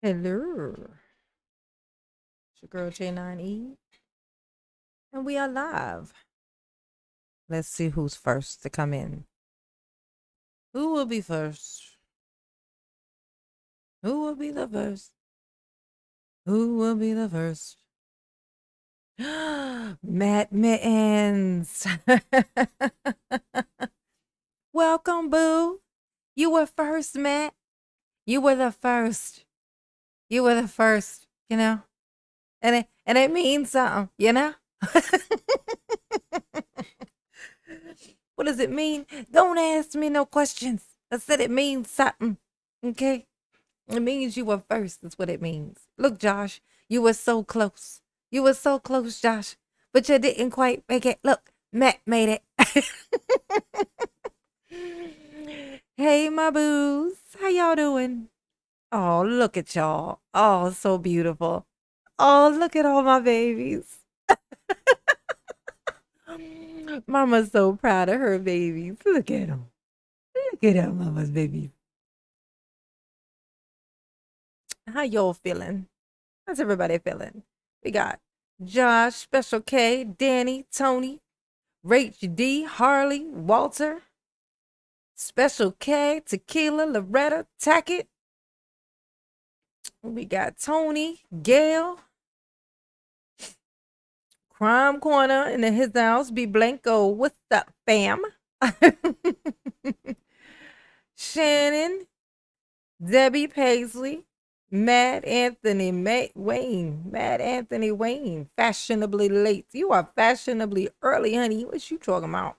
Hello. It's your girl J9E. And we are live. Let's see who's first to come in. Who will be first? Who will be the first? Who will be the first? Matt Mittens. Welcome, boo. You were first, Matt. You were the first. You were the first, you know? And it means something, you know? What does it mean? Don't ask me no questions. I said it means something. Okay? It means you were first. That's what it means. Look, Josh, you were so close. You were so close, Josh. But you didn't quite make it. Look, Matt made it. Hey, my boos. How y'all doing? Oh, look at y'all. Oh, so beautiful. Oh, look at all my babies. Mama's so proud of her babies. Look at them. Look at them, Mama's babies. How y'all feeling? How's everybody feeling? We got Josh, Special K, Danny, Tony, Rach D, Harley, Walter, Special K, Tequila, Loretta, Tackett. We got Tony, Gail, Crime Corner in his house, B Blanco. What's up, fam? Shannon, Debbie Paisley, Mad Anthony Wayne. Mad Anthony Wayne. Fashionably late. You are fashionably early, honey. What you talking about?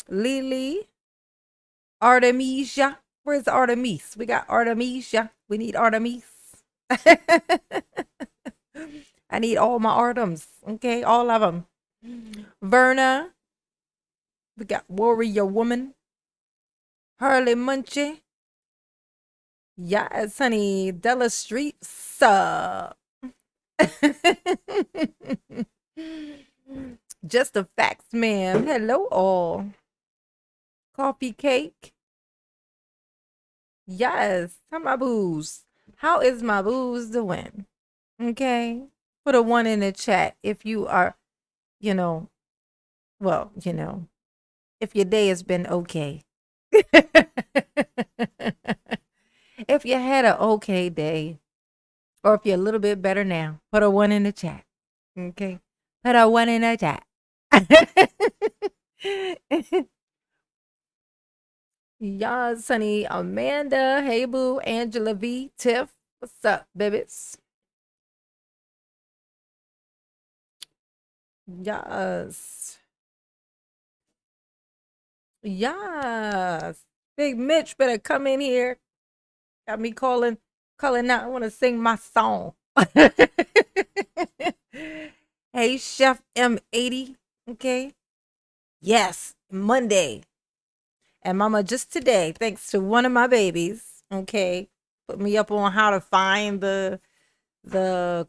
Lily. Artemisia. Where's Artemis? We got Artemisia. We need Artemis. I need all my Artems. Okay, all of them. Verna. We got Warrior Woman. Harley Munchie. Yes, honey. Della Street. Sup? Just a facts, ma'am. Hello, all. Coffee cake. Yes. How my booze? How is my booze doing? Okay. Put a one in the chat if you are, you know, well, if your day has been okay. If you had an okay day, or if you're a little bit better now, put a one in the chat. Okay. Put a one in the chat. Y'all, Sunny, Amanda, Hey Boo, Angela V, Tiff. What's up, babies? Yes. Yes. Big Mitch better come in here. Got me calling out. I want to sing my song. Hey, Chef M80. Okay. Yes, Monday. And Mama, just today, thanks to one of my babies, okay, put me up on how to find the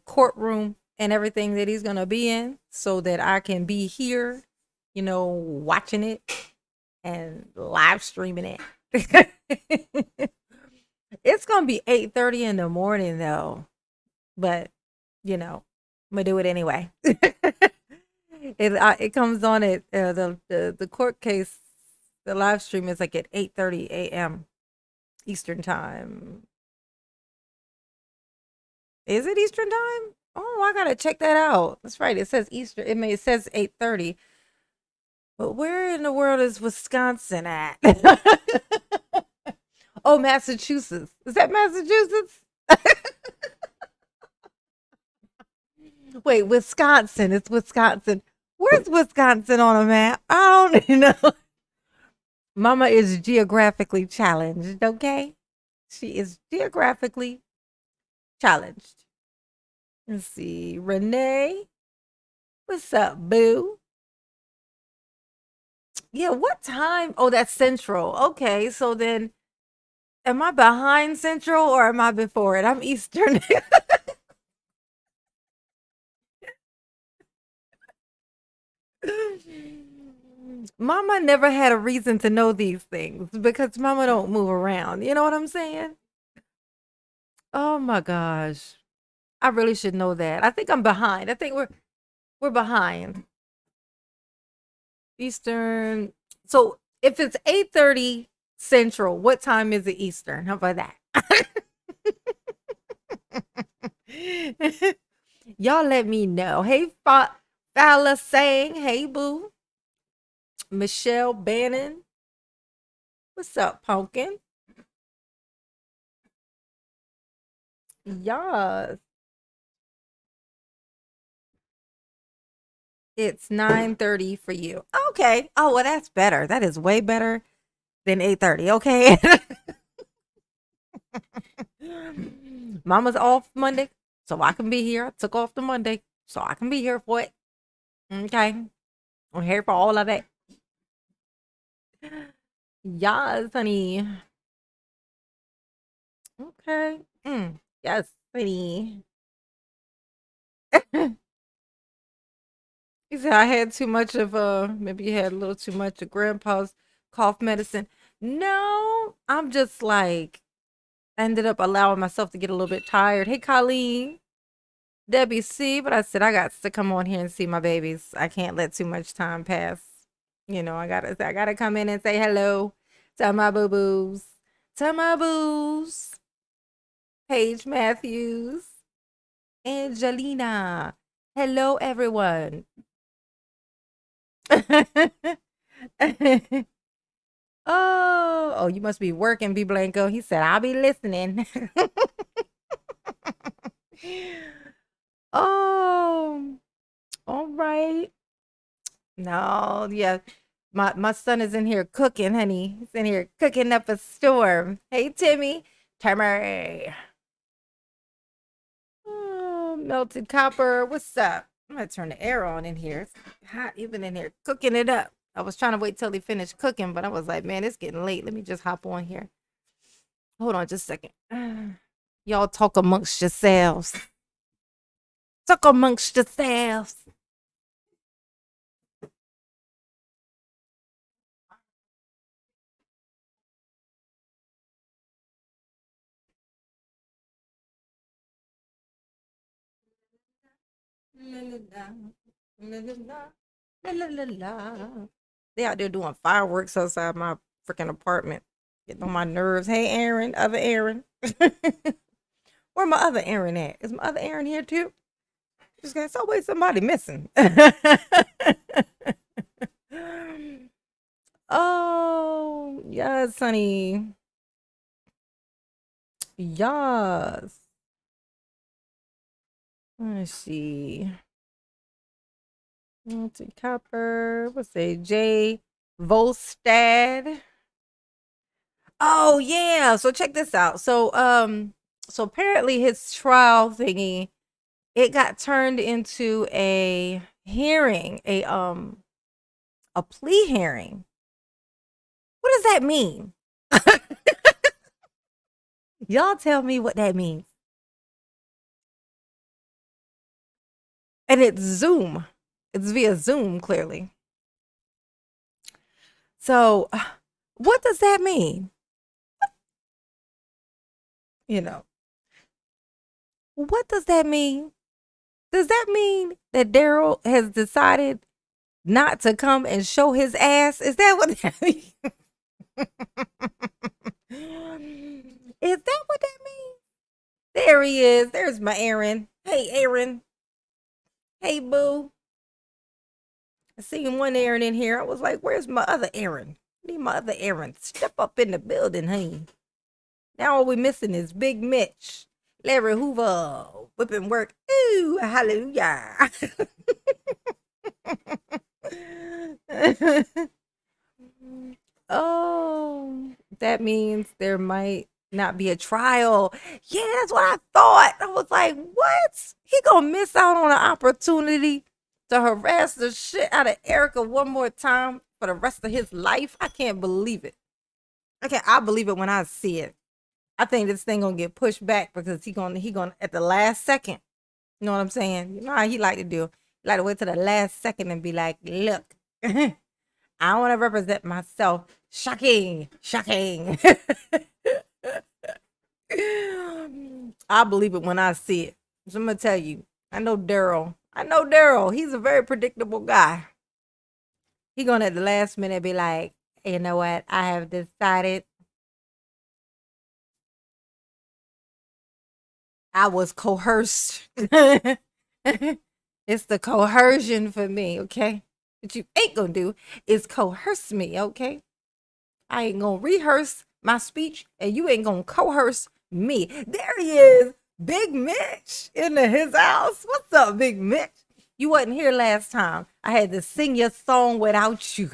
courtroom and everything that he's gonna be in so that I can be here, watching it and live streaming it. It's gonna be 8:30 in the morning though, but I'm gonna do it anyway. It comes on at the court case. The live stream is like at 8:30 a.m. Eastern time. Is it Eastern time? Oh, I gotta check that out. That's right. It says Eastern. It says 8:30. But where in the world is Wisconsin at? Oh, Massachusetts. Is that Massachusetts? Wait, Wisconsin. It's Wisconsin. Where's Wisconsin on a map? I don't even know. Mama is geographically challenged, okay? She is geographically challenged. Let's see. Renee. What's up, boo? Yeah, what time? Oh, that's Central. Okay, so then am I behind Central or am I before it? I'm Eastern. Mama never had a reason to know these things because Mama don't move around. You know what I'm saying? Oh my gosh. I really should know that. I think I'm behind. I think we're behind. Eastern. So if it's 8:30 Central, what time is it Eastern? How about that? Y'all let me know. Hey, Fala saying, hey, boo. Michelle Bannon. What's up, Pumpkin? Yes. It's 9:30 for you. Okay. Oh, well, that's better. That is way better than 8:30. Okay. Mama's off Monday, so I can be here. I took off the Monday, so I can be here for it. Okay. I'm here for all of it. Yes, honey. Okay. Yes, honey. He said I had too much of maybe you had a little too much of grandpa's cough medicine. No, I'm just like I ended up allowing myself to get a little bit tired. Hey, Colleen, Debbie C, but I said I got to come on here and see my babies. I can't let too much time pass. You know, I gotta come in and say hello to my boo boos. To my boos. Paige Matthews. Angelina. Hello, everyone. Oh, you must be working, B Blanco. He said, I'll be listening. Oh, all right. No, yeah. My son is in here cooking, honey. He's in here cooking up a storm. Hey, Timmy. Timmy. Oh, melted copper. What's up? I'm gonna turn the air on in here. It's hot. Even in here cooking it up. I was trying to wait till he finished cooking, but I was like, man, it's getting late. Let me just hop on here. Hold on just a second. Y'all talk amongst yourselves. Talk amongst yourselves. La, la, la. La, la, la. La, la, la, la. They out there doing fireworks outside my freaking apartment. Getting on my nerves. Hey, Aaron. Other Aaron. Where my other Aaron at? Is my other Aaron here too? Just got always somebody missing. Oh, yes, honey. Yes. Let's see. Melted copper. What's it? Jay Volstad. Oh yeah. So check this out. So apparently his trial thingy, it got turned into a hearing, a plea hearing. What does that mean? Y'all tell me what that means. And it's Zoom. It's via Zoom, clearly. So, what does that mean? You know, what does that mean? Does that mean that Daryl has decided not to come and show his ass? Is that what that means? Is that what that means? There he is. There's my Aaron. Hey, Aaron. Hey, boo. I seen one Aaron in here. I was like, where's my other Aaron? I need my other Aaron. Step up in the building, honey. Now all we're missing is Big Mitch. Larry Hoover. Whipping work. Ooh, hallelujah. Oh, that means there might not be a trial. Yeah, that's what I thought. I was like, what? He gonna miss out on an opportunity to harass the shit out of Erica one more time for the rest of his life? I can't believe it. I believe it when I see it. I think this thing gonna get pushed back because he gonna at the last second. You know what I'm saying? You know how he like to do. He like to wait to the last second and be like, look, I want to represent myself. Shocking, shocking. I believe it when I see it. So I'm gonna tell you, I know Daryl. I know Daryl. He's a very predictable guy. He gonna at the last minute be like, you know what? I have decided I was coerced. It's the coercion for me, okay? What you ain't gonna do is coerce me, okay? I ain't gonna rehearse my speech and you ain't gonna coerce me. There he is, Big Mitch in his house. What's up, Big Mitch? You wasn't here last time. I had to sing your song without you.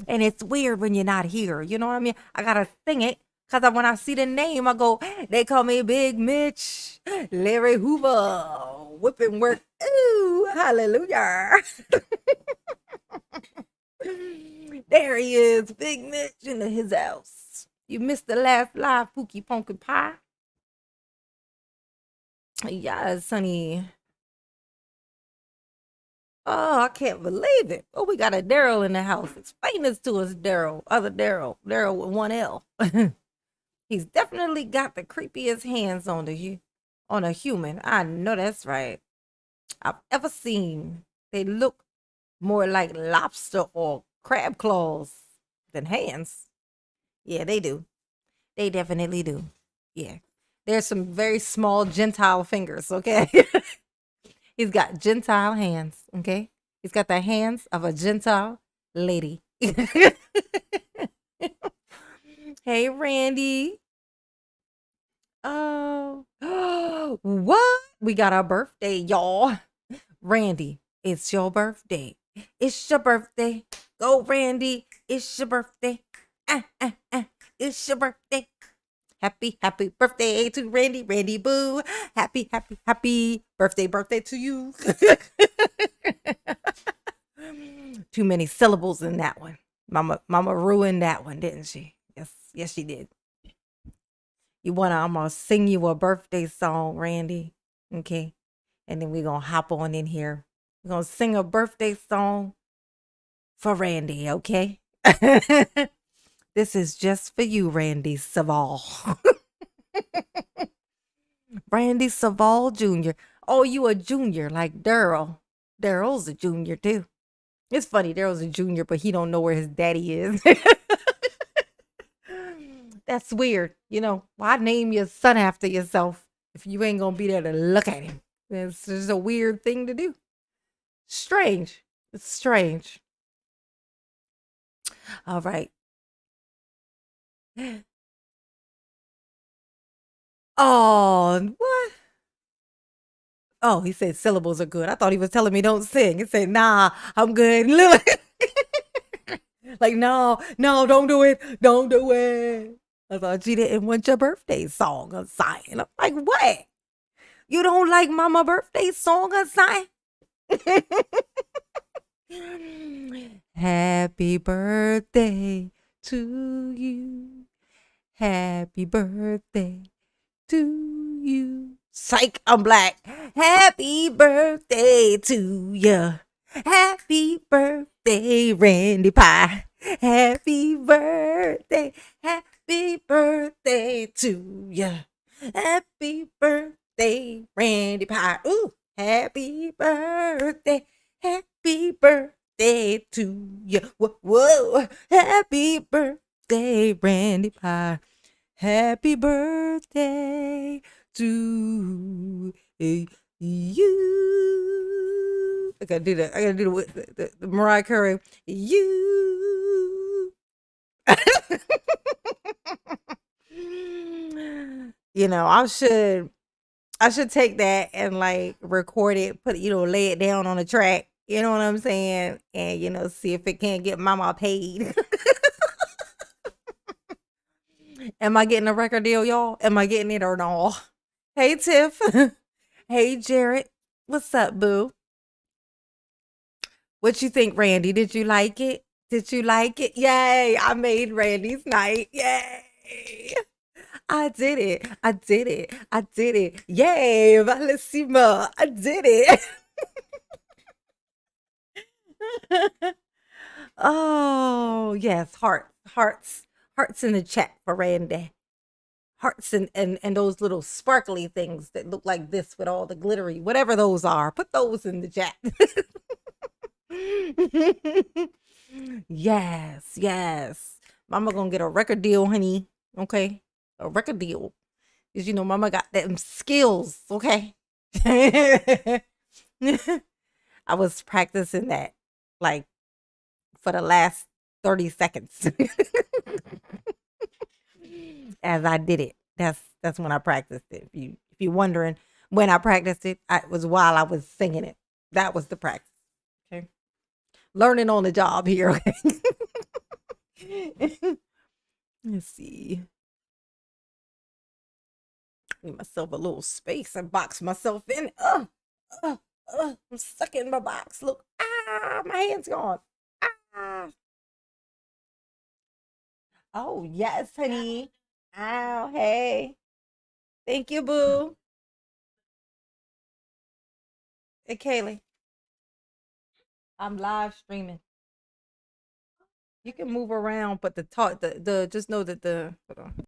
And it's weird when you're not here. You know what I mean? I gotta sing it because when I see the name, I go, they call me Big Mitch, Larry Hoover, whipping work. Ooh, hallelujah. There he is, Big Mitch in his house. You missed the last live Pookie Pumpkin Pie. Yes, honey. Oh, I can't believe it. Oh, we got a Daryl in the house. Explain this to us, Daryl. Other Daryl. Daryl with one L. He's definitely got the creepiest hands on a human. I know that's right. I've ever seen. They look more like lobster or crab claws than hands. Yeah, they do. They definitely do. Yeah. There's some very small Gentile fingers, okay? He's got Gentile hands, okay? He's got the hands of a Gentile lady. Hey, Randy. Oh, what? We got our birthday, y'all. Randy, it's your birthday. It's your birthday. Go, Randy. It's your birthday. It's your birthday. Happy, happy birthday to Randy, Randy Boo. Happy, happy, happy birthday to you. Too many syllables in that one. Mama ruined that one, didn't she? Yes, she did. I'm gonna sing you a birthday song, Randy. Okay. And then we're gonna hop on in here. We're gonna sing a birthday song for Randy, okay? This is just for you, Randy Savall. Randy Savall Jr. Oh, you a junior like Daryl. Daryl's a junior too. It's funny, Daryl's a junior, but he don't know where his daddy is. That's weird. You know, why name your son after yourself if you ain't gonna be there to look at him? It's just a weird thing to do. Strange. It's strange. All right. Oh, what? Oh, he said syllables are good. I thought he was telling me don't sing. He said, nah, I'm good. Like, no, don't do it. Don't do it. I thought you didn't want your birthday song assigned. I'm like, what? You don't like mama birthday song assigned? Happy birthday to you. Happy birthday to you. Psych, I'm black. Happy birthday to you. Happy birthday, Randy Pie. Happy birthday. Happy birthday to you. Happy birthday, Randy Pie. Ooh, happy birthday. Happy birthday to you. Whoa, whoa. Happy birthday, Randy Pie. Happy birthday to you. I gotta do that. I gotta do the Mariah Carey. You. You know, I should take that and like record it, lay it down on a track. You know what I'm saying? And see if it can't get mama paid. Am I getting a record deal, y'all? Am I getting it or no? Hey, Tiff. Hey, Jared. What's up, boo? What you think, Randy? Did you like it? Did you like it? Yay! I made Randy's night. Yay! I did it. I did it. I did it. Yay, Valissima. I did it. Oh, yes. Hearts in the chat for Randy. hearts and those little sparkly things that look like this with all the glittery, whatever those are. Put those in the chat. Yes, yes. Mama gonna get a record deal, honey. Okay, a record deal. Cause Mama got them skills. Okay. I was practicing that like for the last 30 seconds as I did it. That's when I practiced it. If you're wondering when I practiced it, it was while I was singing it. That was the practice. Okay. Learning on the job here. Okay. Let's see. Give myself a little space and box myself in. I'm stuck in my box. Look. My hand's gone. Oh, yes, honey. Ow, hey. Thank you, boo. Hey, Kaylee. I'm live streaming. You can move around, but the just know that hold on.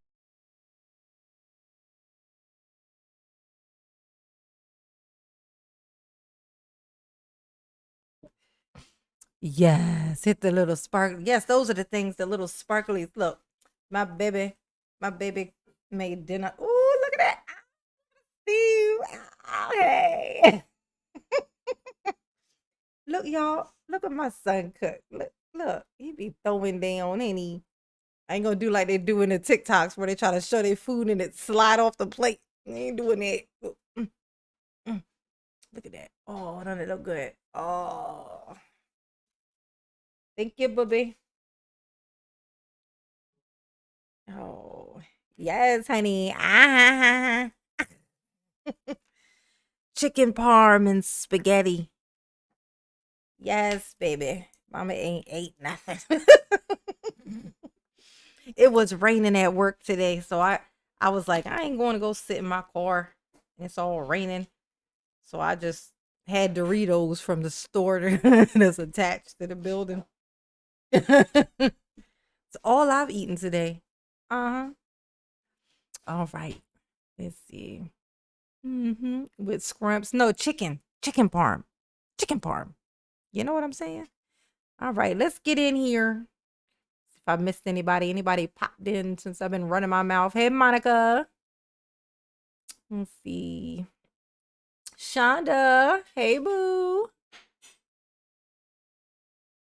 Yes, hit the little sparkle. Yes, those are the things, the little sparklies. Look, my baby made dinner. Ooh, look at that. Steve. Oh, hey. Look, y'all. Look at my son cook. Look. He be throwing down, ain't he? I ain't gonna do like they do in the TikToks where they try to show their food and it slide off the plate. They ain't doing that. Look at that. Oh, don't it look good? Oh. Thank you, booby. Oh, yes, honey. Chicken parm and spaghetti. Yes, baby. Mama ain't ate nothing. It was raining at work today, so I was like, I ain't going to go sit in my car. It's all raining. So I just had Doritos from the store that's attached to the building. It's all I've eaten today. Uh-huh. All right. Let's see. With scrumps. No, chicken. Chicken parm. Chicken parm. You know what I'm saying? All right, let's get in here. If I missed anybody popped in since I've been running my mouth. Hey, Monica. Let's see. Shonda. Hey, boo.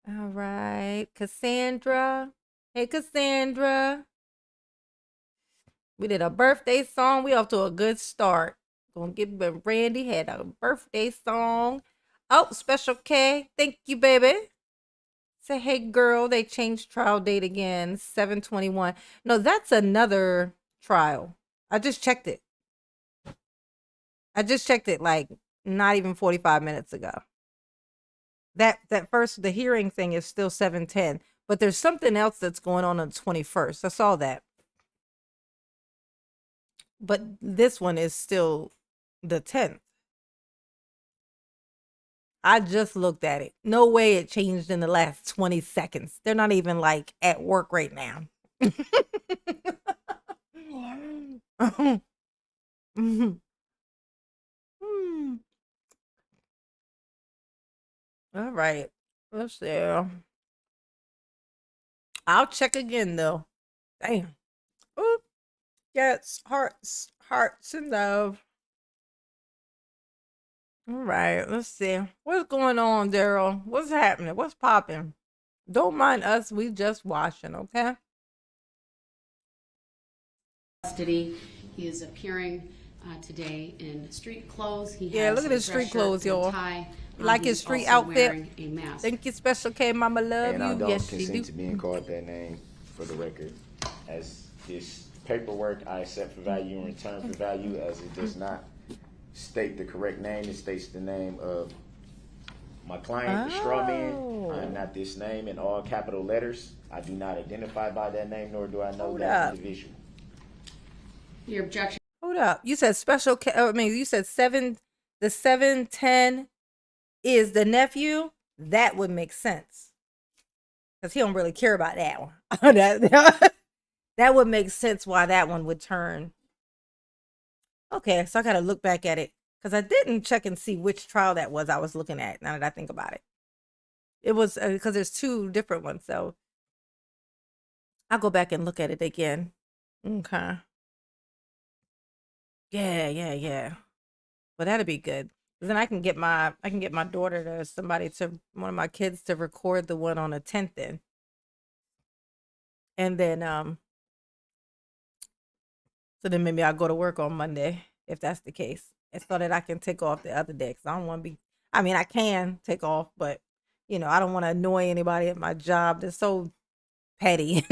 All right. Cassandra. Hey, Cassandra. We did a birthday song. We off to a good start. Gonna get Randy had a birthday song. Oh, Special K. Thank you, baby. Say, hey, girl, they changed trial date again. 7/21. No, that's another trial. I just checked it. Like not even 45 minutes ago. That first, the hearing thing is still 7/10, but there's something else that's going on the 21st. I saw that. But this one is still the 10th. I just looked at it. No way it changed in the last 20 seconds. They're not even like at work right now. All right. Let's see. I'll check again though. Damn. Ooh. Yes, hearts and love. All right, let's see. What's going on, Daryl? What's happening? What's popping? Don't mind us. We just watching, okay? Custody. He is appearing today in street clothes. He Yeah, has look at his street clothes, y'all. Like his street outfit. Thank you, Special K. Mama love and you. I don't Yes, she consent do. to being called that name for the record. As this paperwork I accept for value and return for value, as it does not state the correct name. It states the name of my client, the straw man. I am not this name in all capital letters. I do not identify by that name, nor do I know that individual. Your objection. Hold up. You said Special K. I mean, you said 7. The 7/10 is the nephew. That would make sense. Because he don't really care about that one. That would make sense why that one would turn. Okay, so I got to look back at it because I didn't check and see which trial that was I was looking at now that I think about it. It was because there's two different ones, so I'll go back and look at it again. Okay. Yeah. Well, that'd be good. Then I can get my daughter one of my kids to record the one on the 10th then. And then so then maybe I'll go to work on Monday if that's the case. And so that I can take off the other day because I don't want to be, I mean, I can take off, but I don't want to annoy anybody at my job. They're so petty.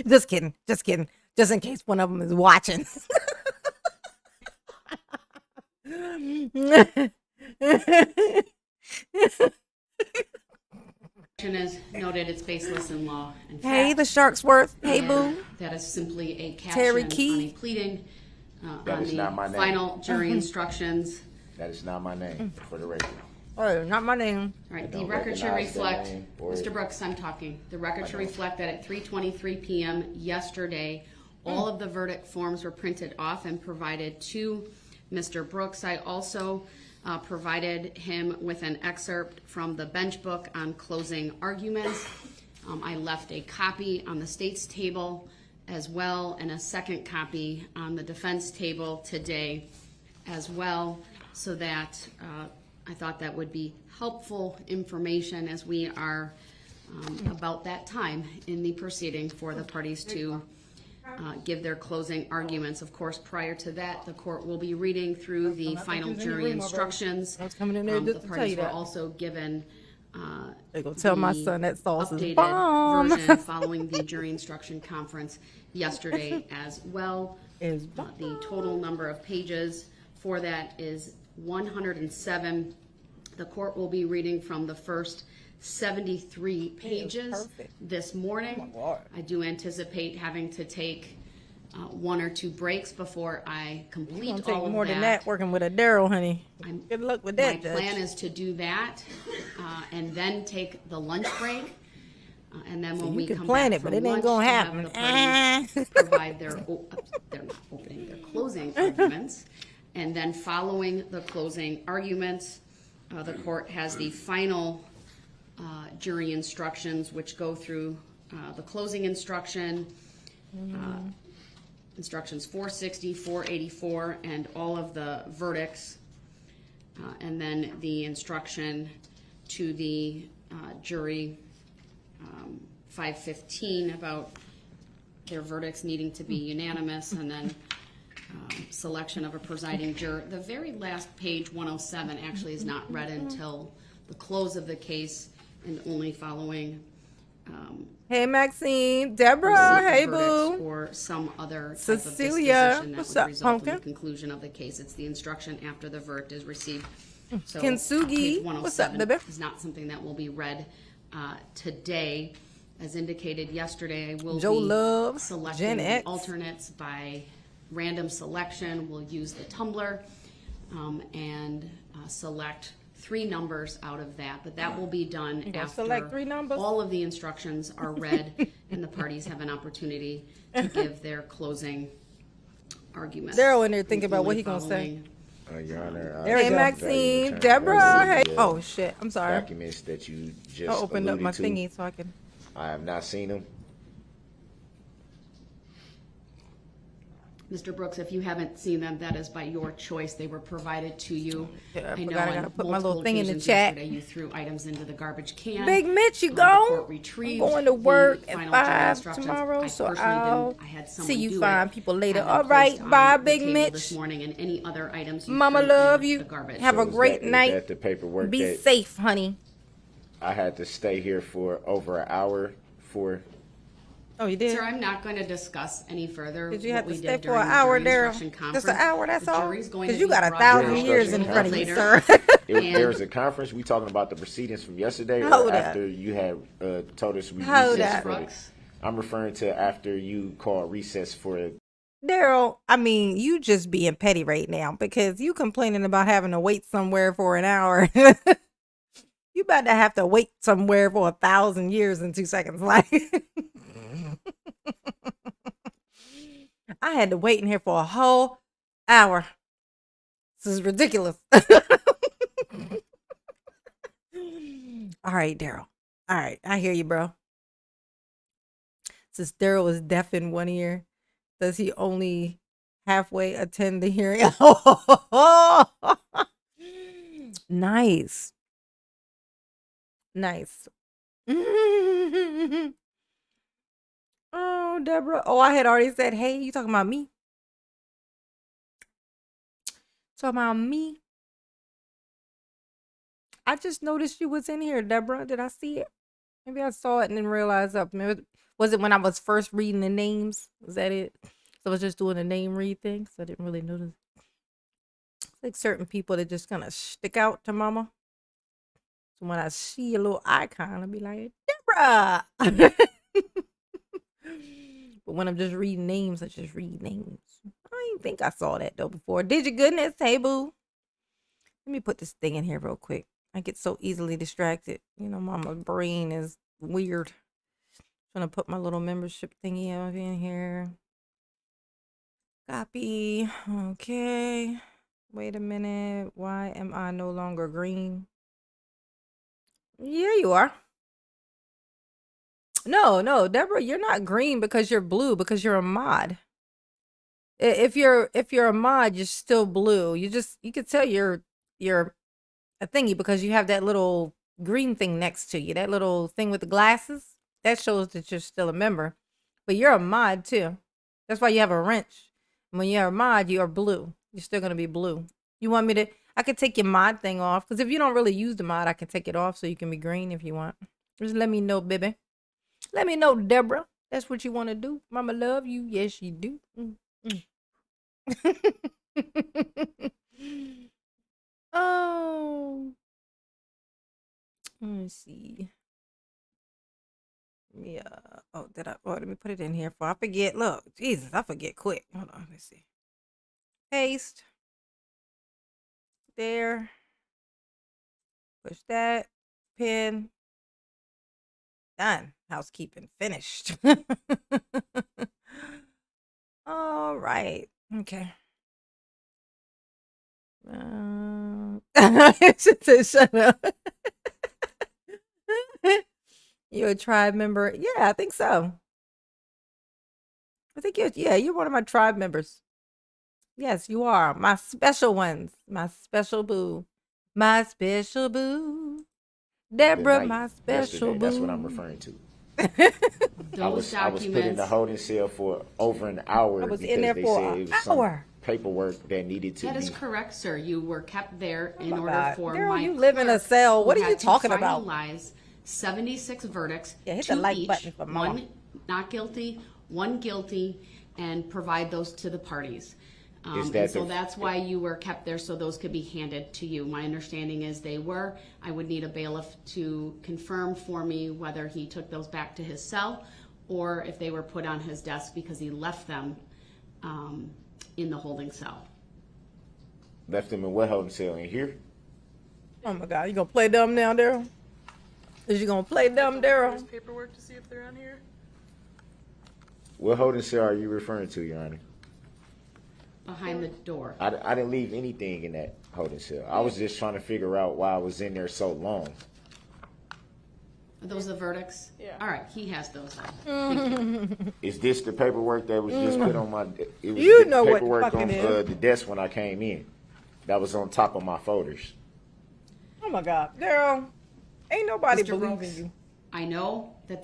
Just kidding. Just in case one of them is watching. Is noted it's baseless in law and fact. Hey, the Sharksworth. Hey, boo. That is simply a Terry caption Key. on a pleading That on is the not my name. final jury instructions. That is not my name, for the record. Oh, not my name. All right, I the don't record should recognize that reflect, name or- Mr. Brooks, I'm talking. The record should don't. reflect that at 3:23 p.m. yesterday, all of the verdict forms were printed off and provided to Mr. Brooks. I also provided him with an excerpt from the bench book on closing arguments. I left a copy on the state's table as well, and a second copy on the defense table today as well, so that I thought that would be helpful information as we are about that time in the proceeding for the parties to give their closing arguments. Of course, prior to that, the court will be reading through the final jury instructions. I was coming in there The just to tell parties you were that. also given They gonna tell my the son that sauce is updated bomb. version following the jury instruction conference yesterday as well. Is The total number of pages for that is 107. The court will be reading from the first 73 pages perfect. this morning. Lord. I do anticipate having to take one or two breaks before I It's complete gonna take all of more that. than that working with a Daryl, honey. I'm- Good luck with My that, Judge. plan is to do that and then take the lunch break. And then when you we can come plan back it, but from it ain't lunch, gonna to have happen. the parties provide their, they're not opening, their closing arguments. And then following the closing arguments, the court has the final jury instructions, which go through the closing instruction, instructions 460, 484, and all of the verdicts. And then the instruction to the jury 515 about their verdicts needing to be unanimous, and then selection of a presiding juror. The very last page, 107, actually is not read until the close of the case and only following Hey, Maxine, Deborah, receipt of hey, verdicts boo. or some other type Cecilia, of disposition that what's would up, result in the pumpkin? conclusion of the case. It's the instruction after the verdict is received. So Kintsugi, page what's up, 107 baby? is not something that will be read today. As indicated yesterday, I will Joe be Love, selecting Gen the X. alternates by random selection. We'll use the tumbler and select 3 numbers out of that, but that will be done gonna after select 3 numbers? all of the instructions are read and the parties have an opportunity to give their closing arguments. Daryl in there thinking about what Only he gonna say. following Your Honor, There we I go. value Maxine, return Deborah, hey. the, Oh, shit, I'm sorry. documents that you just I opened up my alluded to. thingy so I can. I have not seen them. Mr. Brooks, if you haven't seen them, that is by your choice. They were provided to you. Yeah, I know forgot I on gotta put my little multiple thing in the occasions chat. yesterday You threw items into the garbage can. Big Mitch, you The gone? court I'm retrieved going to the work at final jury 5 instructions. tomorrow, I so personally I'll didn't. I had see someone you do fine it. people later. Had them All right, placed on bye, the Big table Mitch. This morning, and any other items you Mama threw love in you. the garbage. Have a is great that- is night. that the paperwork Be that safe, honey. I had to stay here for over an hour for? Oh, you did? Sir, I'm not going to discuss any further Did you what have to we stay did for during an the hour jury there? instruction Just an conference. hour, that's The all? jury's going Because to you be got a brought thousand back years in Jury front of you, later. sir. And- There was a conference. We talking about the proceedings from yesterday, or Hold up. after you had told us we Hold recessed up. for the- Brooks. I'm referring to after you called recess for. Daryl, I mean, you just being petty right now because you complaining about having to wait somewhere for an hour. You about to have to wait somewhere for 1,000 years in 2 seconds. Like, I had to wait in here for a whole hour. This is ridiculous. All right, Daryl. All right, I hear you, bro. Since Daryl is deaf in one ear, does he only halfway attend the hearing? Nice. Nice. Oh, Deborah. Oh, I had already said, hey, you talking about me? Talking about me? I just noticed you was in here, Deborah. Did I see it? Maybe I saw it and then realized up. Maybe was it when I was first reading the names? Was that it? So I was just doing the name read thing, so I didn't really notice. It's like certain people that just kind of stick out to mama. So when I see a little icon, I'll be like, Deborah. But when I'm just reading names, I just read names. I didn't think I saw that though before. Did your goodness? Hey, boo. Let me put this thing in here real quick. I get so easily distracted. You know, mama's brain is weird. I'm gonna put my little membership thingy up in here. Copy. Okay. Wait a minute. Why am I no longer green? Yeah, you are. No, Deborah, you're not green because you're blue because you're a mod. If you're a mod, you're still blue. You could tell you're a thingy because you have that little green thing next to you, that little thing with the glasses. That shows that you're still a member. But you're a mod too. That's why you have a wrench. When you're a mod, you are blue. You're still gonna be blue. You want me to? I could take your mod thing off because if you don't really use the mod, I can take it off so you can be green if you want. Just let me know, baby. Let me know, Deborah. That's what you want to do. Mama love you. Yes, you do. Oh. Let me see. Yeah. Oh, did I? Oh, let me put it in here for I forget. Look, Jesus, I forget quick. Hold on. Let me see. Paste. There. Push that. Pin. Done. Housekeeping finished. All right. Okay. Shut up. You're a tribe member? Yeah, I think so. I think you're one of my tribe members. Yes, you are. My special ones. My special boo. My special boo. Deborah, my special boo. That's what I'm referring to. I Those was put in the documents, holding cell for over an hour I was because in there they for said an it was some hour. paperwork that needed to that be. is correct, sir. You were kept there in my order God. for Daryl, my you live in a clerk cell. who What are you had to talking about? finalize 76 verdicts, Yeah, hit the 2 like each, button for Mama. 1 not guilty, 1 guilty, and provide those to the parties. Is And that so the- that's why you were kept there, so those could be handed to you. My understanding is they were. I would need a bailiff to confirm for me whether he took those back to his cell or if they were put on his desk because he left them in the holding cell. Left them in what holding cell in here? Oh my God, you gonna play dumb now, Daryl? Is you gonna play dumb, Daryl? Paperwork to see if they're on here. What holding cell are you referring to, Your Honor? Behind the door. I didn't leave anything in that holding cell. I was just trying to figure out why I was in there so long. Are those the verdicts? Yeah. All right, he has those. Thank you. Is this the paperwork that was just put on my? It was You the know what the paperwork fuck on it is. the desk when I came in. That was on top of my folders. Oh my God, Daryl, ain't nobody Mr. believing Brooks, you. I know that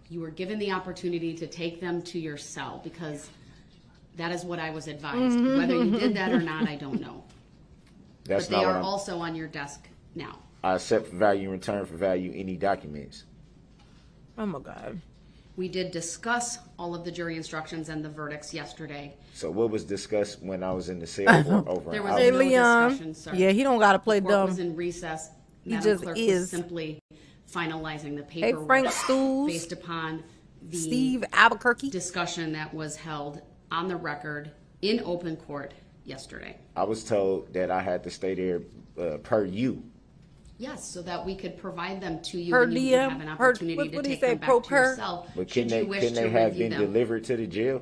you were given the opportunity to take them to your cell because that is what I was advised. Whether you did that or not, I don't know. That's But they not what are I'm. also on your desk now. I accept for value in return for value any documents. Oh my God. We did discuss all of the jury instructions and the verdicts yesterday. So what was discussed when I was in the cell for over There an was hour? Hey, no Leon. discussion, sir. Yeah, he don't gotta play Court was dumb. in recess. He Madam just Clerk is. was simply finalizing the Hey, paperwork Frank Stools, based upon the Steve Albuquerque. discussion that was held on the record in open court yesterday. I was told that I had to stay there per you. Yes, so that we could provide them to you Per and you would diem, have an per- opportunity what to would he take say, them back pro to per? yourself But should you wish couldn't to they have review been them. delivered to the jail?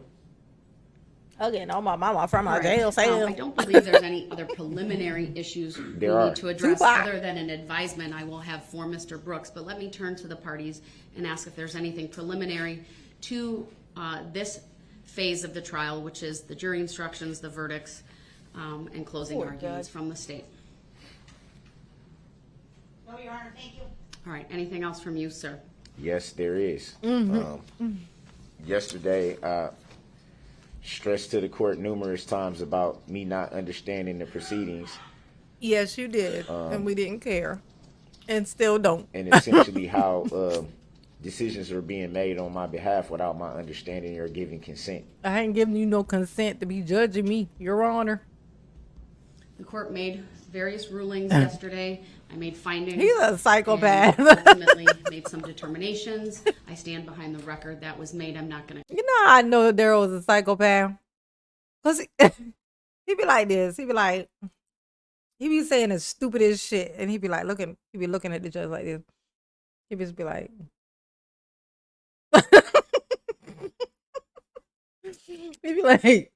Again, all my mama from my All right. jail cell. I don't believe there's any other preliminary issues we There are. need to address Tupac. other than an advisement I will have for Mr. Brooks. But let me turn to the parties and ask if there's anything preliminary to this phase of the trial, which is the jury instructions, the verdicts, and closing Poor arguments judge. from the state. No, Your Honor, thank you. All right. Anything else from you, sir? Yes, there is. Yesterday, I stressed to the court numerous times about me not understanding the proceedings Yes, you did, and we didn't care, and still don't. and essentially how decisions are being made on my behalf without my understanding or giving consent. I ain't giving you no consent to be judging me, Your Honor. The court made various rulings yesterday. I made findings. He's a psychopath. and ultimately made some determinations. I stand behind the record that was made. I'm not going to. You know how I know Daryl was a psychopath? Because he be like this. He be saying the stupidest shit. And he be looking at the judge like this. He just be like. He be like,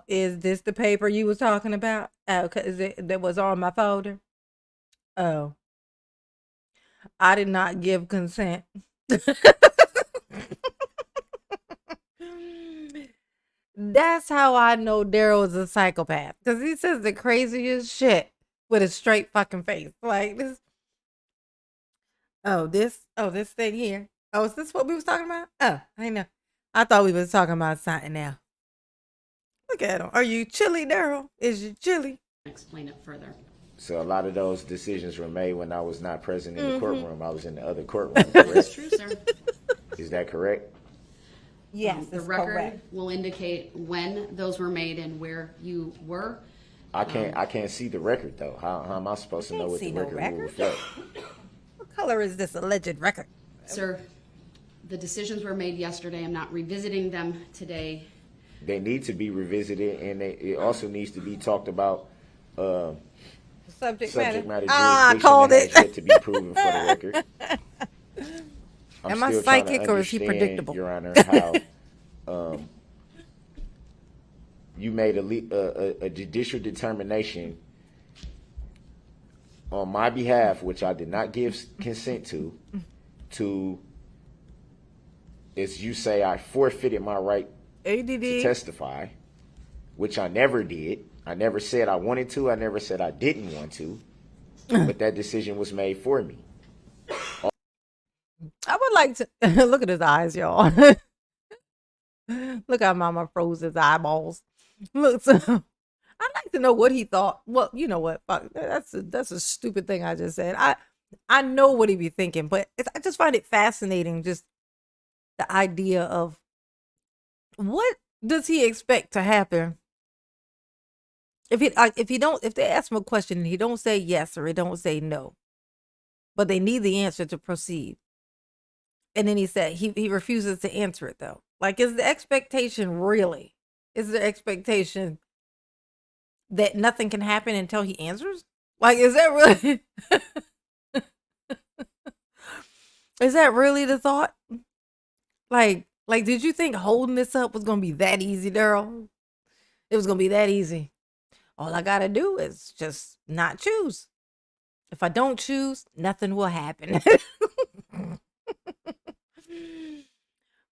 is this the paper you was talking about? Oh, that was on my folder? Oh. I did not give consent. That's how I know Daryl is a psychopath. Because he says the craziest shit with a straight fucking face. Like this. This thing here. Oh, is this what we was talking about? Oh, I know. I thought we was talking about something now. Look at him. Are you chilly, Daryl? Is you chilly? Explain it further. So a lot of those decisions were made when I was not present in the courtroom. I was in the other courtroom. That's Correct? true, sir. Is that correct? Yes, The record will indicate when those were made and where you were. I can't see the record though. How am I supposed to know can't what see the no record will record. reflect? What color is this alleged record? Sir, the decisions were made yesterday. I'm not revisiting them today. They need to be revisited, and it also needs to be talked about. Subject Subject matter. matter I jurisdiction called that it. has yet to be proven for the record. I'm Am I still trying to psychic or is he understand, predictable? Your Honor, how you made a judicial determination on my behalf, which I did not give consent to, as you say, I forfeited my right to ADD. testify, which I never did. I never said I wanted to. I never said I didn't want to. But that decision was made for me. I would like to look at his eyes, y'all. Look how Mama froze his eyeballs. Look, so I'd like to know what he thought. Well, you know what? Fuck, that's a stupid thing I just said. I know what he be thinking, but I just find it fascinating. Just the idea of what does he expect to happen if they ask him a question and he don't say yes or he don't say no, but they need the answer to proceed. And then he said he refuses to answer it though. Like, is the expectation really? Is the expectation that nothing can happen until he answers? Like, is that really? Is that really the thought? Like, did you think holding this up was gonna be that easy, Daryl? It was gonna be that easy. All I gotta do is just not choose. If I don't choose, nothing will happen.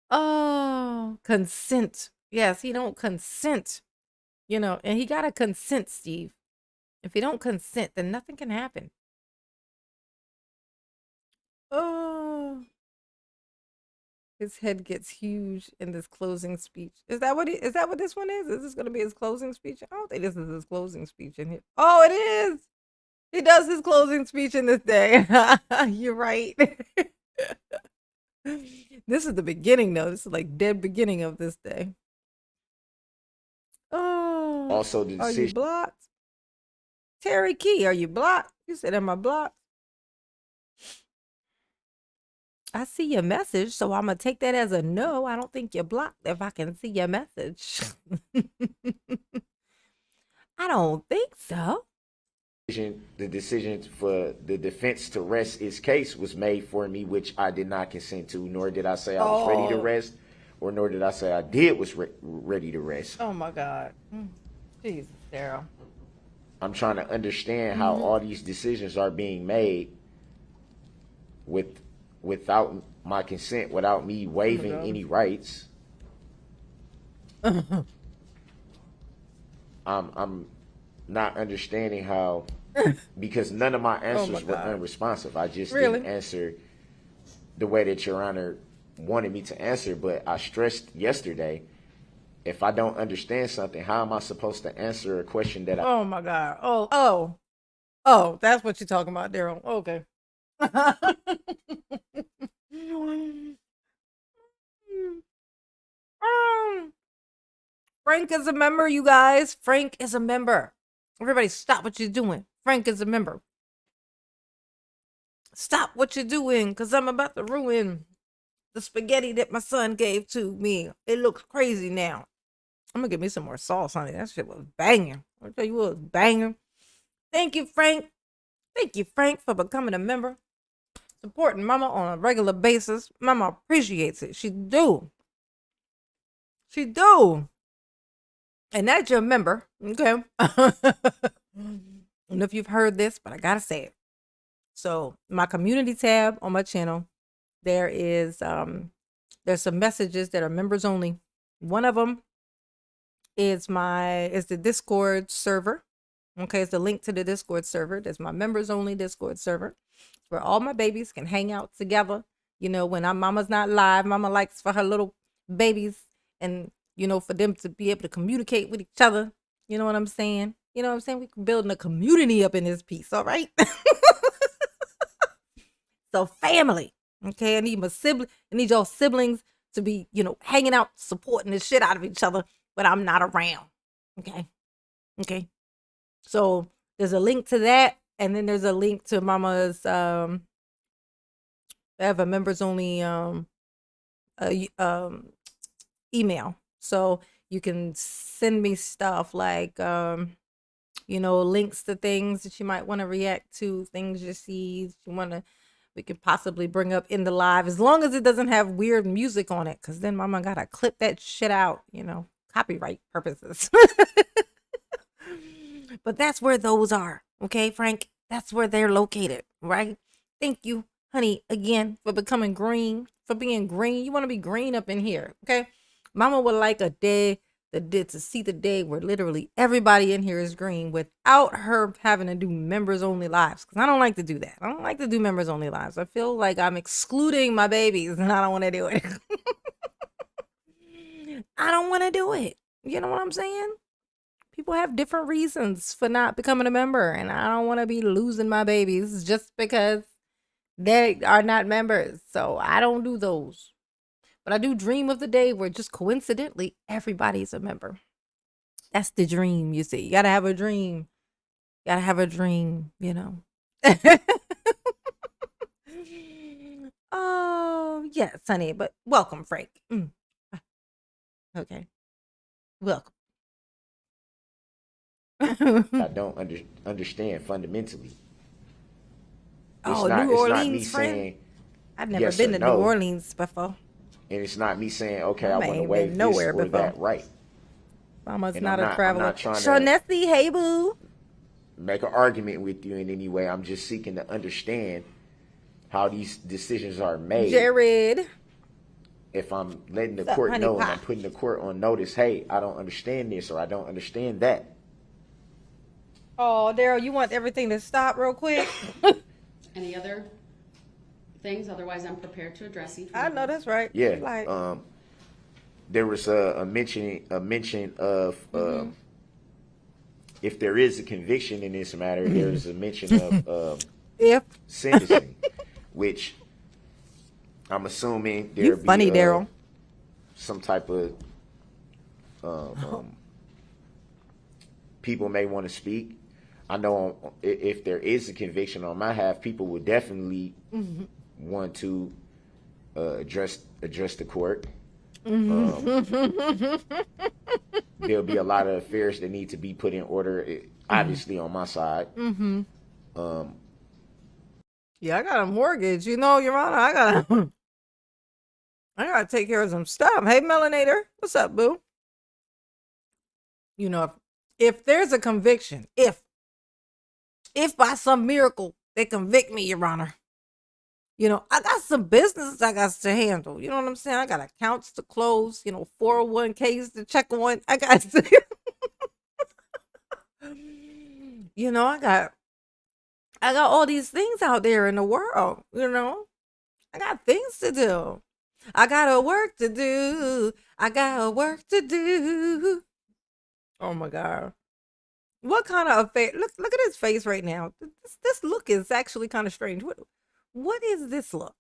Oh, consent. Yes, he don't consent. And he gotta consent, Steve. If he don't consent, then nothing can happen. Oh, his head gets huge in this closing speech. Is that what this one is? Is this gonna be his closing speech? I don't think this is his closing speech in here. Oh, it is. He does his closing speech in this day. You're right. This is the beginning, though. This is like dead beginning of this day. Oh. Also, the Are you decision. blocked? Terry Key, are you blocked? You said, am I blocked? I see your message, so I'm going to take that as a no. I don't think you're blocked if I can see your message. I don't think so. The decision for the defense to rest its case was made for me, which I did not consent to, nor did I say I was ready to rest or nor did I say I did was ready to rest. Oh my God. Jesus, Daryl. I'm trying to understand how all these decisions are being made without my consent, without me waiving any rights. I'm not understanding how, because none of my answers were unresponsive. I just didn't answer the way that Your Honor wanted me to answer. But I stressed yesterday, if I don't understand something, how am I supposed to answer a question that I... Oh my God. Oh, that's what you're talking about, Daryl. Okay. Frank is a member, you guys. Frank is a member. Everybody stop what you're doing. Frank is a member. Stop what you're doing, because I'm about to ruin the spaghetti that my son gave to me. It looks crazy now. I'm going to get me some more sauce, honey. That shit was banging. I'll tell you what was banging. Thank you, Frank. Thank you, Frank, for becoming a member. Supporting Mama on a regular basis. Mama appreciates it. She do. She do. And that's your member, okay? I don't know if you've heard this, but I gotta say it. So my community tab on my channel, there is there's some messages that are members only. One of them is the Discord server. Okay, it's the link to the Discord server. That's my members only Discord server, where all my babies can hang out together. You know, when Mama's not live, Mama likes for her little babies and, you know, for them to be able to communicate with each other. You know what I'm saying? You know what I'm saying? We're building a community up in this piece, all right? So family, okay? I need y'all siblings to be, you know, hanging out, supporting the shit out of each other when I'm not around, okay? Okay. So there's a link to that, and then there's a link to Mama's, they have a members only email. So you can send me stuff like, you know, links to things that you might want to react to, things you see, we could possibly bring up in the live, as long as it doesn't have weird music on it, because then Mama gotta clip that shit out, you know, copyright purposes. But that's where those are, okay, Frank? That's where they're located, right? Thank you, honey, again, for becoming green, for being green. You want to be green up in here, okay? Mama would like a day to see the day where literally everybody in here is green without her having to do members only lives, because I don't like to do that. I don't like to do members only lives. I feel like I'm excluding my babies, and I don't want to do it. I don't want to do it. You know what I'm saying? People have different reasons for not becoming a member, and I don't want to be losing my babies just because they are not members. So I don't do those. But I do dream of the day where just coincidentally everybody's a member. That's the dream, you see. You gotta have a dream. You gotta have a dream, you know. Oh, yes, honey. But welcome, Frank. Okay. Welcome. I don't understand fundamentally. New Orleans, friend? I've never been to New Orleans before. And it's not me saying, okay, I want to waive this or that right. Mama's not a traveler. I'm not trying to hey boo, make an argument with you in any way. I'm just seeking to understand how these decisions are made. Jared. If I'm letting the court know and I'm putting the court on notice, hey, I don't understand this or I don't understand that. Oh, Daryl, you want everything to stop real quick? Any other things? Otherwise, I'm prepared to address each one. I know that's right. Yeah. There was a mention of if there is a conviction in this matter, there's a mention of sentencing, which I'm assuming there'll be some type of people may want to speak. I know if there is a conviction on my half, people would definitely want to address the court. There'll be a lot of affairs that need to be put in order, obviously on my side. Yeah, I got a mortgage, you know, Your Honor. I gotta take care of some stuff. Hey, Melanator, what's up, boo? You know, if there's a conviction, if by some miracle they convict me, Your Honor, you know, I got some business I got to handle. You know what I'm saying? I got accounts to close, you know, 401ks to check on. I got to, you know, I got all these things out there in the world, you know. I got things to do. I got a work to do. I got a work to do. Oh my God. What kind of a face? Look at his face right now. This look is actually kind of strange. What is this look?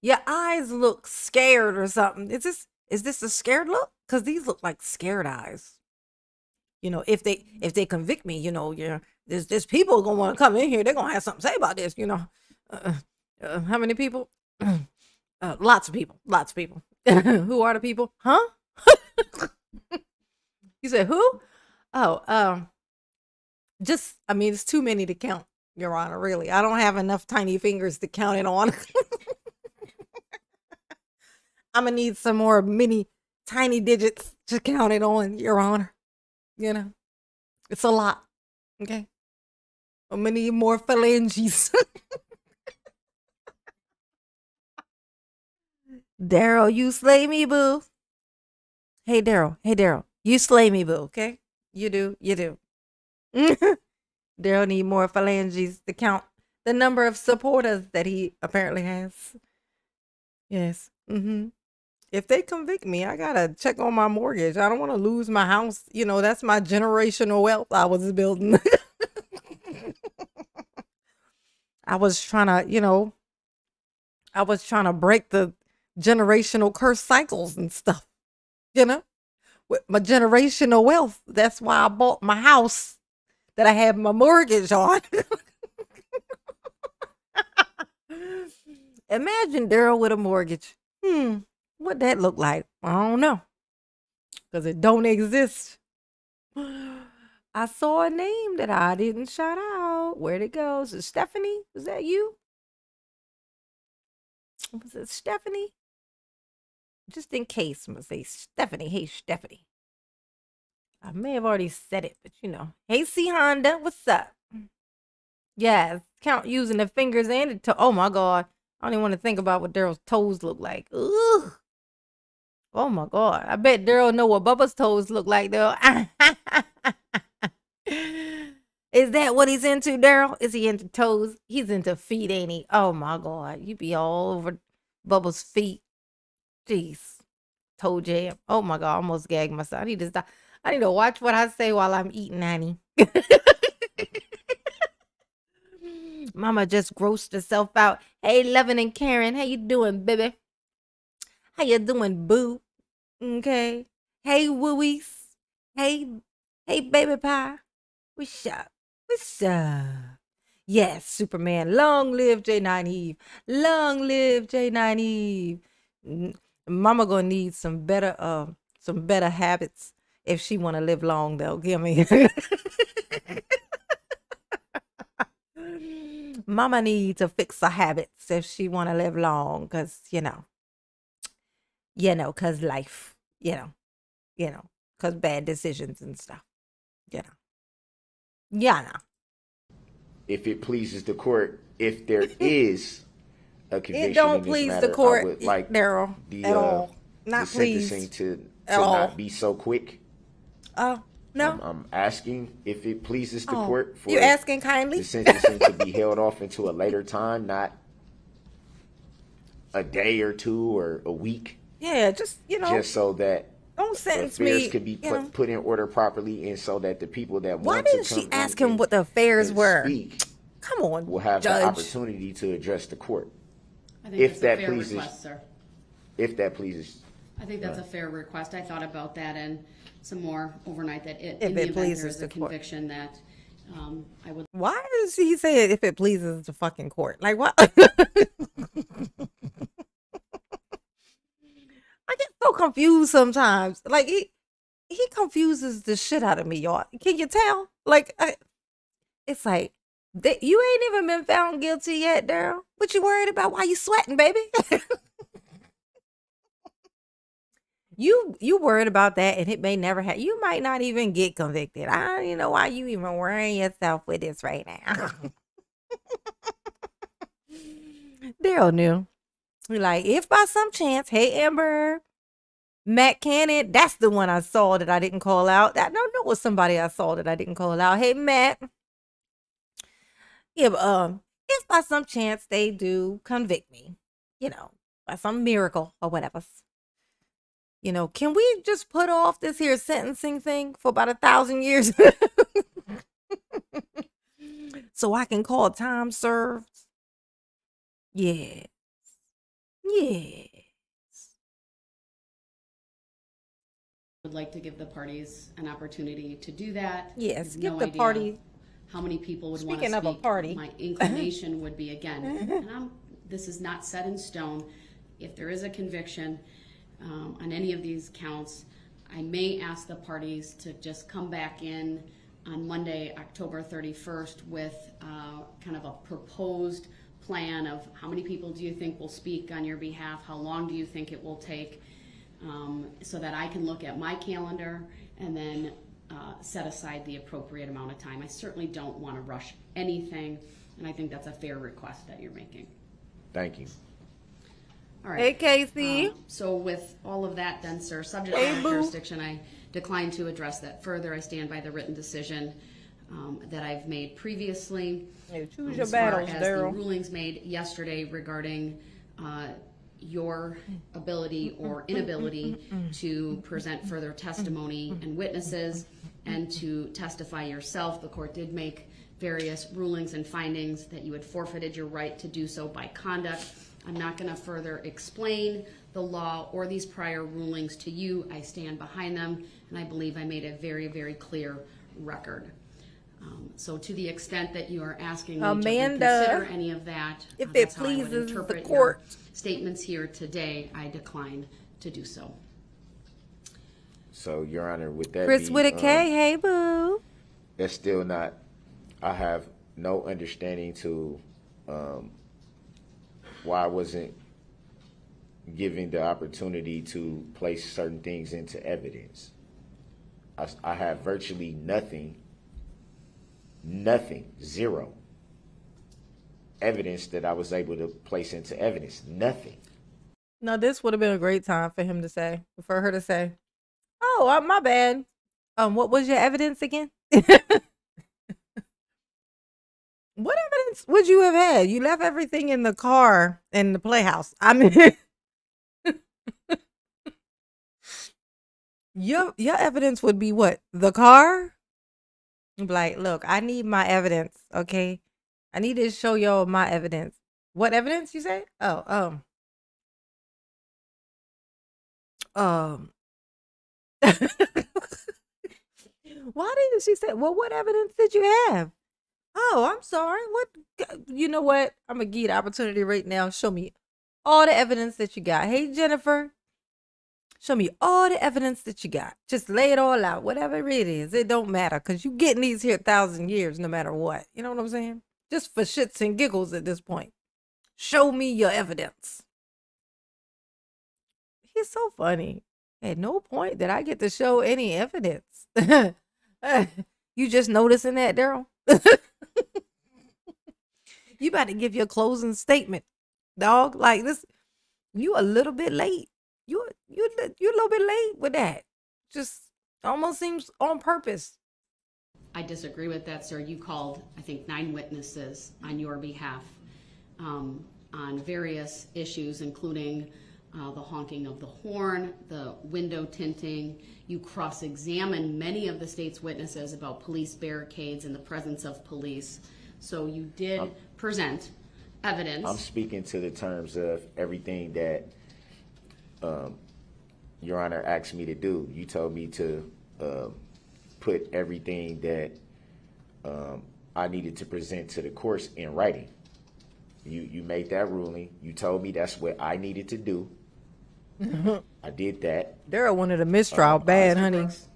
Your eyes look scared or something. Is this a scared look? Because these look like scared eyes. You know, if they convict me, you know, yeah, there's people gonna want to come in here. They're gonna have something to say about this. You know, how many people? Lots of people. Who are the people? Huh? You said who? Oh, just, I mean, it's too many to count, Your Honor, really. I don't have enough tiny fingers to count it on. I'm gonna need some more mini tiny digits to count it on, Your Honor. You know, it's a lot. Okay. I'm gonna need more phalanges. Daryl, you slay me, boo. Hey, Daryl, you slay me, boo, okay? You do. Daryl need more phalanges to count the number of supporters that he apparently has. Yes. If they convict me, I gotta check on my mortgage. I don't want to lose my house. You know, that's my generational wealth I was building. I was trying to break the generational curse cycles and stuff, you know, with my generational wealth. That's why I bought my house that I had my mortgage on. Imagine Daryl with a mortgage. What that look like? I don't know, because it don't exist. I saw a name that I didn't shout out. Where'd it go? Is it Stephanie? Was that you? Was it Stephanie? Just in case, I'm gonna say Stephanie. Hey, Stephanie. I may have already said it, but you know. Hey, C Honda, what's up? Yes, count using the fingers and the toe. Oh my God, I don't even want to think about what Daryl's toes look like. Ugh. Oh my God, I bet Daryl know what Bubba's toes look like though. Is that what he's into, Daryl? Is he into toes? He's into feet, ain't he? Oh my God, you be all over Bubba's feet. Jeez. Toe jam. Oh my God, I almost gagged myself. I need to stop. I need to watch what I say while I'm eating, Annie. Mama just grossed herself out. Hey, Levin and Karen, how you doing, baby? How you doing, boo? Okay. Hey, wooies. Hey, baby pie. What's up? Yes, Superman. Long live J9 Eve. Long live J9 Eve. Mama gonna need some better habits if she wanna live long though. Give me. Mama needs to fix her habits if she wanna live long, cause cause life, cause bad decisions and stuff, Yeah. If it pleases the court, if there is a conviction It don't in this please matter, the court, I would like Daryl, the at all. Not the sentencing pleased to at all. not be so quick. Oh no. I'm asking if it pleases the Oh, court for you asking kindly? the sentencing to be held off into a later time, not a day or two or a week, Yeah, just just so that don't sentence affairs me. could be put in order properly, and so that the people that Why want to didn't come she in ask him and- what the affairs and were? speak Come on, will have Judge. the opportunity to address the court. I think If that's that a fair pleases- request, sir. If that pleases. I think that's a fair request. I thought about that and some more overnight, that If in the it event there pleases is a the court. conviction, that I would. Why does he say it if it pleases the fucking court? Like what? I get so confused sometimes. Like he confuses the shit out of me, y'all. Can you tell? Like it's like you ain't even been found guilty yet, Daryl. What you worried about? Why you sweating, baby? You worried about that, and it may never happen. You might not even get convicted. I don't even know why you even worrying yourself with this right now. Daryl knew. Like, if by some chance, hey Amber, Matt Cannon, that's the one I saw that I didn't call out. I don't know, was somebody I saw that I didn't call out. Hey Matt. Yeah, but, if by some chance they do convict me, by some miracle or whatever, can we just put off this here sentencing thing for about 1,000 years? So I can call time served? Yeah. Yes. Would like to give the parties an opportunity to do that. Yes, I give have the idea party. how many people would want to Speaking speak. of a party. My inclination would be, again, and this is not set in stone. If there is a conviction on any of these counts, I may ask the parties to just come back in on Monday, October 31st, with kind of a proposed plan of how many people do you think will speak on your behalf, how long do you think it will take, so that I can look at my calendar and then set aside the appropriate amount of time. I certainly don't want to rush anything, and I think that's a fair request that you're making. Thank you. All right. Hey, Casey. So with all of that then, sir, subject Hey, matter boo. jurisdiction, I decline to address that further. I stand by the written decision that I've made previously. Hey, choose your As far battles, as the Daryl. rulings made yesterday regarding your ability or inability to present further testimony and witnesses and to testify yourself, the court did make various rulings and findings that you had forfeited your right to do so by conduct. I'm not going to further explain the law or these prior rulings to you. I stand behind them, and I believe I made a very, very clear record. So to the extent that you are asking me Amanda, to reconsider any of that, if it that's how I would pleases the interpret court. your statements here today, I decline to do so. So, Your Honor, with that Chris be, with a K. Hey, boo. that's still not, I have no understanding to why I wasn't given the opportunity to place certain things into evidence. I have virtually nothing, zero evidence that I was able to place into evidence. Nothing. No, this would have been a great time for him to say, for her to say, "Oh, my bad. What was your evidence again?" What evidence would you have had? You left everything in the car in the playhouse. I mean, your evidence would be what? The car? You'd be like, look, I need my evidence, okay? I need to show y'all my evidence. What evidence you say? Oh, why didn't she say, well, what evidence did you have? Oh, I'm sorry. What? You know what? I'm going to give you the opportunity right now. Show me all the evidence that you got. Hey, Jennifer, show me all the evidence that you got. Just lay it all out. Whatever it is, it don't matter because you getting these here 1,000 years no matter what. You know what I'm saying? Just for shits and giggles at this point. Show me your evidence. He's so funny. At no point did I get to show any evidence. You just noticing that, Daryl? You about to give your closing statement, dog. Like this, you a little bit late. You a little bit late with that. Just almost seems on purpose. I disagree with that, sir. You called, I think, 9 witnesses on your behalf on various issues, including the honking of the horn, the window tinting. You cross-examined many of the state's witnesses about police barricades and the presence of police. So you did present evidence. I'm speaking to the terms of everything that Your Honor asked me to do. You told me to put everything that I needed to present to the courts in writing. You made that ruling. You told me that's what I needed to do. I did that. Daryl wanted a mistrial bad, Mr. honey. Brooks,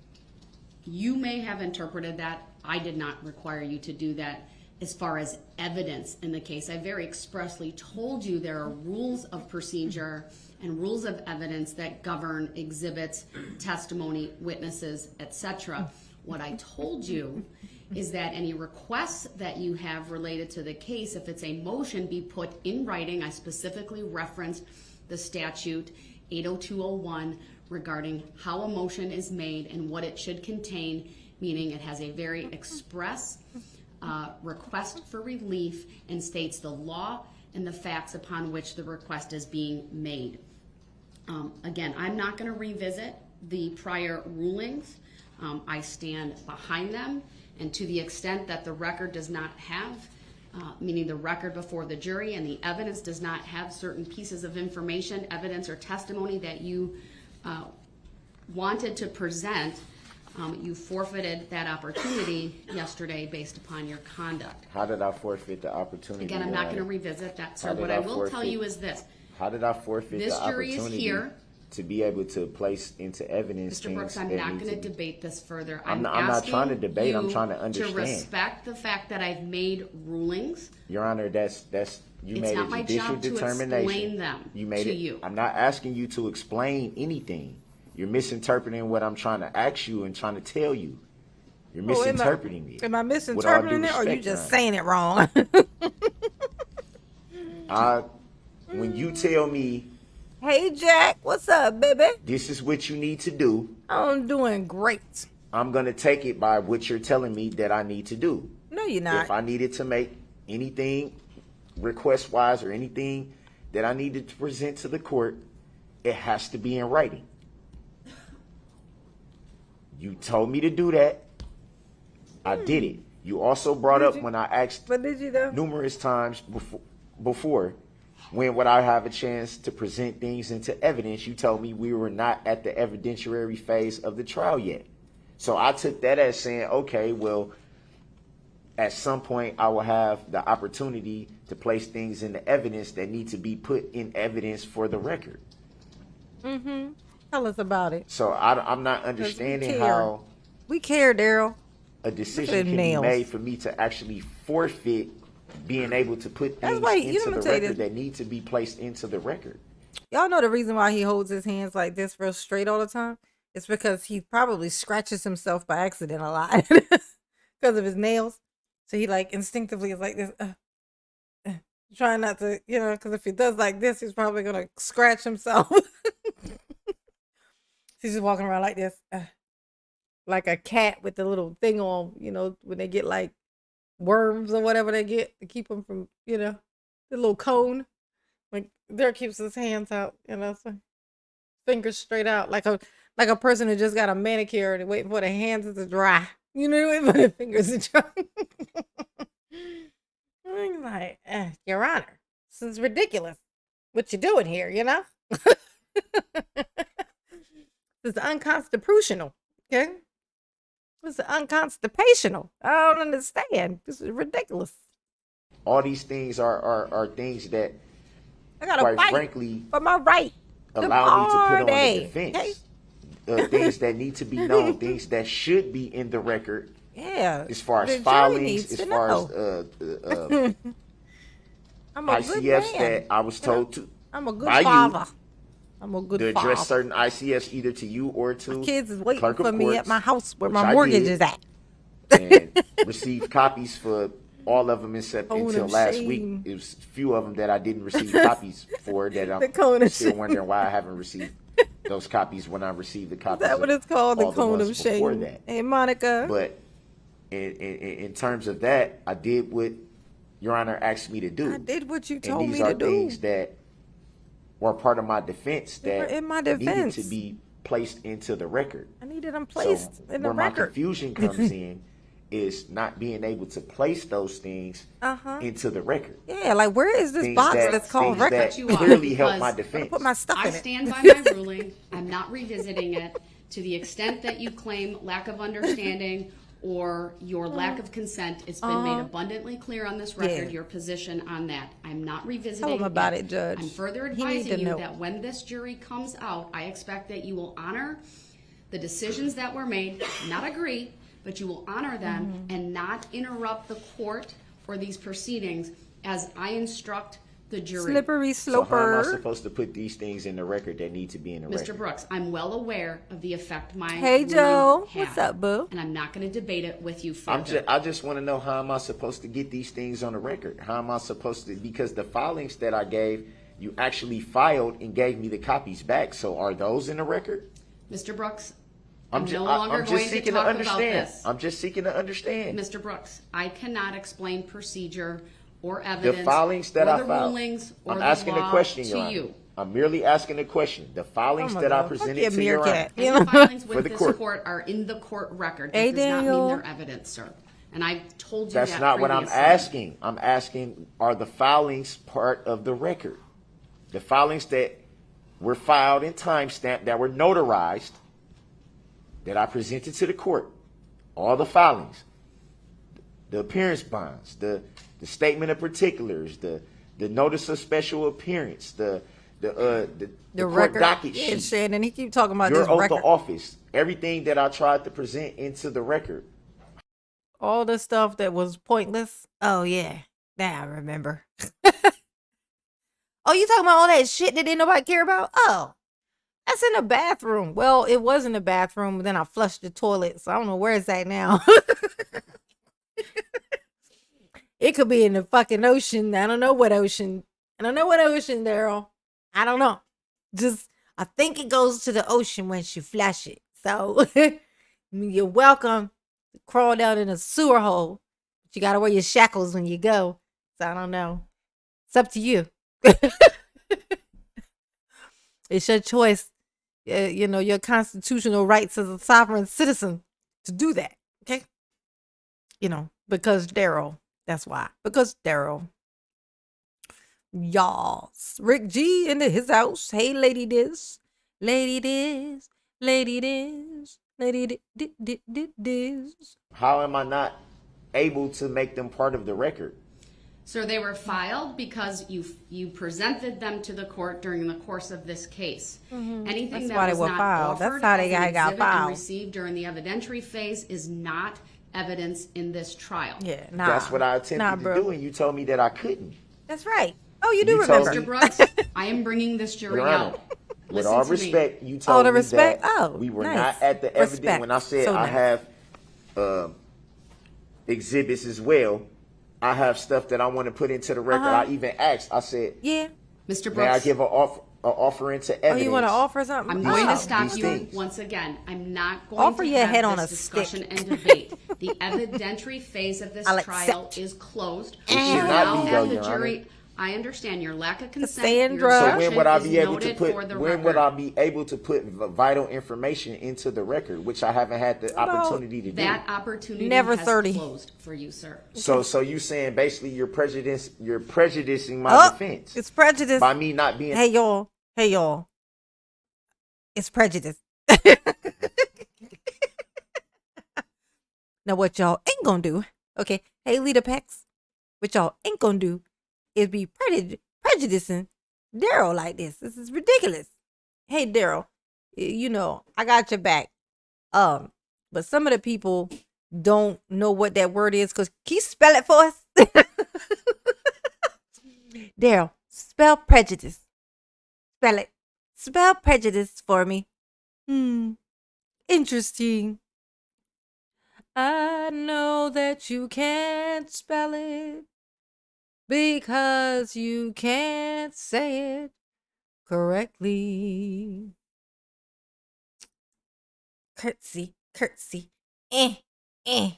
you may have interpreted that. I did not require you to do that. as far as evidence in the case. I very expressly told you there are rules of procedure and rules of evidence that govern exhibits, testimony, witnesses, etc. What I told you is that any requests that you have related to the case, if it's a motion, be put in writing. I specifically referenced the statute 80201 regarding how a motion is made and what it should contain, meaning it has a very express request for relief and states the law and the facts upon which the request is being made. Again, I'm not going to revisit the prior rulings. I stand behind them, and to the extent that the record does not have, meaning the record before the jury and the evidence does not have certain pieces of information, evidence, or testimony that you wanted to present, you forfeited that opportunity yesterday based upon your conduct. How did I forfeit the opportunity? Again, I'm not going to revisit that, sir. What I will tell you is this. How did I forfeit This the jury is opportunity here. to be able to place into evidence Mr. Brooks, I'm not going to debate this further. I'm not trying to debate. I'm you trying to understand. To respect the fact that I've made rulings. Your Honor, that's you It's made not a my judicial job to determination. explain them You made to it. you. I'm not asking you to explain anything. You're misinterpreting what I'm trying to ask you and trying to tell you. You're misinterpreting me. Am I With all misinterpreting due it, or are you respect, just Your saying it wrong? Honor. When you tell me Hey, Jack, what's up, baby? this is what you need to do, I'm doing great. I'm going to take it by what you're telling me that I need to do. No, you're not. If I needed to make anything request-wise or anything that I needed to present to the court, it has to be in writing. You told me to do that. I did it. You also brought up when I asked But did you though? numerous times before, when would I have a chance to present things into evidence, you told me we were not at the evidentiary phase of the trial yet. So I took that as saying, okay, well, at some point I will have the opportunity to place things into evidence that need to be put in evidence for the record. Mm-hmm. Tell us about it. So I'm not understanding care. how We care, Daryl. a decision can be made for me to actually forfeit being able to put things into the record that need to be placed into the record. Y'all know the reason why he holds his hands like this real straight all the time? It's because he probably scratches himself by accident a lot because of his nails. So he like instinctively is like this, trying not to, because if he does like this, he's probably going to scratch himself. He's just walking around like this, like a cat with the little thing on, when they get like worms or whatever they get to keep them from, the little cone. Like Derek keeps his hands out, so fingers straight out, like a person who just got a manicure and waiting for their hands to dry. Waiting for their fingers to dry. I'm like, Your Honor, this is ridiculous. What you doing here, This is unconstitutional, okay? This is unconstitutional. I don't understand. This is ridiculous. All these things are things that, I gotta quite fight frankly, for my right. allow me to put on party. the defense. Okay? Things that need to be known, things that should be in the record. Yeah. As far the as jury filings, needs as to far know. as I'm a good ICFs man. that I was told to I'm a good by father. you I'm a good to father. address certain ICFs either to you or to My kids is waiting clerk of for me courts, at my house where which my I mortgage did, is at. and received copies for all of them except Cone until of last shame. week. It was a few of them that I didn't receive copies for that The cone I'm of still shame. wondering why I haven't received those copies when I received the copies. Is that what it's called? all The cone ones of before shame. that. Hey, Monica. But in terms of that, I did what Your Honor asked me to do. I did what you And told these me are to do. things that were part of my defense They were that in my needed defense. to be placed into the record. I needed them placed So in the where my record. confusion comes in is not being able to place those things into the record. Yeah, like where is this Things box that- that's called things record? that You are, clearly help my because defense. Put my stuff I in it. stand by my ruling. I'm not revisiting it. To the extent that you claim lack of understanding or your lack of consent, it's been made abundantly clear on this record, Yeah. your position on that. I'm not revisiting Tell him about it, Judge. I'm further He need to advising you know. that when this jury comes out, I expect that you will honor the decisions that were made, not agree, but you will honor them Mm-hmm. and not interrupt the court for these proceedings as I instruct the jury. Slippery So how am I sloper. supposed to put these things in the record that need to be in the record? Mr. Brooks, I'm well aware of the effect my Hey, ruling Joe. had, What's up, boo? and I'm not going to debate it with you further. I just want to know, how am I supposed to get these things on the record? How am I supposed to, because the filings that I gave, you actually filed and gave me the copies back. So are those in the record? Mr. Brooks, I'm I'm ju- no I- longer I'm just going to seeking to talk about understand. this. I'm just seeking to understand. Mr. Brooks, I cannot explain procedure or evidence The filings that or I the filed. rulings or I'm the asking law a question, to Your Honor. you. I'm merely asking a question. The filings Oh my that I God. Fuck presented your to Your Honor. meerkat. You Any know? filings For with the this court. court are in the court record. That Hey, does not Daniel. mean they're evidence, sir. And I told you That's that not what I'm previously. asking. I'm asking, are the filings part of the record? The filings that were filed and timestamped, that were notarized, that I presented to the court, all the filings, the appearance bonds, the statement of particulars, the notice of special appearance, the court record. docket Yeah, sheet, Shannon, he keep talking about your this oath record. of office, everything that I tried to present into the record. All the stuff that was pointless. Oh yeah, now I remember. Oh, you talking about all that shit that didn't nobody care about? Oh, that's in the bathroom. Well, it was in the bathroom, but then I flushed the toilet, so I don't know where it's at now. It could be in the fucking ocean. I don't know what ocean. I don't know what ocean, Daryl. I don't know. Just, I think it goes to the ocean when she flush it. So you're welcome to crawl down in a sewer hole. But you gotta wear your shackles when you go. So I don't know. It's up to you. It's your choice. You know, your constitutional rights as a sovereign citizen to do that. Okay? You know, because Daryl. That's why. Because Daryl. Y'all. Rick G into his house. Hey, Lady Diz. Lady Diz. Lady Diz. Lady Diz. How am I not able to make them part of the record? Sir, they were filed because you presented them to the court during the course of this case. Anything That's why that they was were not filed. That's offered how as they an got exhibit filed. and received during the evidentiary phase is not evidence in this trial. Yeah, nah. That's what I attempted nah, to bro. do, and you told me that I couldn't. That's right. Oh, you do You told remember. me- Mr. Brooks, I am bringing this jury Your Honor, out. with Listen all to me. respect, you Oh, told the me respect? that Oh, we were nice. not at the evidence. Respect. When I said So I nice. have exhibits as well, I have stuff that I want to put into the record. I even asked, I said, Yeah. Mr. may I Brooks, give an offer into Oh, evidence? you want to offer something? I'm going Oh. to stop These you things. once again. I'm not going Offer to your have head on this a discussion stick. and debate. The evidentiary phase of this I'll trial accept. is closed. It should We not now be, have though, the Your jury. Honor. I understand your lack of consent. Cassandra. Your So So when would I objection be is able to noted put? for the When would record. I be able to put vital information into the record, which I haven't had the opportunity to do? That opportunity Never has 30. closed for you, sir. So you saying basically you're prejudicing my Oh, defense it's prejudice. by me not being. Hey, y'all. Hey, y'all. It's prejudice. Now, what y'all ain't gonna do, okay? Hey, Leader Pex, what y'all ain't gonna do is be prejudicing Daryl like this. This is ridiculous. Hey, Daryl, you know, I got your back. But some of the people don't know what that word is, because can you spell it for us? Daryl, spell prejudice. Spell it. Spell prejudice for me. Interesting. I know that you can't spell it because you can't say it correctly. Curtsy, curtsy. Eh, eh.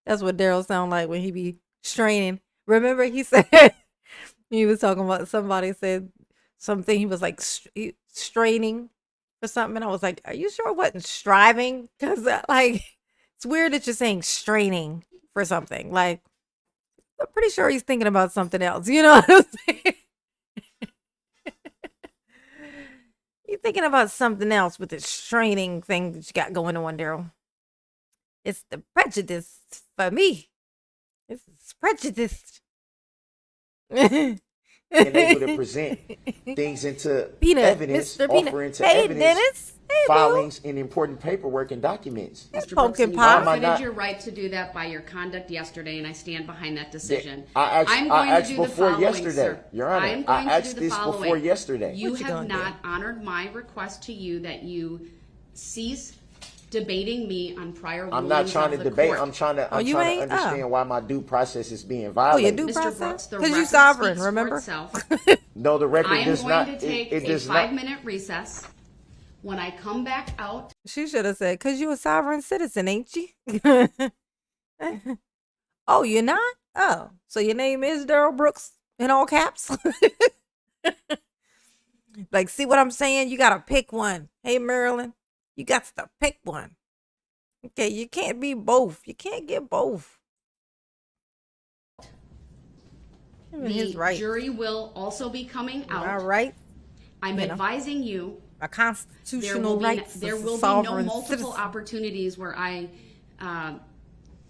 That's what Daryl sound like when he be straining. Remember he said, he was talking about, somebody said something, he was like straining or something, and I was like, are you sure it wasn't striving? Because like, it's weird that you're saying straining for something. Like, I'm pretty sure he's thinking about something else. You know what I'm saying? You're thinking about something else with this straining thing that you got going on, Daryl. It's the prejudice for me. It's prejudice. and able to present things into Peanut, evidence, Mr. Peanut. offer into Hey, evidence, Dennis. Hey, boo. filings, and important paperwork and documents. Mr. pumpkin Brooks, you pie. Why am I forfeited not- your right to do that by your conduct yesterday, and I stand behind that decision. I asked, I'm I going asked to do the before following, yesterday, sir. Your Honor. I am I going asked to do the this following. before yesterday. You What you have gonna not honored my request to you that you cease debating me on prior rulings I'm not trying of to the debate. court. I'm trying to. Oh, I'm you trying to ain't? understand why my due process is being Oh, you violated. do Mr. process? Brooks, the Because you record sovereign, speaks for remember? itself. No, the record I am does going not. to take it a does not. 5-minute recess. When I come back out, She should have said, because you a sovereign citizen, ain't you? Oh, you're not? Oh, so your name is Darrell Brooks in all caps? Like, see what I'm saying? You got to pick one. Hey, Marilyn, you got to pick one. Okay, you can't be both. You can't get both. Him and his the right. jury will also be coming out. All right. I'm You know. advising you My there constitutional will be, rights there as a will be no sovereign multiple citizen. opportunities where I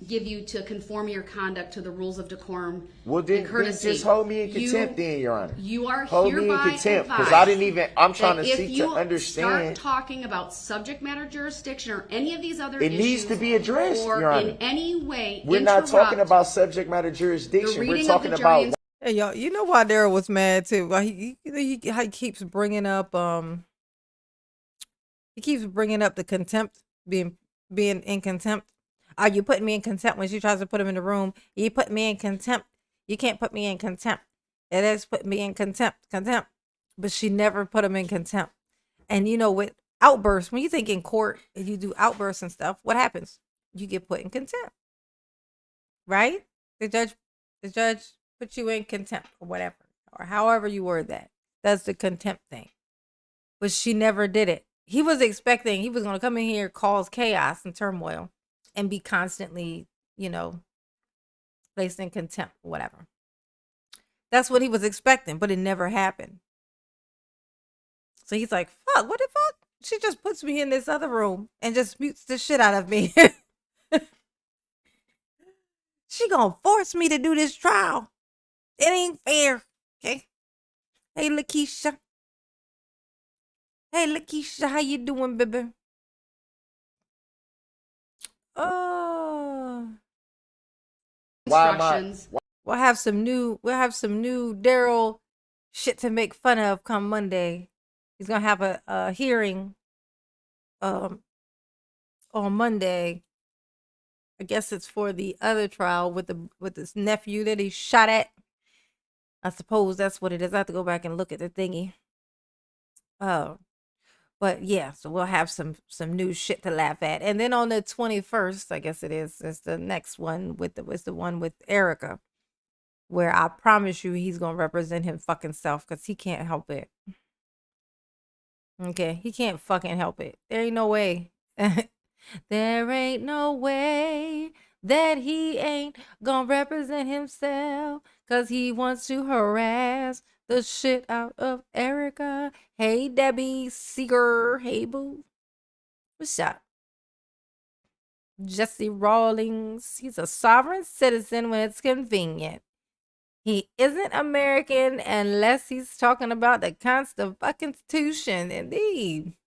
give you to conform your conduct to the rules of decorum Well, and then courtesy. just hold me in You- contempt, then, Your Honor. You are Hold me in hereby contempt because advised I didn't even. I'm trying that to if seek you to understand. start talking about subject matter jurisdiction or any of these other It issues, needs to be addressed, or Your Honor. in any way We're not talking interrupt about subject matter the jurisdiction. We're reading of talking the jury about. Hey, y'all, you know why Daryl was mad too? Why how he keeps bringing up he keeps bringing up the contempt being in contempt. Are you putting me in contempt when she tries to put him in the room? You put me in contempt. You can't put me in contempt. It is put me in contempt. But she never put him in contempt. And you know, with outbursts, when you think in court and you do outbursts and stuff, what happens? You get put in contempt. Right? The judge put you in contempt or whatever. Or however you word that. That's the contempt thing. But she never did it. He was expecting he was gonna come in here, cause chaos and turmoil, and be constantly, placed in contempt or whatever. That's what he was expecting, but it never happened. So he's like, fuck, what the fuck? She just puts me in this other room and just mutes the shit out of me. She gonna force me to do this trial. It ain't fair. Okay. Hey, Lakeisha. Hey, Lakeisha, how you doing, baby? Oh. Why am I? instructions. We'll have some new Daryl shit to make fun of come Monday. He's gonna have a hearing on Monday. I guess it's for the other trial with his nephew that he shot at. I suppose that's what it is. I have to go back and look at the thingy. But yeah, so we'll have some new shit to laugh at. And then on the 21st, I guess it's the next one it's the one with Erica, where I promise you he's gonna represent him fucking self because he can't help it. Okay, he can't fucking help it. There ain't no way. There ain't no way that he ain't gonna represent himself because he wants to harass the shit out of Erica. Hey, Debbie Seeger. Hey, boo. What's up? Jesse Rawlings. He's a sovereign citizen when it's convenient. He isn't American unless he's talking about the Constitution. Indeed.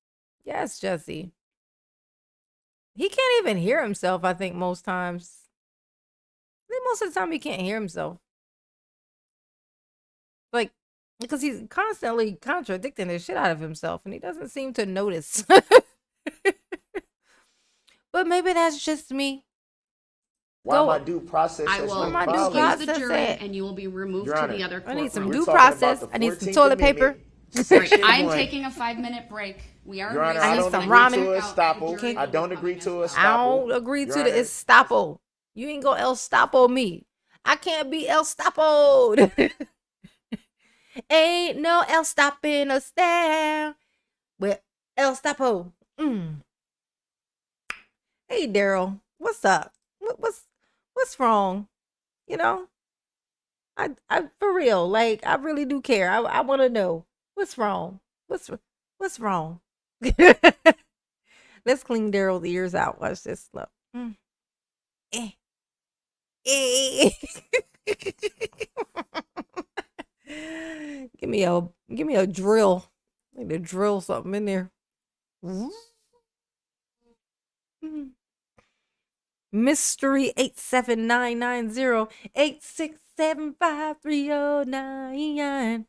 Yes, Jesse. He can't even hear himself, I think, most times. I think most of the time he can't hear himself. Like, because he's constantly contradicting the shit out of himself and he doesn't seem to notice. But maybe that's just me. Why Go. my due process I has will been my due excuse violated? the process jury at? and you will be removed Your to Honor, the other I courtroom. need some We're due talking about process. the I need some 14th toilet paper. Amendment, Section I'm 1. taking a 5-minute break. We are Your Honor, in I I need recess, don't some and agree ramen. to a out. The estoppel. jury I will don't be agree coming to a as I estoppel. don't agree Your to the Honor. estoppel. You ain't gonna El Stapo me. I can't be El Stapoed. Ain't no El stopping us down with El Stapo. Hey, Daryl, what's up? What's wrong? You know, I for real, like I really do care. I want to know what's wrong. What's wrong? Let's clean Daryl's ears out. Watch this. Look. Eh. Eh. me a drill. I need to drill something in there. Mystery 87990 8675309.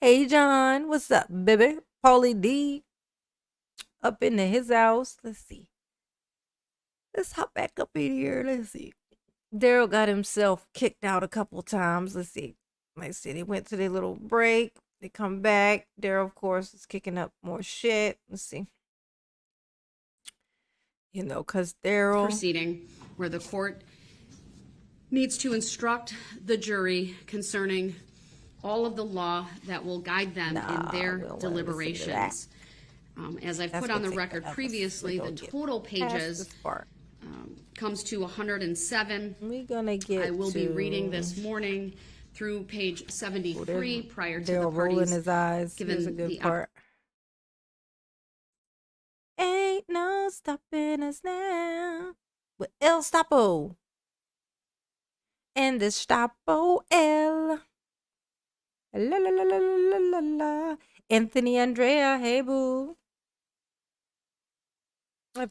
Hey John, what's up, baby? Paulie D up into his house. Let's see. Let's hop back up in here. Let's see. Daryl got himself kicked out a couple times. Let's see. Like I said, they went to their little break. They come back. Daryl, of course, is kicking up more shit. Let's see. You know, because Daryl. Proceeding where the court needs to instruct the jury concerning all of the law that will guide them in their deliberations. As I've put on the record previously, the total pages comes to 107. We're gonna get. I will be reading this morning through page 73 prior to the parties his eyes. given a good the part. Ain't no stopping us now. With El Stapo. And the Stapo El. La la la la la la la. Anthony Andrea, hey boo. I've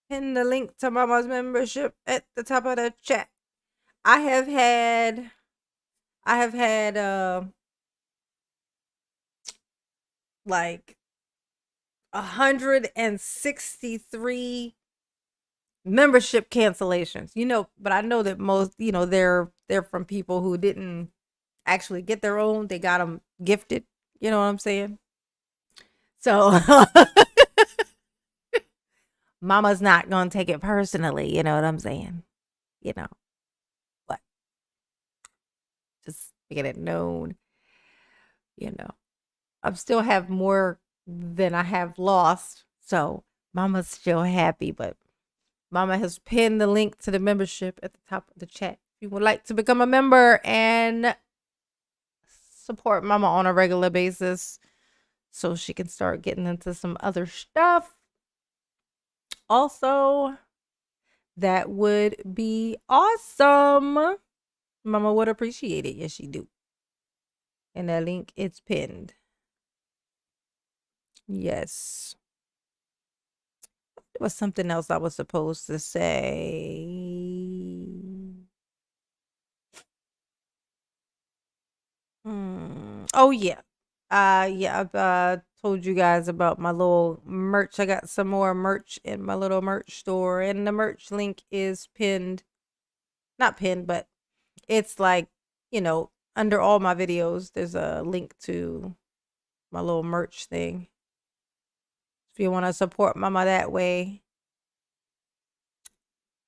pinned the link to Mama's membership at the top of the chat. I have had like 163 membership cancellations, you know, but I know that most, you know, they're from people who didn't actually get their own. They got them gifted, you know what I'm saying? So Mama's not gonna take it personally, you know what I'm saying? You know, but just get it known, you know. I still have more than I have lost, so Mama's still happy, but Mama has pinned the link to the membership at the top of the chat. If you would like to become a member and support Mama on a regular basis so she can start getting into some other stuff, also, that would be awesome. Mama would appreciate it. Yes, she do. And that link is pinned. Yes. There was something else I was supposed to say. Oh yeah. I've told you guys about my little merch. I got some more merch in my little merch store, and the merch link is pinned. Not pinned, but it's like, you know, under all my videos, there's a link to my little merch thing. If you want to support Mama that way,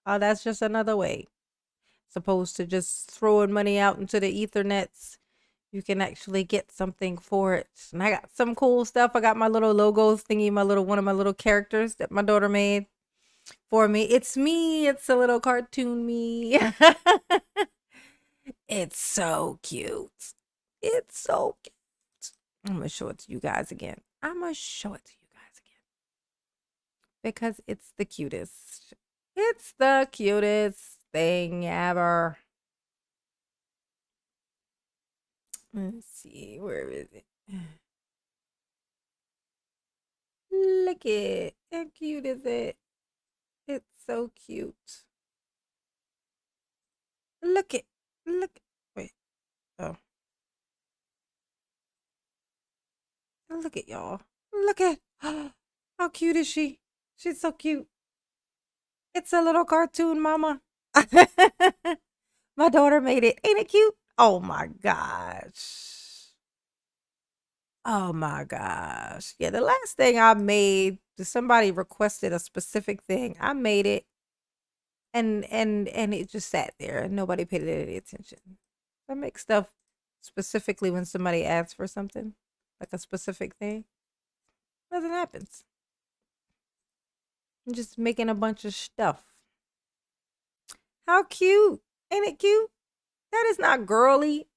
that's just another way. Supposed to just throwing money out into the ethernets, you can actually get something for it. And I got some cool stuff. I got my little logos thingy, one of my little characters that my daughter made for me. It's me. It's a little cartoon me. It's so cute. It's so cute. I'm going to show it to you guys again. Because it's the cutest. It's the cutest thing ever. Let's see, where is it? Look it. How cute is it? It's so cute. Look it. Wait. Oh. Look at y'all. Look at. How cute is she? She's so cute. It's a little cartoon, Mama. My daughter made it. Ain't it cute? Oh my gosh. Oh my gosh. Yeah, the last thing I made, somebody requested a specific thing. I made it and it just sat there and nobody paid it any attention. I make stuff specifically when somebody asks for something, like a specific thing. Nothing happens. I'm just making a bunch of stuff. How cute. Ain't it cute? That is not girly.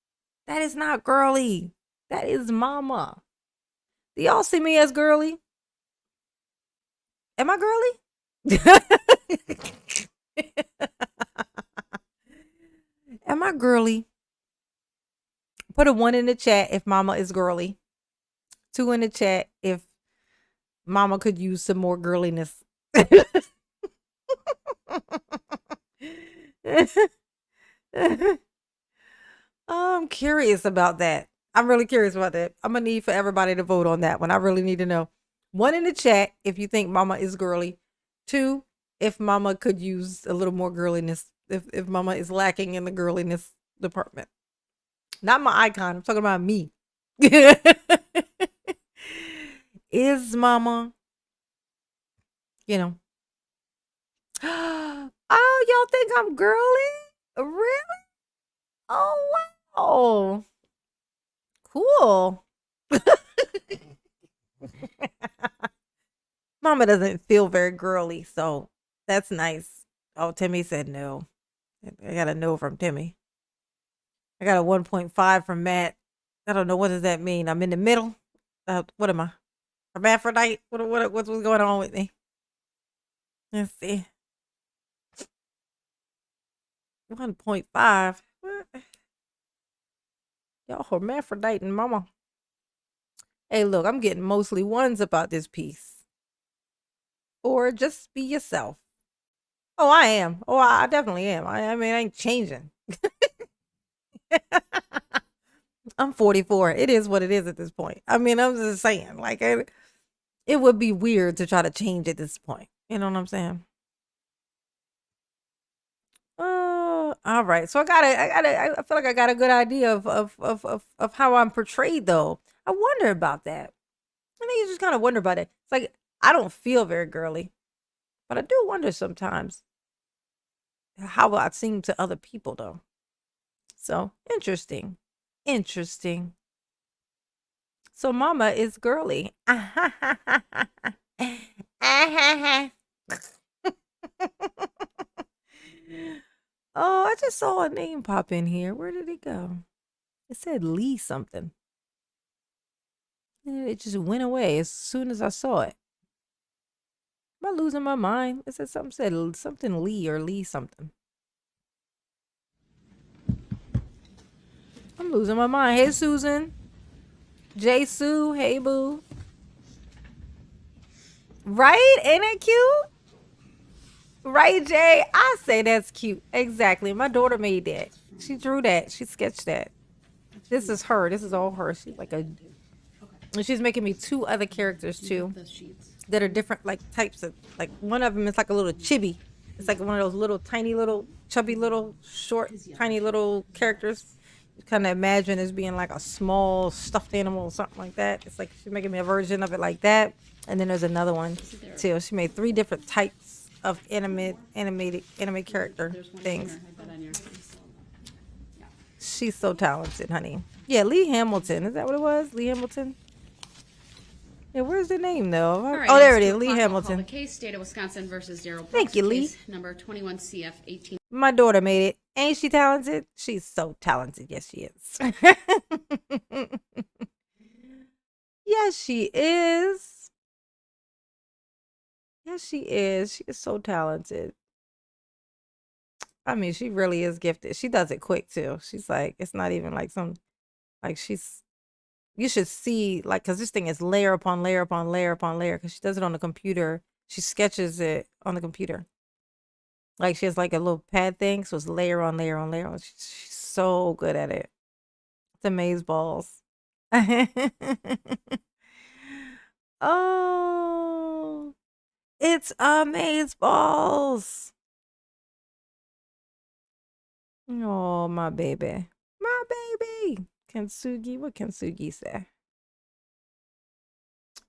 That is not girly. That is Mama. Do y'all see me as girly? Am I girly? Am I girly? Put a 1 in the chat if mama is girly. 2 in the chat if mama could use some more girliness. I'm curious about that. I'm really curious about that. I'm gonna need for everybody to vote on that one. I really need to know. 1 in the chat if you think mama is girly. 2 if mama could use a little more girliness. If mama is lacking in the girliness department. Not my icon. I'm talking about me. Is mama, you know. Oh, y'all think I'm girly? Really? Oh, wow. Cool. Mama doesn't feel very girly, so that's nice. Oh, Timmy said no. I got a no from Timmy. I got a 1.5 from Matt. I don't know, what does that mean? I'm in the middle. What am I? Hermaphrodite? What's going on with me? Let's see. 1.5. What? Y'all hermaphrodite and mama. Hey, look, I'm getting mostly 1s about this piece. Or just be yourself. Oh, I am. Oh, I definitely am. I mean, I ain't changing. I'm 44. It is what it is at this point. I mean, I'm just saying, like, it would be weird to try to change at this point. You know what I'm saying? All right. So I feel like I got a good idea of how I'm portrayed, though. I wonder about that. I think you just kind of wonder about it. It's like, I don't feel very girly, but I do wonder sometimes how I seem to other people, though. So interesting. Interesting. So mama is girly. Oh, I just saw a name pop in here. Where did it go? It said Lee something. It just went away as soon as I saw it. Am I losing my mind? It said something Lee or Lee something. I'm losing my mind. Hey, Susan. J Sue. Hey, boo. Right? Ain't that cute? Right, Jay? I say that's cute. Exactly. My daughter made that. She drew that. She sketched that. This is her. This is all her. She's like a... And she's making me 2 other characters, too, that are different, like, types of... Like, one of them is like a little chibi. It's like one of those little, tiny little, chubby little, short, tiny little characters. You kind of imagine as being like a small stuffed animal or something like that. It's like she's making me a version of it like that. And then there's another one, too. She made 3 different types of anime character things. She's so talented, honey. Yeah, Lee Hamilton. Is that what it was? Lee Hamilton? Yeah, where's the name though? Right, oh, there it is. Lee Call Hamilton. the case, State of Wisconsin versus Darrell Brooks. Thank you, Lee. Case number 21 CF 18. My daughter made it. Ain't she talented? She's so talented. Yes, she is. Yes, she is. Yes, she is. She is so talented. I mean, she really is gifted. She does it quick too. She's like, it's not even like you should see, like, because this thing is layer upon layer upon layer upon layer, because she does it on the computer. She sketches it on the computer. Like, she has like a little pad thing, so it's layer on layer on layer. She's so good at it. It's amazeballs. Oh, it's amazeballs. Oh, my baby. My baby. Kensugi, what Kensugi say?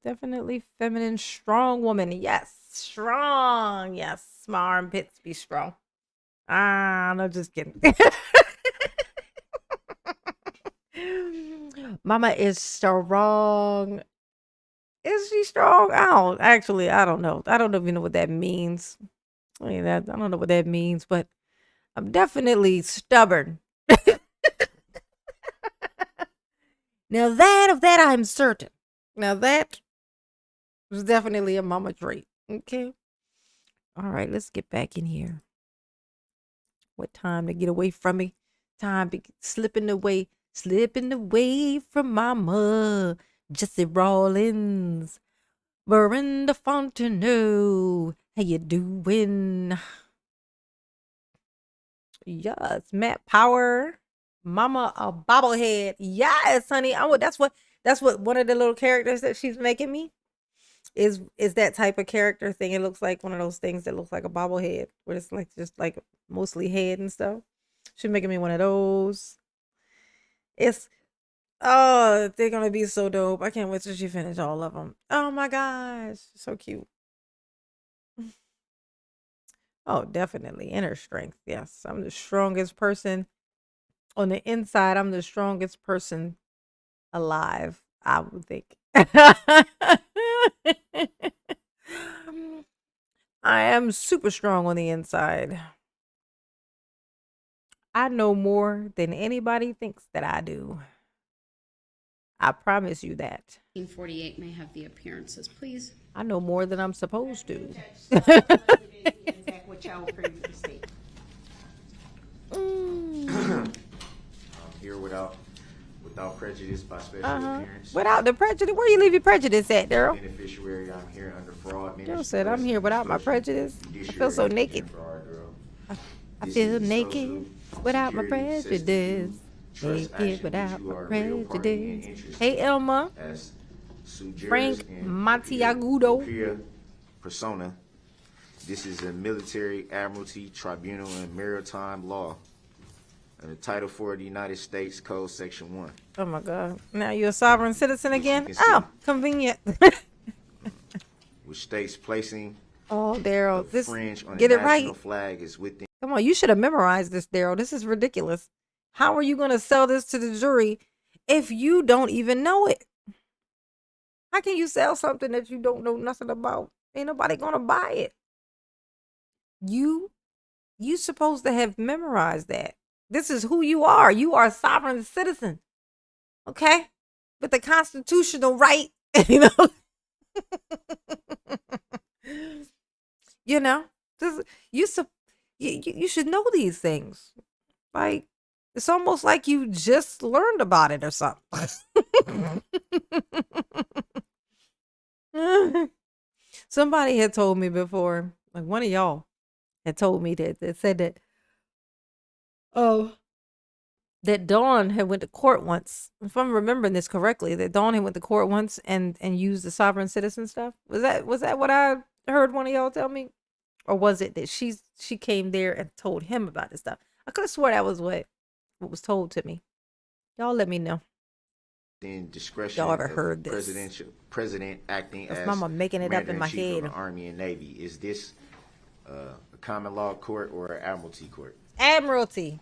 Definitely feminine, strong woman. Yes, strong. Yes, my armpits be strong. No, just kidding. Mama is strong. Is she strong? I don't know. I don't even know what that means. I mean, I don't know what that means, but I'm definitely stubborn. Now of that I'm certain. Now that was definitely a mama trait. Okay. All right, let's get back in here. What time to get away from me? Time to slipping away, Slipping away from mama. Jesse Rollins. Miranda Fontenot. How you doing? Yes, Matt Power. Mama a bobblehead. Yes, honey. That's what one of the little characters that she's making me is that type of character thing. It looks like one of those things that looks like a bobblehead, where it's like just like mostly head and stuff. She's making me one of those. It's oh, they're gonna be so dope. I can't wait till she finish all of them. Oh my gosh, so cute. Oh, definitely inner strength. Yes, I'm the strongest person on the inside. I'm the strongest person alive, I would think. I am super strong on the inside. I know more than anybody thinks that I do. I promise you that. 1948 may have the appearances, please. I know more than I'm supposed to. Exact what y'all previously stated. I'm here without prejudice by special appearance. Without the prejudice, where you leave your prejudice at, Daryl? Beneficiary, I'm here under fraud. Daryl said, "I'm here without my prejudice. I feel so naked. I feel naked without my prejudice. Naked without my prejudice." Hey, Elma. Frank Montiagudo. Persona. This is a military admiralty tribunal and maritime law. And the Title 4 of the United States Code, Section 1. Oh my God! Now you're a sovereign citizen again? Oh, convenient. Which states placing Oh, Daryl, the fringe on get the it right. national flag is within. Come on, you should have memorized this, Daryl. This is ridiculous. How are you going to sell this to the jury if you don't even know it? How can you sell something that you don't know nothing about? Ain't nobody going to buy it. You supposed to have memorized that. This is who you are. You are a sovereign citizen. Okay? With the constitutional right, you know. You know, you should know these things. Like, it's almost like you just learned about it or something. Somebody had told me before, like one of y'all had told me that said that that Dawn had went to court once. If I'm remembering this correctly, that Dawn had went to court once and used the sovereign citizen stuff. Was that what I heard one of y'all tell me? Or was it that she came there and told him about this stuff? I could have swore that was what was told to me. Y'all let me know. In discretion Y'all ever of heard this? President acting That's as Mama making it up in my Commander-in-Chief head. of the Army and Navy. Is this a common law court or an admiralty court? Admiralty.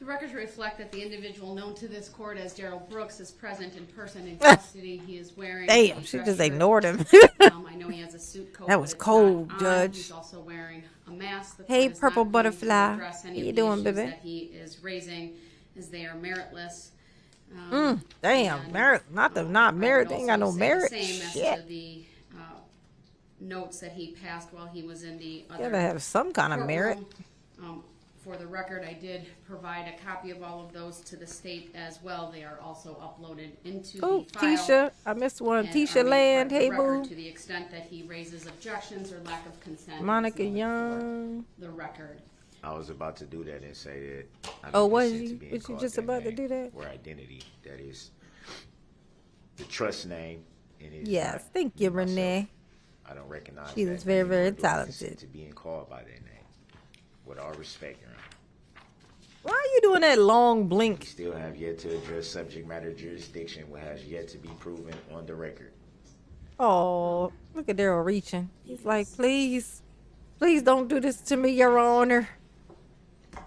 The records reflect that the individual known to this court as Darrell Brooks is present in person in custody. He is wearing Damn, a she dress just shirt. ignored him. I know he has a suit coat. That but was it's not cold, on. Judge. He's also wearing a mask. The Hey, court is not Purple going to Butterfly. address any How you of the doing, issues baby? that he is raising, as they are meritless. Damn, and, merit. Not I merit. would They ain't got no also say merit. the same as Shit. to the notes that he passed while he was in the other Gotta have some kind of merit. courtroom. For the record, I did provide a copy of all of those to the state as well. They are also uploaded into Oh, the file. Tisha. I missed one. and are Tisha made Land. part of Hey, the record boo. To the extent that he raises objections or lack of consent. Monica it's noted Young. for the record. I was about to do that and say that. I Oh, don't was consent to you? being Was you called just that about to name do that? Or identity. That is the trust name. And it is Yes. not Thank you, me, myself. Renee. I don't recognize She that is very, name, very nor do I consent talented. to being called by that name. With all respect, Your Honor. Why are you doing that long We blink? still have yet to address subject matter jurisdiction, what has yet to be proven on the record. Oh, look at Daryl reaching. He's like, please don't do this to me, Your Honor.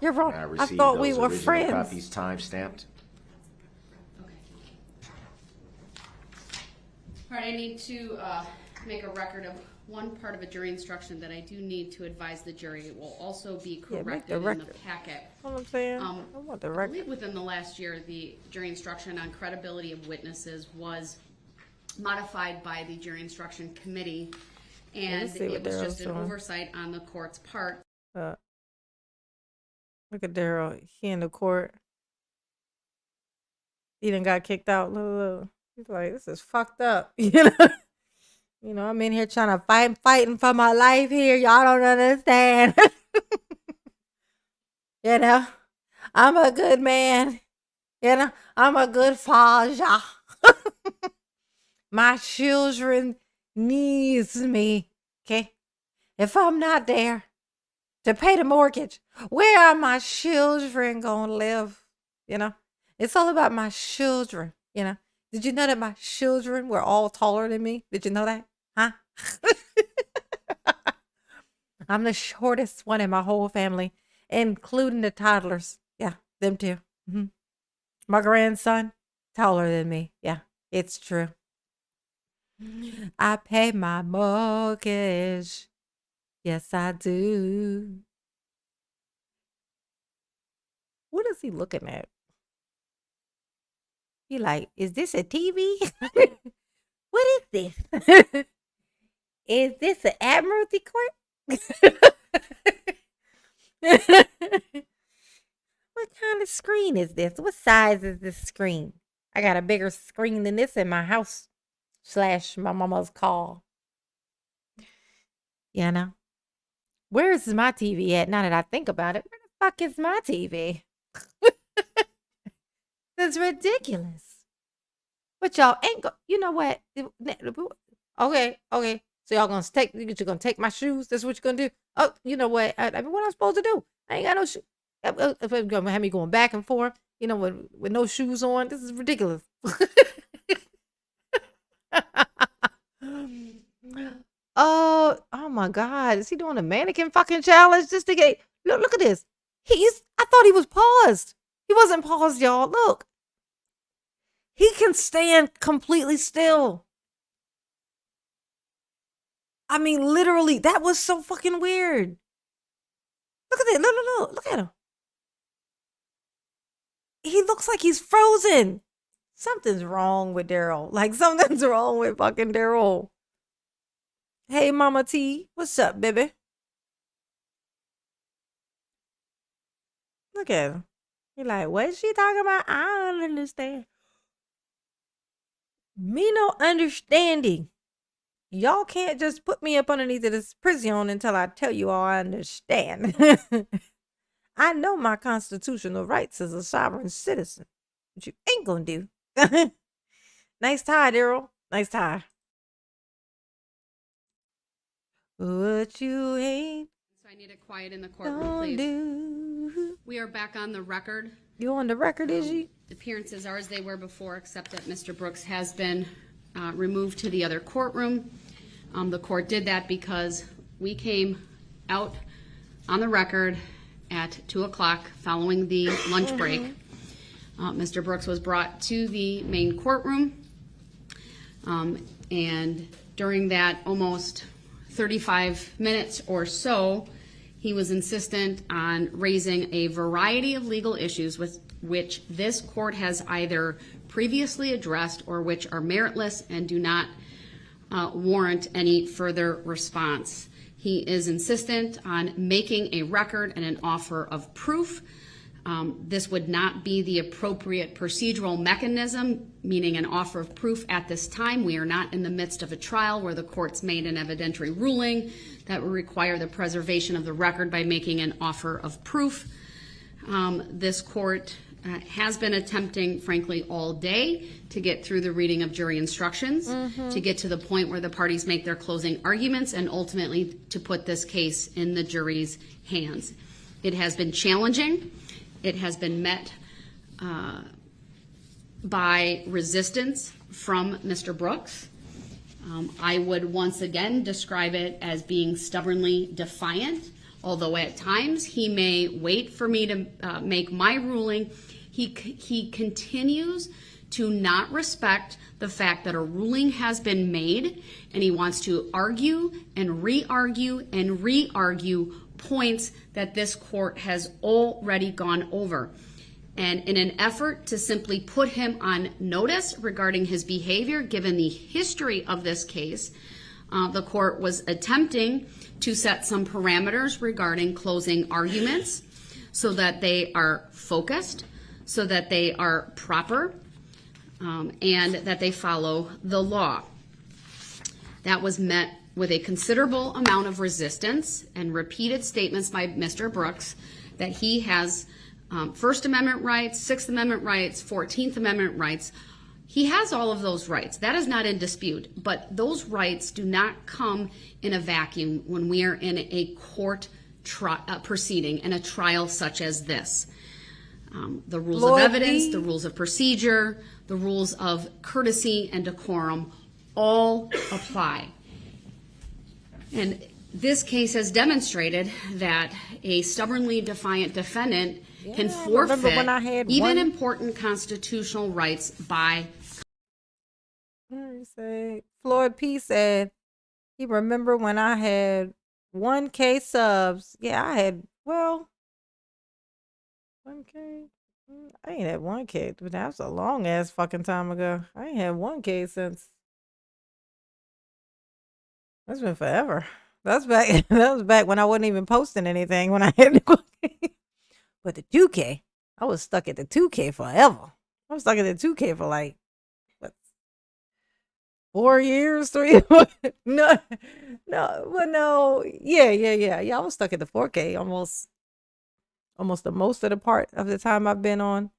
Your I Honor, I received thought we those were original friends. copies time-stamped. Okay. All right, I need to make a record of one part of a jury instruction that I do need to advise the jury. It will also be Yeah, make corrected the in the record. packet. You know what I'm saying? Um, I want the I record. believe within the last year, the jury instruction on credibility of witnesses was modified by the jury instruction committee, and see what it was Daryl's just an doing. oversight on the court's part. Look at Daryl. He in the court. he done got kicked out. Look. He's like, this is fucked up. You know, I'm in here trying to fighting for my life here. Y'all don't understand. You know, I'm a good man. You know, I'm a good father. My children needs me. Okay. If I'm not there to pay the mortgage, where are my children going to live? You know, it's all about my children. You know, did you know that my children were all taller than me? Did you know that? Huh? I'm the shortest one in my whole family, including the toddlers. Yeah, them too. My grandson, taller than me. Yeah, it's true. I pay my mortgage. Yes, I do. What is he looking at? He like, is this a TV? What is this? Is this an Admiralty Court? What kind of screen is this? What size is this screen? I got a bigger screen than this in my house / my mama's car. You know? Where is my TV at now that I think about it? Where the fuck is my TV? That's ridiculous. But y'all ain't you know what? Okay. So y'all you're gonna take my shoes? That's what you're gonna do? Oh, you know what? I mean, what am I supposed to do? I ain't got no shoes. If you're gonna have me going back and forth, you know, with no shoes on, this is ridiculous. Oh my God. Is he doing a mannequin fucking challenge just to get look at this. I thought he was paused. He wasn't paused, y'all. Look. He can stand completely still. I mean, literally, that was so fucking weird. Look at that. Look at him. He looks like he's frozen. Something's wrong with Darrell. Like, something's wrong with fucking Darrell. Hey, Mama T. What's up, baby? Look at him. He like, what is she talking about? I don't understand. Me no understanding. Y'all can't just put me up underneath of this prison until I tell you all I understand. I know my constitutional rights as a sovereign citizen. What you ain't gonna do. Nice tie, Darrell. Nice tie. What you ain't So I need it quiet in the courtroom, gonna please. do. We are back on the record. You on the record, is you? Appearances are as they were before, except that Mr. Brooks has been removed to the other courtroom. The court did that because we came out on the record at 2 o'clock following the lunch break. Mr. Brooks was brought to the main courtroom, and during that almost 35 minutes or so, he was insistent on raising a variety of legal issues with which this court has either previously addressed or which are meritless and do not warrant any further response. He is insistent on making a record and an offer of proof. This would not be the appropriate procedural mechanism, meaning an offer of proof at this time. We are not in the midst of a trial where the court's made an evidentiary ruling that would require the preservation of the record by making an offer of proof. This court has been attempting, frankly, all day to get through the reading of jury instructions, to get to the point where the parties make their closing arguments, and ultimately to put this case in the jury's hands. It has been challenging. It has been met by resistance from Mr. Brooks. I would once again describe it as being stubbornly defiant, although at times he may wait for me to make my ruling. He continues to not respect the fact that a ruling has been made, and he wants to argue and re-argue and re-argue points that this court has already gone over. And in an effort to simply put him on notice regarding his behavior, given the history of this case, the court was attempting to set some parameters regarding closing arguments so that they are focused, so that they are proper, and that they follow the law. That was met with a considerable amount of resistance and repeated statements by Mr. Brooks that he has First Amendment rights, Sixth Amendment rights, 14th Amendment rights. He has all of those rights. That is not in dispute. But those rights do not come in a vacuum when we are in a court proceeding and a trial such as this. The rules of evidence, the rules of procedure, the rules of courtesy and decorum all apply. And this case has demonstrated that a stubbornly defiant defendant can forfeit even important constitutional rights by. Floyd P said he remember when I had 1K subs. Yeah, I had, well, 1K. I ain't had 1K, but that was a long ass fucking time ago. I ain't had 1K since. That's been forever. That's back. That was back when I wasn't even posting anything when I had 1K. But the 2K, I was stuck at the 2K forever. I was stuck at the 2K for like, what, 4 years, 3? No, but no. Yeah. I was stuck at the 4K almost the most of the part of the time I've been on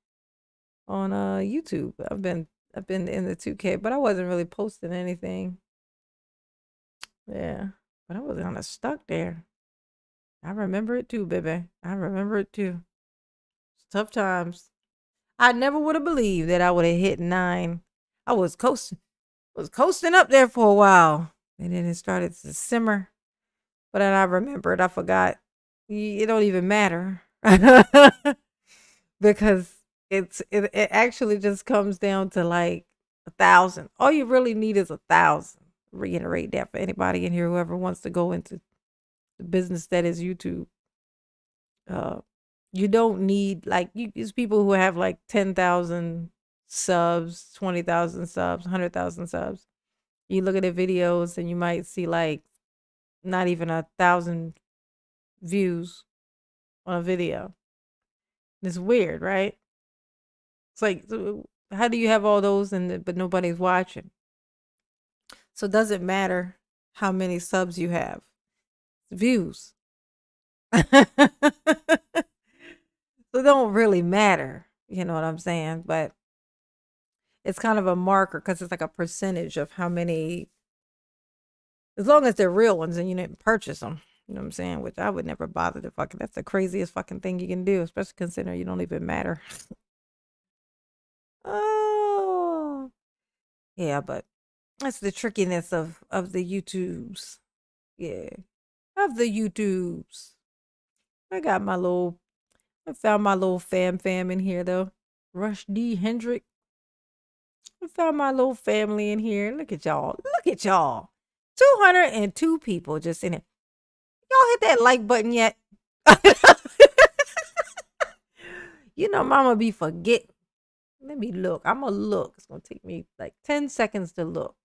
YouTube. I've been in the 2K, but I wasn't really posting anything. Yeah, but I was kind of stuck there. I remember it too, baby. I remember it too. It's tough times. I never would have believed that I would have hit 9. I was coasting up there for a while, and then it started to simmer. But then I remembered. I forgot. It don't even matter. Because it actually just comes down to like 1,000. All you really need is 1,000. Reiterate that for anybody in here, whoever wants to go into the business that is YouTube. You don't need, like, these people who have like 10,000 subs, 20,000 subs, 100,000 subs. You look at their videos and you might see like not even 1,000 views on a video. It's weird, right? It's like, how do you have all those but nobody's watching? So it doesn't matter how many subs you have. It's views. So it don't really matter. You know what I'm saying? But it's kind of a marker because it's like a percentage of how many, as long as they're real ones and you didn't purchase them. You know what I'm saying? Which I would never bother to fucking, that's the craziest fucking thing you can do, especially considering you don't even matter. Oh. Yeah, but that's the trickiness of the YouTubes. Yeah. Of the YouTubes. I found my little fam in here though. Rush D. Hendrick. I found my little family in here. Look at y'all. 202 people just in it. Y'all hit that like button yet? You know, mama be forgetting. Let me look. I'm going to look. It's going to take me like 10 seconds to look.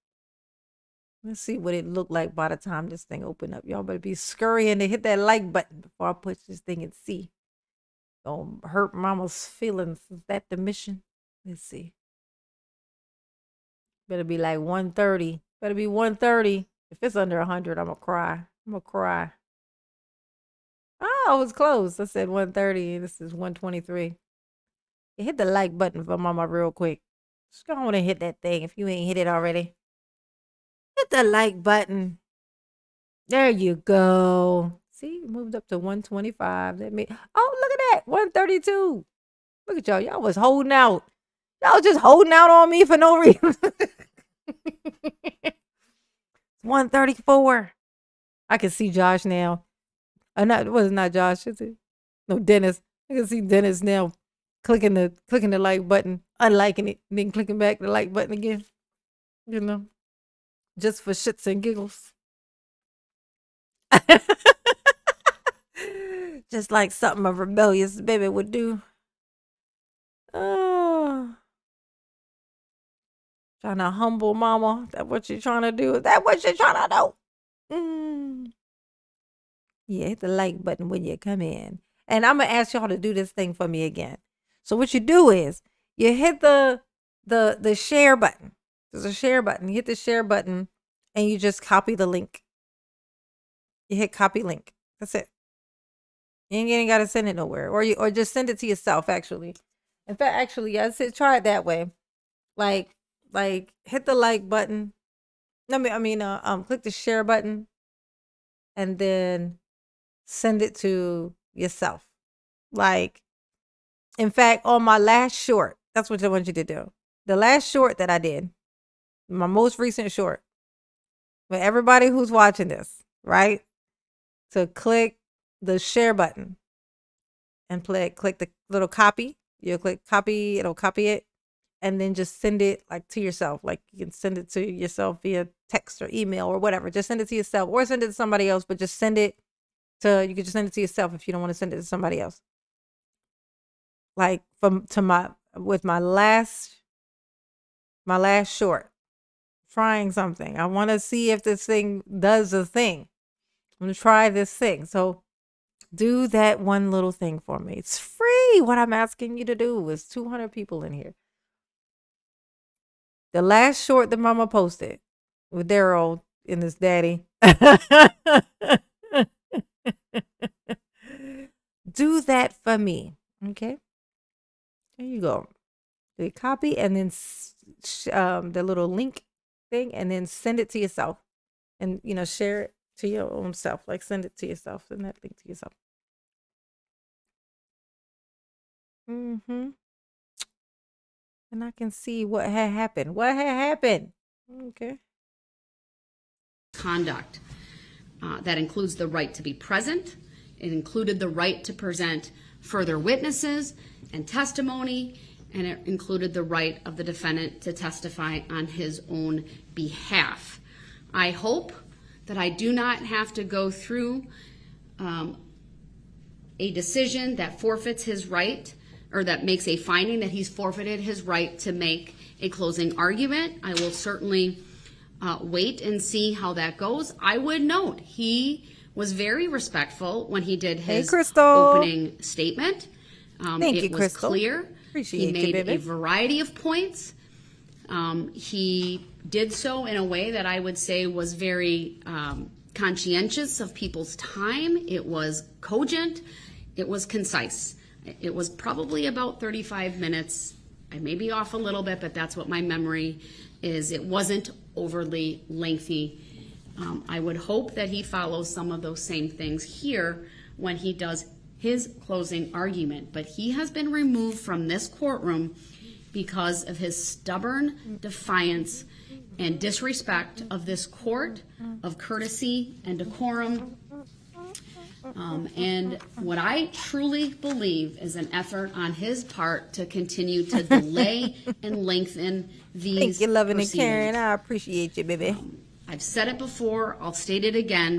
Let's see what it looked like by the time this thing opened up. Y'all better be scurrying to hit that like button before I push this thing and see. Don't hurt mama's feelings. Is that the mission? Let's see. Better be like 130. Better be 130. If it's under 100, I'm going to cry. Oh, I was close. I said 130. This is 123. You hit the like button for mama real quick. Just go on and hit that thing if you ain't hit it already. Hit the like button. There you go. See, moved up to 125. That means, oh, look at that. 132. Look at y'all. Y'all was holding out. Y'all just holding out on me for no reason. 134. I can see Josh now. Not Josh, is it? No, Dennis. I can see Dennis now clicking the like button, unliking it, and then clicking back the like button again. You know, just for shits and giggles. Just like something a rebellious baby would do. Oh. Trying to humble mama. That what you're trying to do? Is that what you're trying to do? Yeah, hit the like button when you come in. And I'm going to ask y'all to do this thing for me again. So what you do is you hit the the share button. There's a share button. You hit the share button and you just copy the link. You hit copy link. That's it. You ain't got to send it nowhere, or just send it to yourself. Actually, in fact, I said try it that way. Like hit the like button. Click the share button, and then send it to yourself. Like, in fact, on my last short, that's what I want you to do. The last short that I did, my most recent short, for everybody who's watching this, right? To click the share button and click the little copy. You'll click copy, it'll copy it, and then just send it like to yourself. Like you can send it to yourself via text or email or whatever. Just send it to yourself or send it to somebody else, but just send it you can just send it to yourself if you don't want to send it to somebody else. Like my last short, trying something. I want to see if this thing does a thing. I'm going to try this thing. So do that one little thing for me. It's free. What I'm asking you to do is 200 people in here. The last short that Mama posted with Darrell and his daddy. Do that for me. Okay. There you go. The copy and then the little link thing, and then send it to yourself, and share it to your own self. Like send it to yourself, send that link to yourself. And I can see what had happened. Okay. Conduct that includes the right to be present. It included the right to present further witnesses and testimony, and it included the right of the defendant to testify on his own behalf. I hope that I do not have to go through a decision that forfeits his right, or that makes a finding that he's forfeited his right to make a closing argument. I will certainly wait and see how that goes. I would note he was very respectful when he did his opening statement. It was clear. He made a variety of points. He did so in a way that I would say was very conscientious of people's time. It was cogent. It was concise. It was probably about 35 minutes. I may be off a little bit, but that's what my memory is. It wasn't overly lengthy. I would hope that he follows some of those same things here when he does his closing argument. But he has been removed from this courtroom because of his stubborn defiance and disrespect of this court, of courtesy and decorum. And what I truly believe is an effort on his part to continue to delay and lengthen these Thank you, loving and proceedings. caring. I appreciate you, baby. I've said it before. I'll state it again.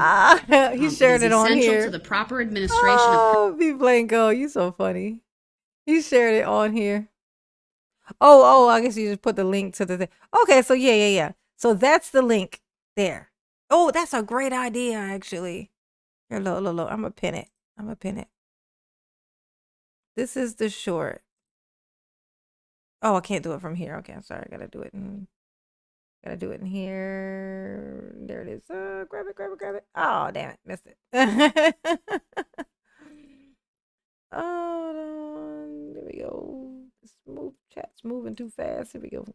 He shared it on here. Essential to the proper administration of B Blanco, you so funny. He shared it on here. Oh, I guess you just put the link to the thing. Okay, so yeah. So that's the link there. Oh, that's a great idea, actually. Here, look. I'm gonna pin it. This is the short. Oh, I can't do it from here. Okay, I'm sorry. I gotta do it in here. There it is. Grab it. Oh, damn it. Missed it. Hold on. There we go. Chat's moving too fast. Here we go.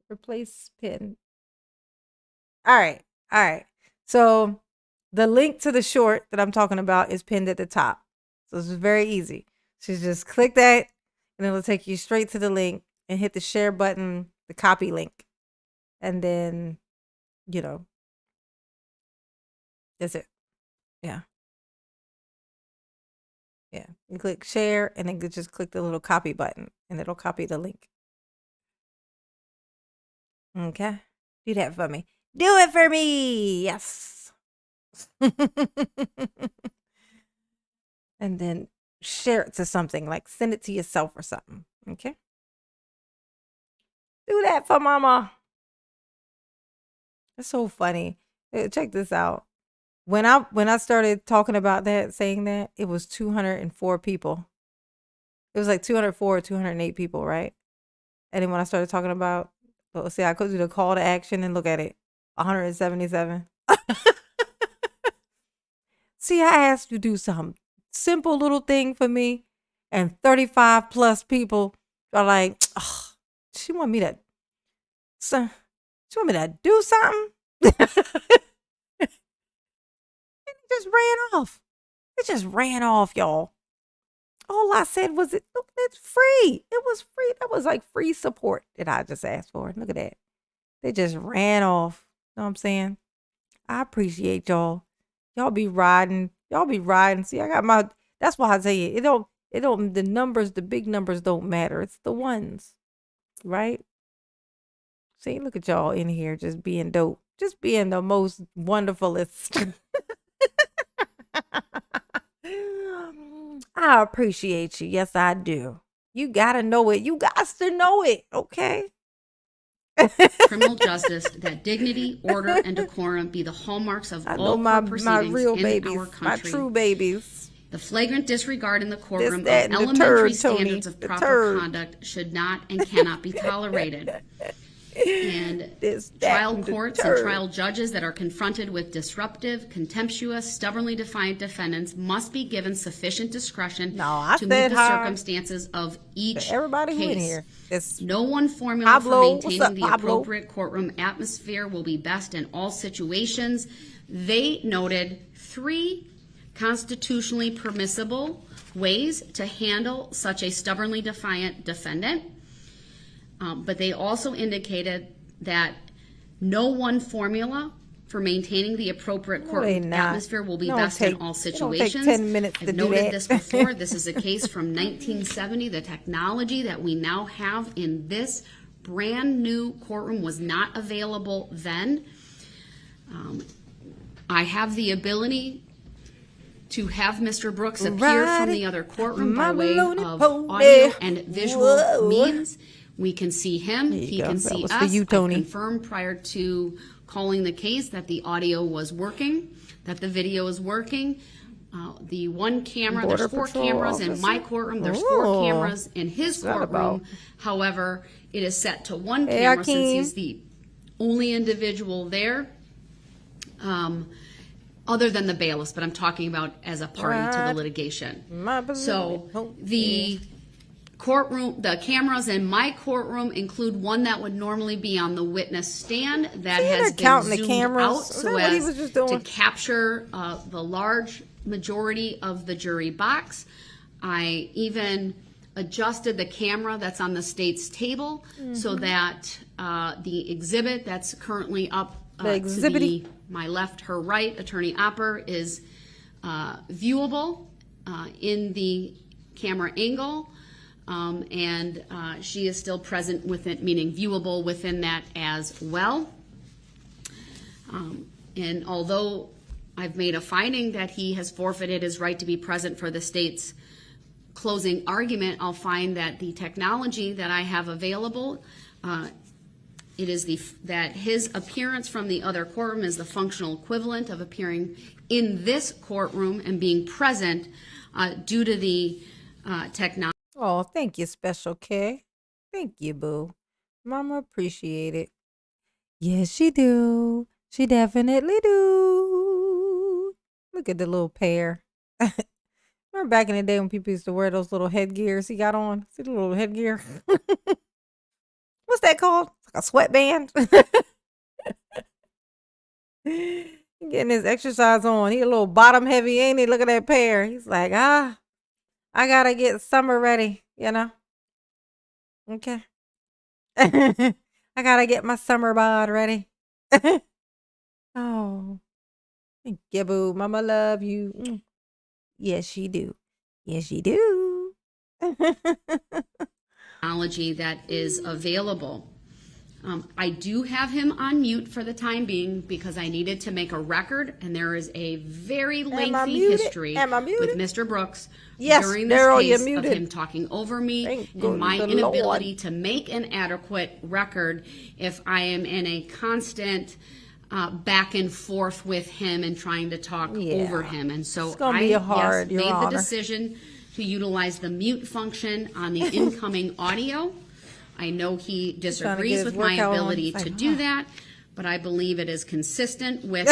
Replace pin. All right. So the link to the short that I'm talking about is pinned at the top. So it's very easy. So just click that and it'll take you straight to the link and hit the share button, the copy link. And then, that's it. Yeah. You click share and then just click the little copy button and it'll copy the link. Okay. Do that for me. Do it for me. Yes. And then share it to something, like send it to yourself or something. Okay. Do that for mama. That's so funny. Check this out. When I started talking about that, saying that, it was 204 people. It was like 204 or 208 people, right? And then when I started talking about, well, see, I could do the call to action and look at it, 177. See, I asked you to do some simple little thing for me, and 35 plus people are like, oh, she want me to do something? It just ran off. It just ran off, y'all. All I said was, look, it's free. It was free. That was like free support that I just asked for. Look at that. They just ran off. You know what I'm saying? I appreciate y'all. Y'all be riding. See, I got that's why I tell you, the numbers, the big numbers don't matter. It's the ones, right? See, look at y'all in here just being dope. Just being the most wonderfulest. I appreciate you. Yes, I do. You gotta know it. You got to know it, okay? Criminal justice, that dignity, order, and decorum be the hallmarks of I all know court my proceedings real in babies, our country. my true babies. The flagrant disregard in the courtroom of that, and the elementary turd, Tony, standards of the proper turd. conduct should not and cannot be tolerated. And This, that, trial and the courts and turd. trial judges that are confronted with disruptive, contemptuous, stubbornly defiant defendants must be given sufficient discretion No, I to meet said the hi circumstances of each Everybody who in case. here. It's No one formula Pablo, for what's maintaining up, the Pablo? appropriate courtroom atmosphere will be best in all situations. They noted 3 constitutionally permissible ways to handle such a stubbornly defiant defendant. But they also indicated that no one formula for maintaining the appropriate courtroom not. atmosphere will be Don't best take- in all it don't take situations. 10 minutes to I've do noted that. this before. This is a case from 1970. The technology that we now have in this brand new courtroom was not available then. I have the ability to have Mr. Brooks appear from the other courtroom by way of audio and visual means. We can see him. He go. can That see was us. for you, Tony. I confirmed prior to calling the case that the audio was working, that the video is working. The one camera, Border there's 4 Patrol cameras in my officer? courtroom. There's 4 Ooh. cameras in his that courtroom. about? However, it is set to 1 Hey, camera since Akeem. he's the only individual there. Other than the bailiffs, but I'm talking about as a party to the Right. litigation. My So balloon. the courtroom, the cameras in my courtroom include one that would normally be on the witness stand that See, has they're been counting the zoomed cameras. out Is that so what he as was just to doing? capture the large majority of the jury box. I even adjusted the camera that's on the state's table so that the exhibit that's currently up exhibity. my left, her right, Attorney Opper, is viewable in the camera angle, and she is still present within, meaning viewable within that as well. And although I've made a finding that he has forfeited his right to be present for the state's closing argument, I'll find that the technology that I have available, it is that his appearance from the other courtroom is the functional equivalent of appearing in this courtroom and being present due to the technology. Oh, thank you, Special K. Thank you, boo. Mama appreciate it. Yes, she do. She definitely do. Look at the little pair. Remember back in the day when people used to wear those little headgears he got on? See the little headgear? What's that called? Like a sweatband? He getting his exercise on. He a little bottom heavy, ain't he? Look at that pair. He's like, I gotta get summer ready, you know? Okay. I gotta get my summer bod ready. Oh. Thank you, boo. Mama love you. Yes, she do. Yes, she do. Technology that is available. I do have him on mute for the time being because I needed to make a record, and there is a very lengthy muted? history Am I with muted? Mr. Brooks Yes, during this Daryl, you're case of muted. him talking over me Thank and my the inability Lord. to make an adequate record if I am in a constant back and forth with him and trying to talk Yeah. over him. And so It's gonna I be hard, Your made Honor. the decision to utilize the mute function on the incoming audio. I know he disagrees his with my workout on. ability It's to like, do that, but I believe it is consistent with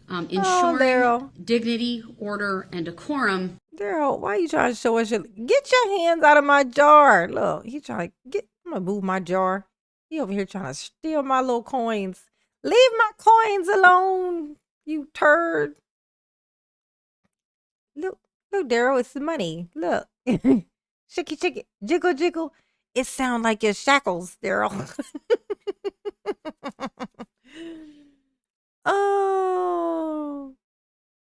ensuring Daryl. dignity, order, and decorum. Daryl, why you trying to show us your... Get your hands out of my jar. Look, he trying to get... I'm gonna move my jar. He over here trying to steal my little coins. Leave my coins alone, you turd. Look, Daryl, it's the money. Look. Shake, jiggle, jiggle. It sound like your shackles, Daryl. Oh,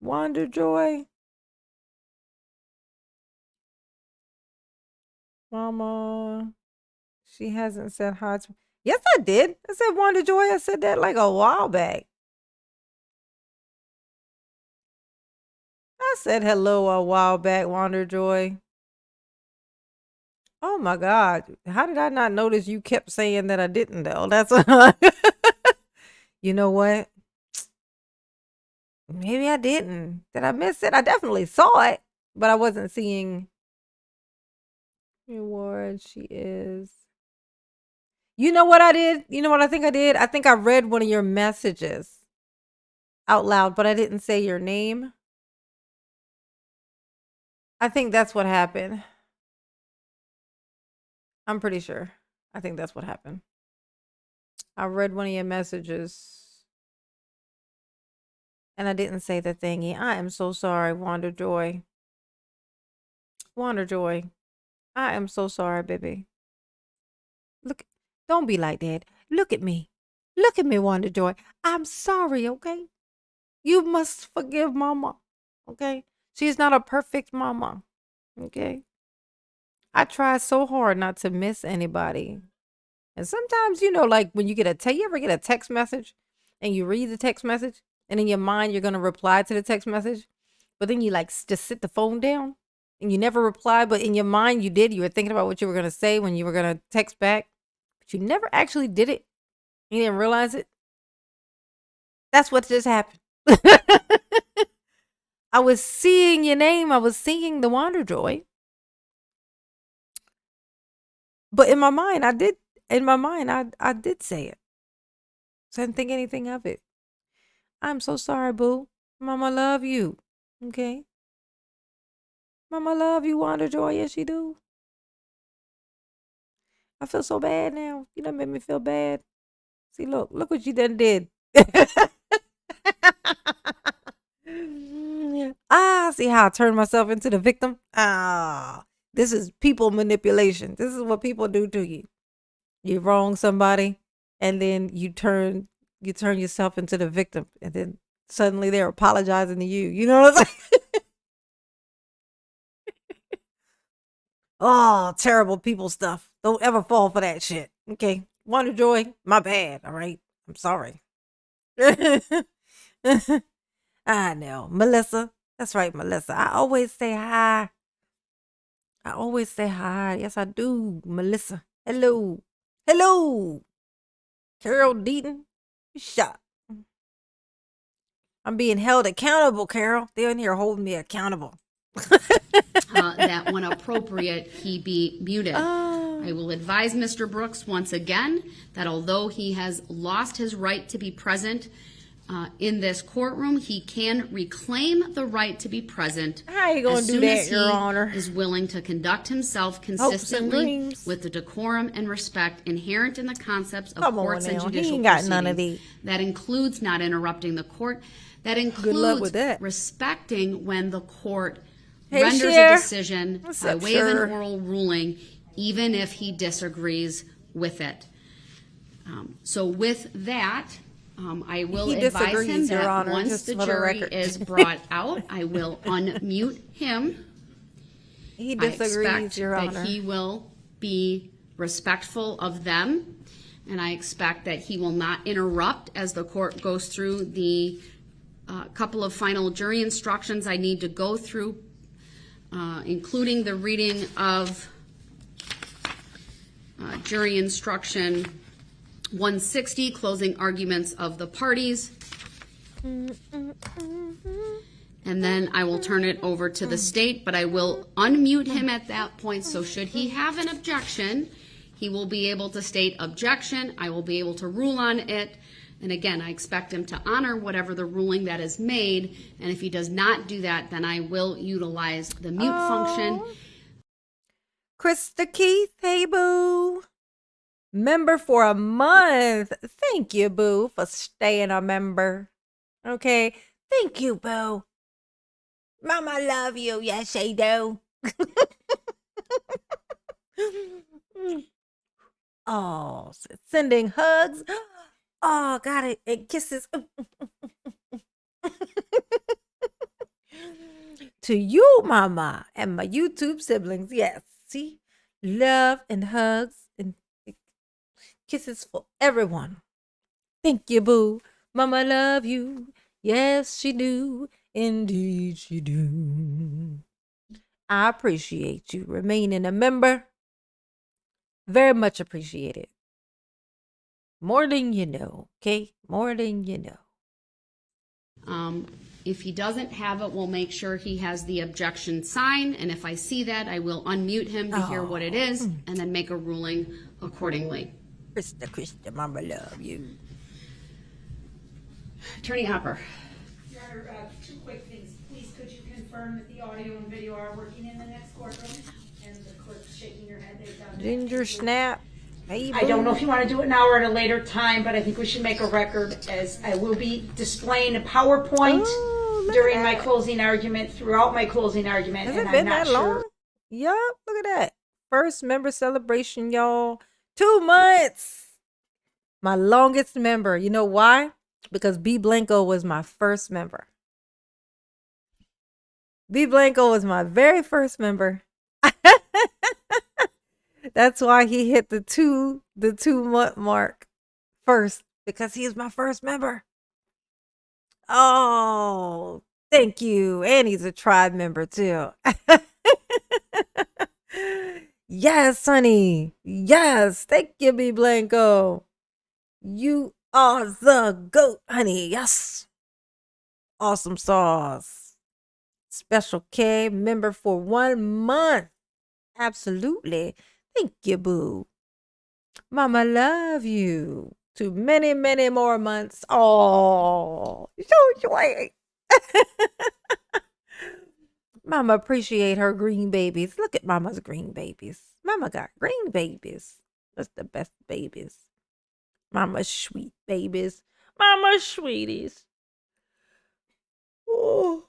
Wonder Joy. Mama, she hasn't said hi to... Yes, I did. I said Wonder Joy. I said that like a while back. I said hello a while back, Wonder Joy. Oh my God. How did I not notice you kept saying that I didn't though? That's you know what? Maybe I didn't. Did I miss it? I definitely saw it, but I wasn't seeing reward. She is. You know what I did? You know what I think I did? I think I read one of your messages out loud, but I didn't say your name. I think that's what happened. I'm pretty sure. I think that's what happened. I read one of your messages and I didn't say the thingy. I am so sorry, Wonder Joy. Wonder Joy. I am so sorry, baby. Look, don't be like that. Look at me. Look at me, Wonder Joy. I'm sorry, okay? You must forgive Mama, okay? She's not a perfect mama, okay? I try so hard not to miss anybody. And sometimes, you know, like when you you ever get a text message and you read the text message and in your mind, you're going to reply to the text message, but then you like just sit the phone down and you never reply, but in your mind you did. You were thinking about what you were going to say when you were going to text back, but you never actually did it. You didn't realize it. That's what just happened. I was seeing your name. I was seeing the Wonder Joy. But in my mind, I did say it. So I didn't think anything of it. I'm so sorry, boo. Mama love you. Okay? Mama love you, Wonder Joy. Yes, she do. I feel so bad now. You done made me feel bad. See, look what you done did. See how I turned myself into the victim? This is people manipulation. This is what people do to you. You wrong somebody, and then you turn yourself into the victim, and then suddenly they're apologizing to you. You know what I'm saying? Oh, terrible people stuff. Don't ever fall for that shit. Okay. Wonder Joy, my bad. All right. I'm sorry. I know. Melissa. That's right, Melissa. I always say hi. Yes, I do. Melissa. Hello. Carol Deaton. Shut. I'm being held accountable, Carol. They're in here holding me accountable. That when appropriate, he be muted. I will advise Mr. Brooks once again that although he has lost his right to be present in this courtroom, he can reclaim the right to be present. How you gonna do that, Your Honor? Is willing to conduct himself consistently with the decorum and respect inherent in the concepts of courts and judicial he ain't got proceedings. none of these. That includes not interrupting the court. That includes respecting when the court renders a decision by way of an oral ruling, even if he disagrees with it. So with that, I will advise him that once the jury is brought out, I will unmute him. He disagrees, Your Honor. That he will be respectful of them, and I expect that he will not interrupt as the court goes through the couple of final jury instructions I need to go through, including the reading of jury instruction 160, closing arguments of the parties, and then I will turn it over to the state, but I will unmute him at that point. So should he have an objection, he will be able to state objection. I will be able to rule on it. And again, I expect him to honor whatever the ruling that is made. And if he does not do that, then I will utilize the mute function. Krista Keith, hey boo. Member for a month. Thank you, boo, for staying a member. Okay. Thank you, boo. Mama love you. Yes, I do. Oh, sending hugs. Oh, got it. And kisses. To you, mama, and my YouTube siblings. Yes. See? Love and hugs and kisses for everyone. Thank you, boo. Mama love you. Yes, she do. Indeed, she do. I appreciate you remaining a member. Very much appreciated. More than you know, okay? More than you know. If he doesn't have it, we'll make sure he has the objection sign. And if I see that, I will unmute him to hear what it is and then make a ruling accordingly. Krista, mama love you. Attorney Hopper. Your Honor, two quick things. Please, could you confirm that the audio and video are working in the next courtroom? And the clerk's shaking her head. They've done that. Ginger snap. Hey, I don't know if you want to do it now or at a later time, but I think we should make a record, as I will be displaying a PowerPoint during my closing argument, throughout my closing argument. Has and it been I'm not that long? sure. Yup, look at that. First member celebration, y'all. 2 months. My longest member. You know why? Because B. Blanco was my first member. B. Blanco was my very first member. That's why he hit the 2-month mark first, because he's my first member. Oh, thank you. And he's a tribe member too. Yes, honey. Yes. Thank you, B. Blanco. You are the GOAT, honey. Yes. Awesome sauce. Special K member for 1 month. Absolutely. Thank you, boo. Mama love you. To many, many more months. Oh, so sweet. Mama appreciate her green babies. Look at mama's green babies. Mama got green babies. That's the best babies. Mama's sweet babies. Mama's sweeties. Oh,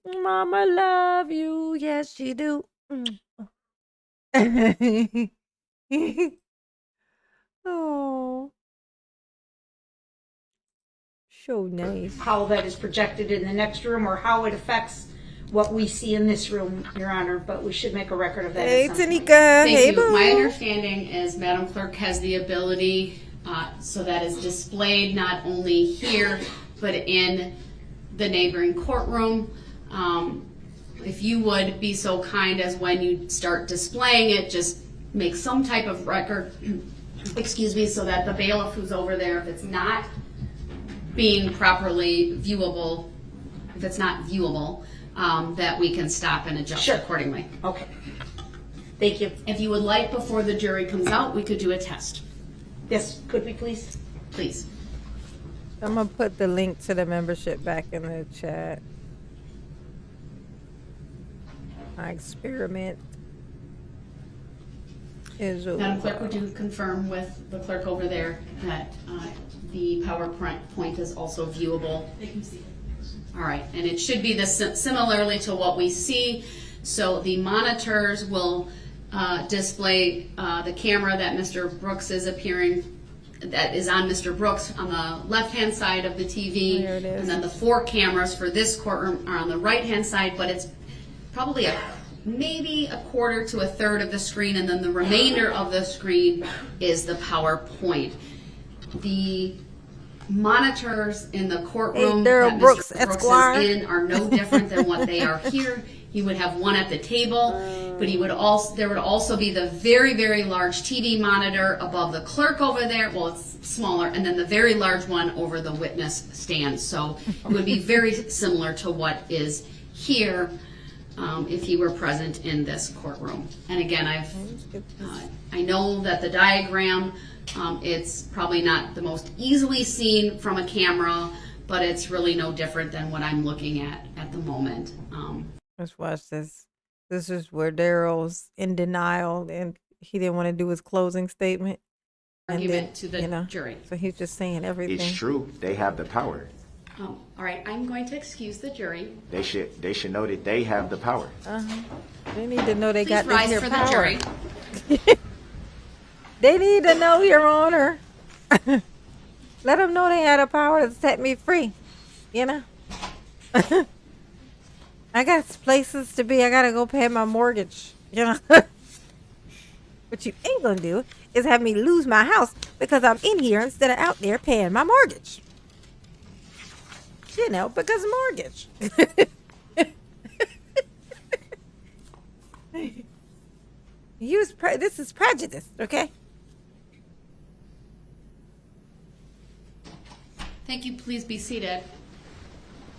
mama love you. Yes, she do. Oh, so nice. How that is projected in the next room or how it affects what we see in this room, Your Honor, but we should make a record of that. Hey, at some point. Tanika. Thank Hey, you. boo. My understanding is Madam Clerk has the ability, so that is displayed not only here, but in the neighboring courtroom. If you would be so kind as when you start displaying it, just make some type of record, excuse me, so that the bailiff who's over there, if it's not being properly viewable, if it's not viewable, that we can stop and adjust Sure. accordingly. Okay. Thank you. If you would like, before the jury comes out, we could do a test, Yes, could we please? please. I'm going to put the link to the membership back in the chat. My experiment is over. Madam Clerk, would you confirm with the clerk over there that the PowerPoint is also viewable? They can see it. All right, and it should be similarly to what we see. So the monitors will display the camera that Mr. Brooks is appearing, that is on Mr. Brooks on the left-hand side of the TV. There it is. And then the 4 cameras for this courtroom are on the right-hand side, but it's probably maybe a quarter to a third of the screen, and then the remainder of the screen is the PowerPoint. The monitors in the courtroom Hey, Darrell that Brooks, Mr. Brooks Esquire. is in are no different than what they are here. He would have one at the table, but there would also be the very, very large TV monitor above the clerk over there. Well, it's smaller, and then the very large one over the witness stand. So it would be very similar to what is here if he were present in this courtroom. And again, I know that the diagram, it's probably not the most easily seen from a camera, but it's really no different than what I'm looking at the moment. Let's watch this. This is where Darrell's in denial and he didn't want to do his closing statement. Argument to the jury. So he's just saying everything. It's true. They have the power. All right, I'm going to excuse the jury. They should know that they have the power. They need to know they Please got this rise here for power. the jury. They need to know, Your Honor. Let them know they had the power to set me free. You know? I got places to be. I got to go pay my mortgage. You know? What you ain't going to do is have me lose my house because I'm in here instead of out there paying my mortgage. You know, because of mortgage. This is prejudice, okay? Thank you. Please be seated.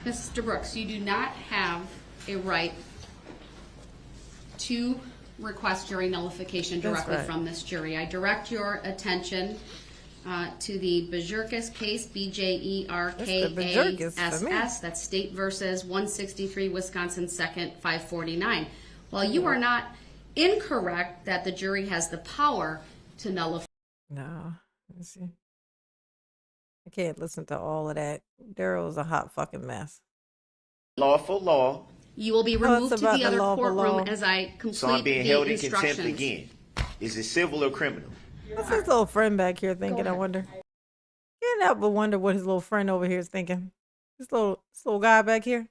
Mr. Brooks, you do not have a right to request jury nullification directly right. from this jury. I direct your attention to the Bajorkis case, BJERKASS, that's State versus 163 Wisconsin 2nd 549. While you are not incorrect that the jury has the power to nullify. No. Let's see. I can't listen to all of that. Darrell's a hot fucking mess. Lawful law. You will be Tell us removed to about the the other lawful courtroom law. as I complete So I'm being the held in instructions. contempt again. Is it civil or criminal? What's his little friend back here thinking, I ahead. wonder? Can't help but wonder what his little friend over here is thinking. This little guy back here.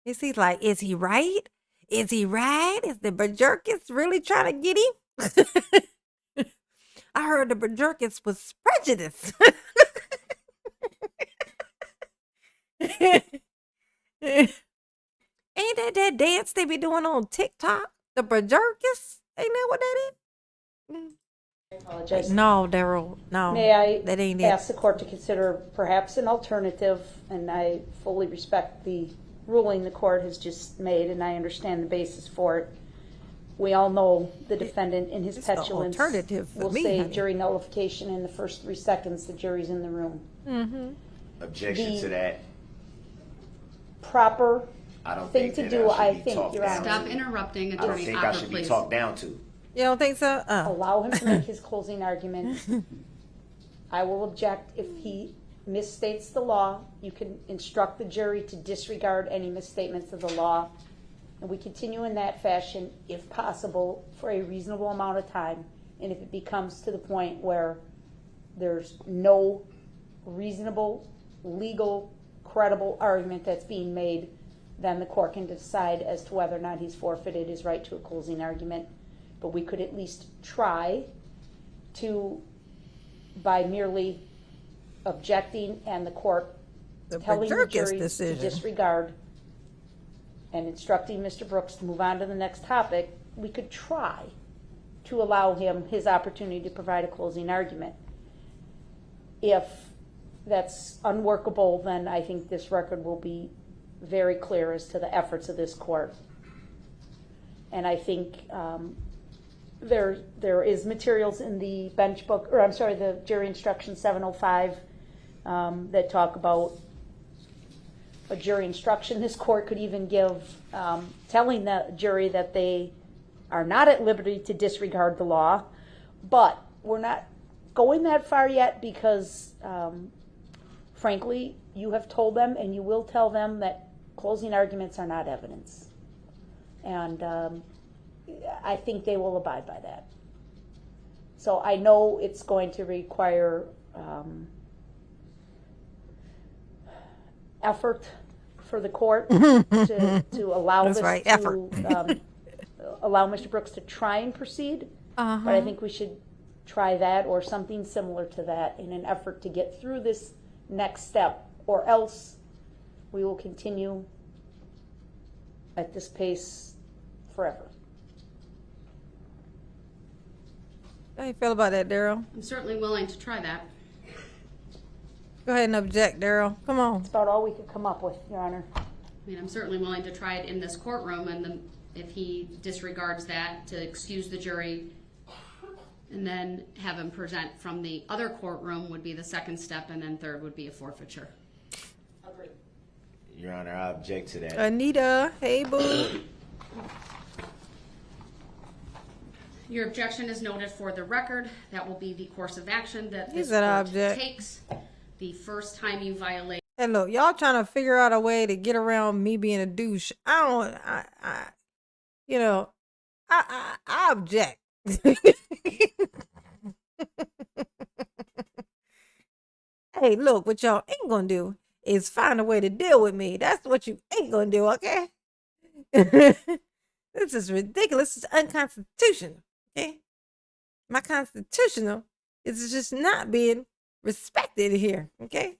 Is he like, is he right? Is he right? Is the Bajorkis really trying to get him? I heard the Bajorkis was prejudice. Ain't that dance they be doing on TikTok? The Bajorkis? Ain't that what that is? I apologize. No, Darrell. No. May I that ain't it. ask the court to consider perhaps an alternative, and I fully respect the ruling the court has just made, and I understand the basis for it. We all know the defendant in his It's the petulance alternative for will me, say honey. jury nullification in the first 3 seconds the jury's in the room. Objection to that. Proper I don't thing think to that do, I I should be think, talked Your down Honor. Stop to. interrupting I don't Attorney think I Ocker, should be please. talked down to. You don't think so? Oh. Allow him to make his closing argument. I will object if he misstates the law. You can instruct the jury to disregard any misstatements of the law. And we continue in that fashion, if possible, for a reasonable amount of time. And if it becomes to the point where there's no reasonable, legal, credible argument that's being made, then the court can decide as to whether or not he's forfeited his right to a closing argument. But we could at least try to, by merely objecting and the court The telling the Bajorkis jury to decision. disregard and instructing Mr. Brooks to move on to the next topic, we could try to allow him his opportunity to provide a closing argument. If that's unworkable, then I think this record will be very clear as to the efforts of this court. And I think there is materials in the bench book, or I'm sorry, the jury instruction 705 that talk about a jury instruction this court could even give, telling the jury that they are not at liberty to disregard the law, but we're not going that far yet because, frankly, you have told them and you will tell them that closing arguments are not evidence. And I think they will abide by that. So I know it's going to require effort for the court to allow That's this right, to effort. allow Mr. Brooks to try and proceed. But I think we should try that or something similar to that in an effort to get through this next step, or else we will continue at this pace forever. How you feel about that, Daryl? I'm certainly willing to try that. Go ahead and object, Daryl. Come on. It's about all we could come up with, Your Honor. I mean, I'm certainly willing to try it in this courtroom, and if he disregards that, to excuse the jury and then have him present from the other courtroom would be the second step, and then third would be a forfeiture. Agreed. Your Honor, I object to that. Anita, hey boo. Your objection is noted for the record. That will be the course of action that He this said I court object. takes. The first time you violate Hey, look, y'all trying to figure out a way to get around me being a douche. I object. Hey, look, what y'all ain't gonna do is find a way to deal with me. That's what you ain't gonna do, okay? This is ridiculous. It's unconstitutional, okay? My constitutional is just not being respected here, okay?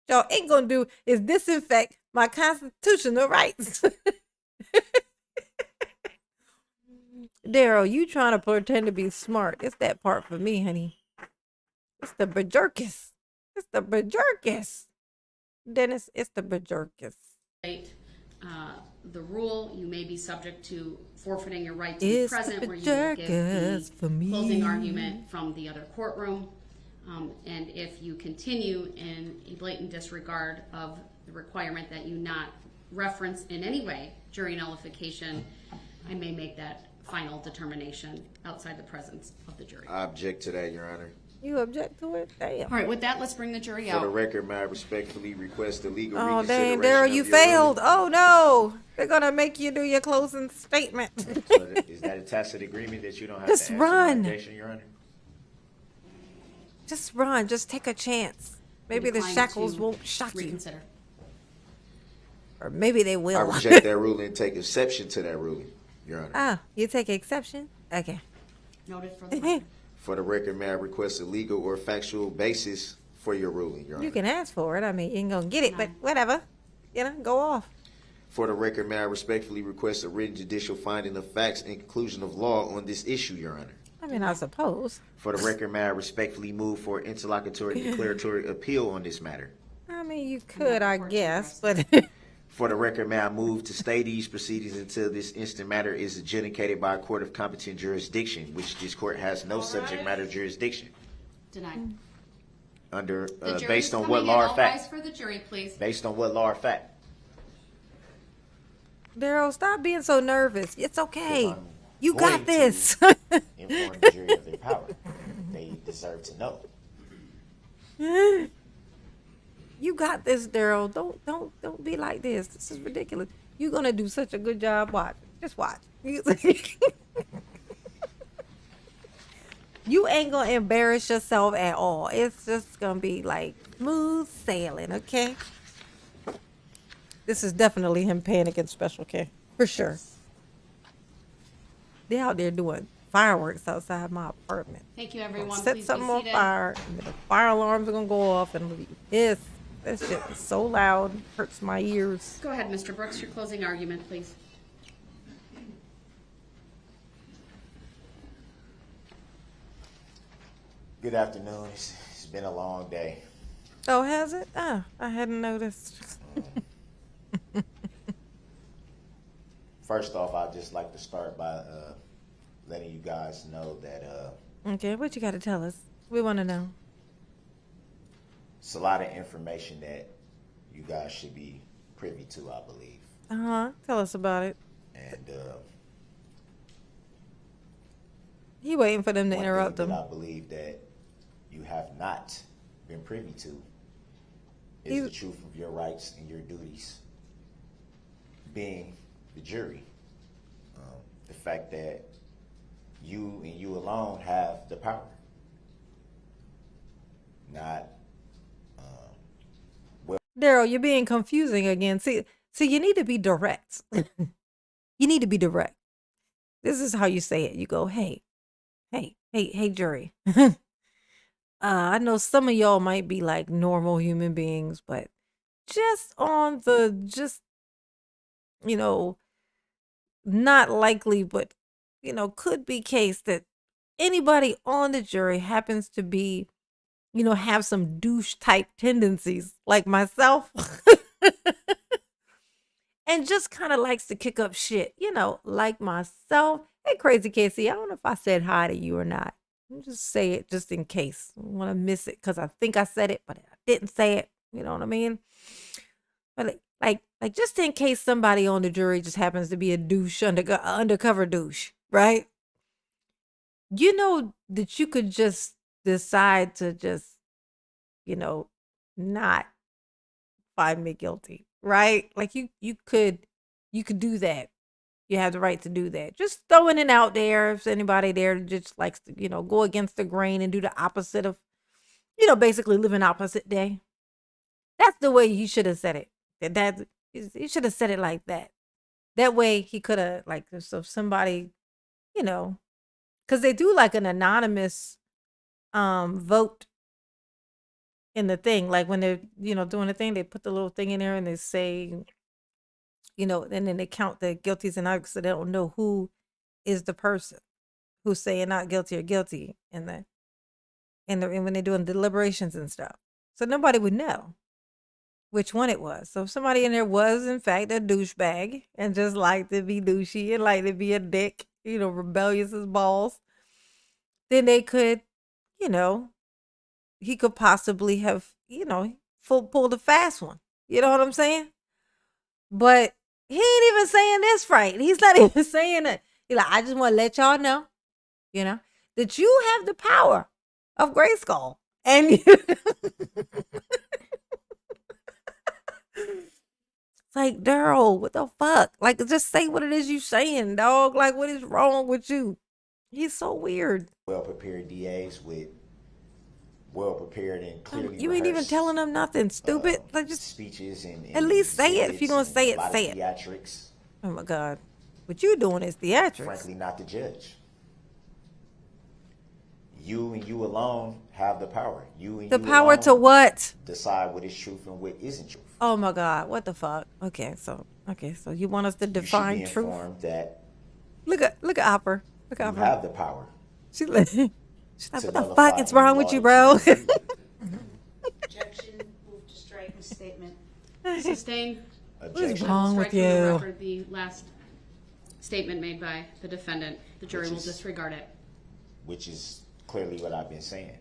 Y'all ain't gonna do is disinfect my constitutional rights. Daryl, you trying to pretend to be smart. It's that part for me, honey. It's the bajorkus. It's the bajorkus. Dennis, it's the bajorkus. The rule, you may be subject to forfeiting your right to It's be present, the where you will give bajorkus the for me. closing argument from the other courtroom. And if you continue in a blatant disregard of the requirement that you not reference in any way jury nullification, I may make that final determination outside the presence of the jury. I object to that, Your Honor. You object to it? Damn. All right, with that, let's bring the jury For the out. record, may I respectfully request the legal Oh, reconsideration dang, Daryl, of you your failed. ruling? Oh, no. They're going to make you do your closing statement. So is that a tacit agreement that you don't have Just to answer run. my objection, Your Honor? Just run. Just take a chance. Maybe the Decline shackles to won't shock you. reconsider. Or maybe they I will. reject that ruling and take exception to that ruling, Your Honor. Ah, you take exception? Okay. Noted for the record. For the record, may I request a legal or factual basis for your ruling, Your Honor? You can ask for it. I mean, you ain't going to get it, but whatever. You know, go off. For the record, may I respectfully request a written judicial finding of facts and conclusion of law on this issue, Your Honor? I mean, I suppose. For the record, may I respectfully move for interlocutory declaratory appeal on this matter? I mean, you could, I guess, but For the record, may I move to stay these proceedings until this instant matter is adjudicated by a court of competent jurisdiction, which this court has no subject matter jurisdiction. Denied. Under, The jury based is on coming what in. law or All rise fact? for the jury, please. Based on what law or fact? Daryl, stop being so nervous. It's okay. I'm You going got to this. Inform the jury of their power. They deserve to know. You got this, Daryl. Don't be like this. This is ridiculous. You're gonna do such a good job. Watch. Just watch. You ain't gonna embarrass yourself at all. It's just gonna be like smooth sailing, okay? This is definitely him panicking special K. For sure. They're out there doing fireworks outside my apartment. Thank you, everyone. Set Please something be on seated. fire, and the fire alarms are gonna go off and leave. Yes, that shit is so loud, hurts my ears. Go ahead, Mr. Brooks, your closing argument, please. Good afternoon. It's been a long day. Oh, has it? Oh, I hadn't noticed. First off, I'd just like to start by letting you guys know that Okay, what you got to tell us? We want to know. it's a lot of information that you guys should be privy to, I believe. Tell us about it. And He waiting for them to one interrupt thing him. that I believe that you have not been privy to is You- the truth of your rights and your duties, being the jury. The fact that you and you alone have the power, not Daryl, you're being confusing again. See, you need to be direct. You need to be direct. This is how you say it. You go, hey, jury. I know some of y'all might be like normal human beings, but just on the, you know, not likely, but could be case that anybody on the jury happens to be, have some douche type tendencies like myself. And just kind of likes to kick up shit, like myself. Hey, Crazy Casey, I don't know if I said hi to you or not. I'll just say it just in case. I don't want to miss it because I think I said it, but I didn't say it. You know what I mean? But like just in case somebody on the jury just happens to be a douche, undercover douche, right? You know that you could just decide to just, not find me guilty, right? Like you could do that. You have the right to do that. Just throwing it out there. If anybody there just likes to, go against the grain and do the opposite of, basically live an opposite day. That's the way you should have said it. That you should have said it like that. That way he could have, like, so if somebody, because they do like an anonymous vote in the thing. Like when they're, doing the thing, they put the little thing in there and they say, and then they count the guilties and not, so they don't know who is the person who's saying not guilty or guilty and when they're doing deliberations and stuff. So nobody would know which one it was. So if somebody in there was in fact a douchebag and just liked to be douchey and like to be a dick, rebellious as balls, then they could, he could possibly have, pulled a fast one. You know what I'm saying? But he ain't even saying this right. He's not even saying it. He's like, I just want to let y'all know, that you have the power of Grayskull. And it's like, Darrell, what the fuck? Like, just say what it is you saying, dog. Like, what is wrong with you? He's so weird. Well-prepared DAs with well-prepared and clearly You ain't even telling them nothing, stupid. Like, just speeches and at least say it. If you're gonna say it, say it. Theatrics. Oh my God, what you doing is theatrics. Frankly, not the judge. You and you alone have the power. The power to what? Decide what is truth and what isn't truth. Oh my God, what the fuck? Okay, so you want us to define you should be truth? informed that Look at Hopper. Look at you Hopper. have the power. She's like, what the nullify fuck is any wrong with you, laws bro? you Objection, move to strike the statement. Sustain. Objection. wrong with Strike from the you? record the last statement made by the defendant. The jury will disregard it. Which is clearly what I've been saying.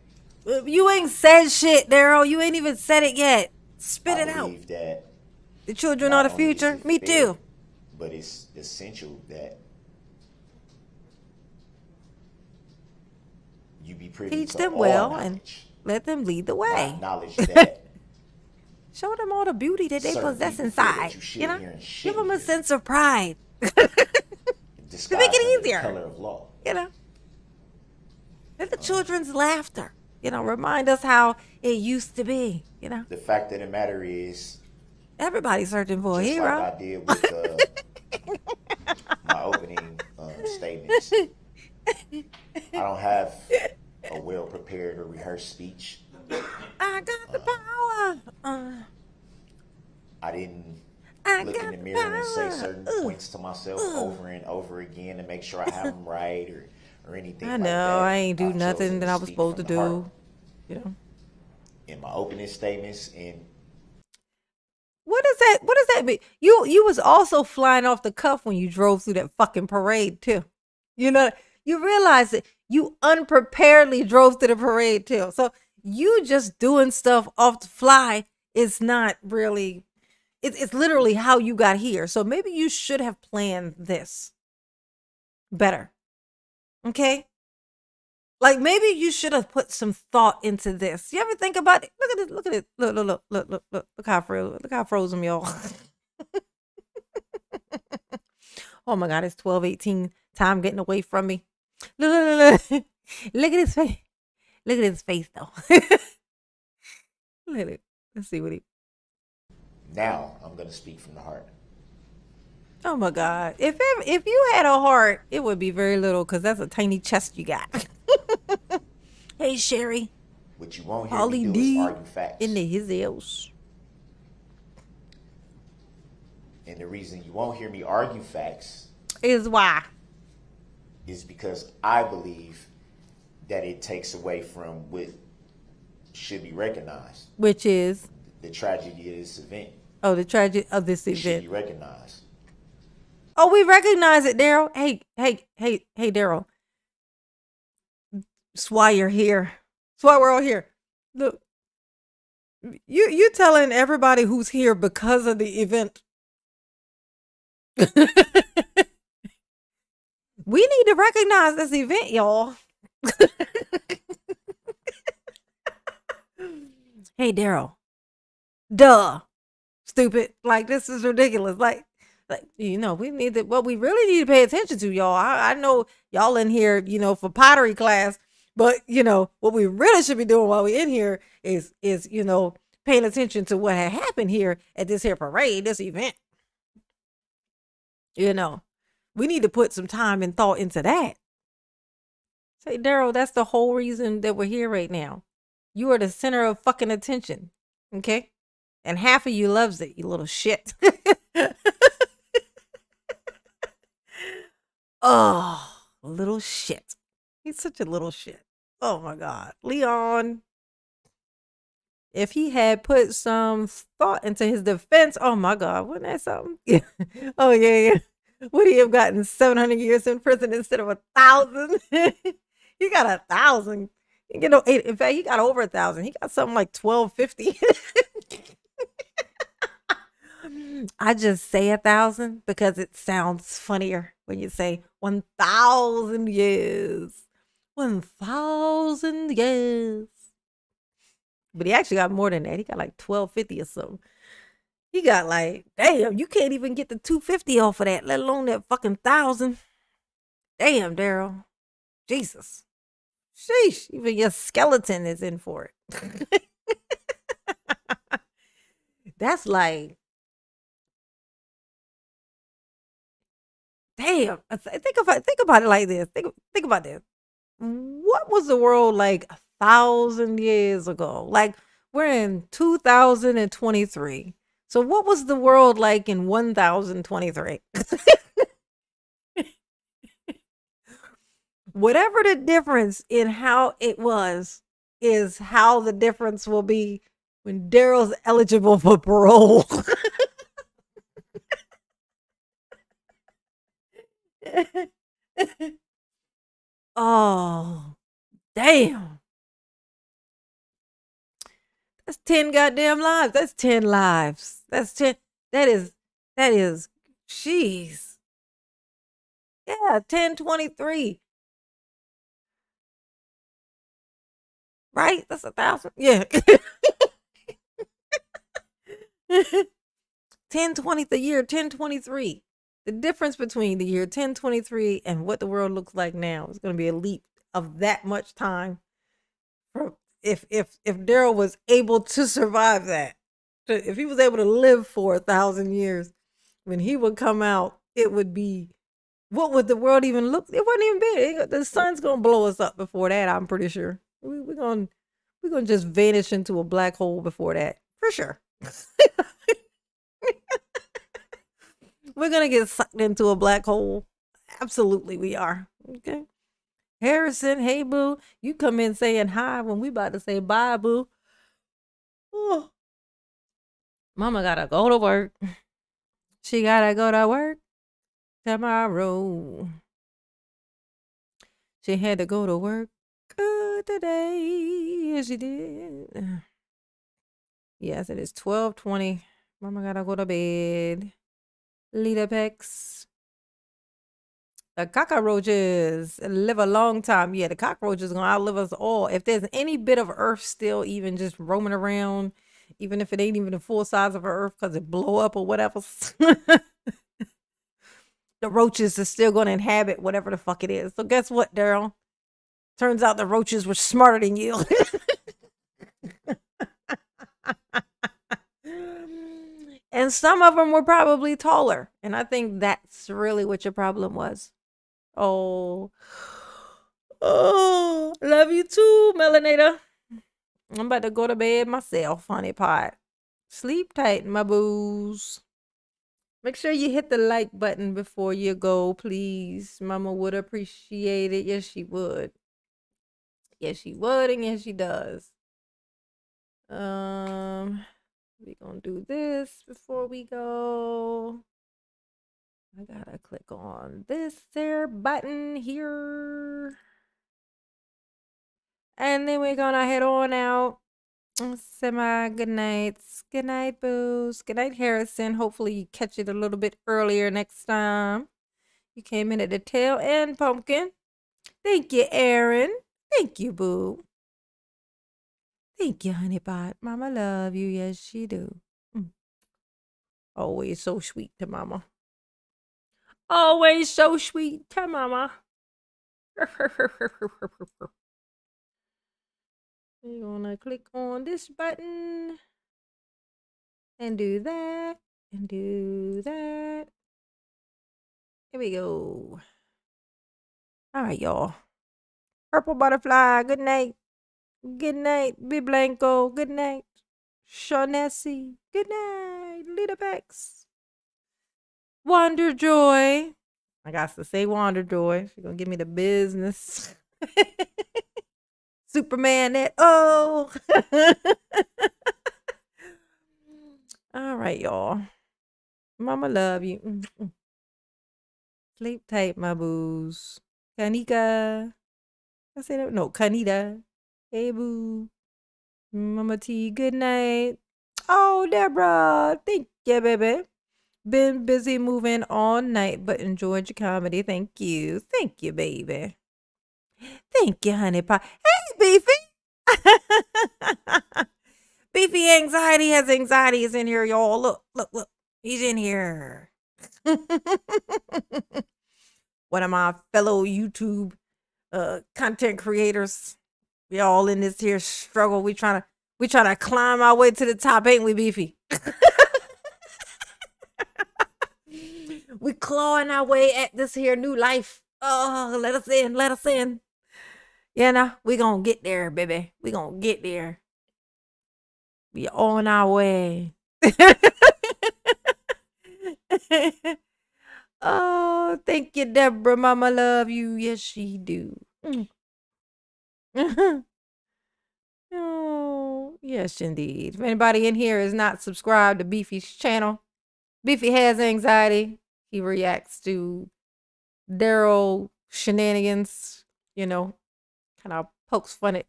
You ain't said shit, Darrell. You ain't even said it yet. Spit it I out. believe that The children are the not only is future. it Me fair, too. But it's essential that you be privy Teach to them all well and knowledge. let them lead the way. Not knowledge that Show them all the beauty that they certain possess people feel that inside. you should You know, hear and give shouldn't them a hear. sense of pride. disguised make it under the easier. color of law. You know, let the children's laughter, remind us how it used to be. The fact of the matter is, Everybody's searching for a just hero. like I did with my opening statements, I don't have a well-prepared or rehearsed speech. I got the power. I didn't I look in got the the mirror and say power. certain points to myself over and over again to make sure I have them right or anything I like know that. I ain't do I've nothing chosen that to I was speak supposed to from the heart do. in my opening statements, and What does that mean? You was also flying off the cuff when you drove through that fucking parade too. You realize that you unpreparedly drove to the parade too. So you just doing stuff off the fly is not really. It's literally how you got here. So maybe you should have planned this better. Okay. Like maybe you should have put some thought into this. You ever think about it? Look at it. Look at it. Look how frozen. Look how frozen y'all. Oh my God, it's 12:18. Time getting away from me. Look. Look at his face. Look at his face though. Look at it. Let's see what he. now I'm going to speak from the heart. Oh my God. If you had a heart, it would be very little because that's a tiny chest you got. Hey Sherry. What you won't hear Holly me do D is argue facts. in the his else. And the reason you won't hear me argue facts Is why. Is because I believe that it takes away from what should be recognized. Which is, The tragedy of this event. oh, the tragedy of this It should be event. recognized. Oh, we recognize it, Daryl. Hey, Daryl. That's why you're here. That's why we're all here. Look, you telling everybody who's here because of the event. We need to recognize this event, y'all. Hey, Daryl. Duh. Stupid. Like, this is ridiculous. Like, we need to, what we really need to pay attention to, y'all. I know y'all in here, for pottery class, but, what we really should be doing while we're in here is, paying attention to what had happened here at this here parade, this event. We need to put some time and thought into that. Say, Daryl, that's the whole reason that we're here right now. You are the center of fucking attention. Okay? And half of you loves it, you little shit. Oh, little shit. He's such a little shit. Oh my God. Leon, if he had put some thought into his defense, oh my God, wasn't that something? Yeah. Oh, yeah. Would he have gotten 700 years in prison instead of 1,000? He got 1,000. In fact, he got over 1,000. He got something like 1,250. I just say 1,000 because it sounds funnier when you say 1,000 years. 1,000 years. But he actually got more than that. He got like 1,250 or something. He got like, damn, you can't even get the 250 off of that, let alone that fucking 1,000. Damn, Daryl. Jesus. Sheesh. Even your skeleton is in for it. That's like, damn. Think about it like this. Think about this. What was the world like 1,000 years ago? Like, we're in 2023. So what was the world like in 1023? Whatever the difference in how it was is how the difference will be when Daryl's eligible for parole. Oh, damn. That's 10 goddamn lives. That's 10 lives. That's 10. That is, jeez. Yeah, 1023. Right? That's 1,000. Yeah. 1020, the year 1023. The difference between the year 1023 and what the world looks like now is going to be a leap of that much time. If Daryl was able to survive that, if he was able to live for 1,000 years, when he would come out, it would be, what would the world even look? It wouldn't even be. The sun's gonna blow us up before that. I'm pretty sure. We're gonna just vanish into a black hole before that, for sure. We're gonna get sucked into a black hole. Absolutely, we are. Okay. Harrison, hey boo, you come in saying hi when we about to say bye, boo. Oh. Mama gotta go to work. She gotta go to work tomorrow. She had to go to work today. Yes, she did. Yes, it is 12:20. Mama gotta go to bed. Lita Pex. The cockroaches live a long time. Yeah, the cockroaches are going to outlive us all. If there's any bit of earth still even just roaming around, even if it ain't even the full size of earth because it blow up or whatever, the roaches are still going to inhabit whatever the fuck it is. So guess what, Daryl? Turns out the roaches were smarter than you. And some of them were probably taller. And I think that's really what your problem was. Oh, love you too, Melanator. I'm about to go to bed myself, honey pot. Sleep tight, my boos. Make sure you hit the like button before you go, please. Mama would appreciate it. Yes, she would. Yes, she would, and yes, she does. We gonna do this before we go. I gotta click on this there button here. And then we're gonna head on out. Say my good nights. Good night, Booze. Good night, Harrison. Hopefully you catch it a little bit earlier next time. You came in at the tail end, Pumpkin. Thank you, Aaron. Thank you, Boo. Thank you, Honey Pot. Mama love you. Yes, she do. Always so sweet to Mama. Always so sweet to Mama. We're gonna click on this button and do that and do that. Here we go. All right, y'all. Purple Butterfly, good night. Good night, Biblanco. Good night. Shaughnessy, good night. Lita Bex. Wonder Joy. I got to say Wonder Joy. She's gonna give me the business. Superman that oh. All right, y'all. Mama love you. Sleep tight, my boos. Kanika. I say that no, Kanita. Hey boo. Mama T, good night. Oh, Deborah. Thank you, baby. Been busy moving all night, but enjoyed your comedy. Thank you. Thank you, baby. Thank you, honey pie. Hey, Beefy. Beefy anxiety has anxieties in here, y'all. Look, look, look. He's in here. One of my fellow YouTube content creators. We all in this here struggle. We trying to climb our way to the top, ain't we, Beefy? We clawing our way at this here new life. Oh, let us in, let us in. You know, we gonna get there, baby. We gonna get there. We on our way. Oh, thank you, Deborah. Mama love you. Yes, she do. Oh, yes, indeed. If anybody in here is not subscribed to Beefy's channel, Beefy has anxiety. He reacts to Daryl shenanigans, you know, kind of pokes fun at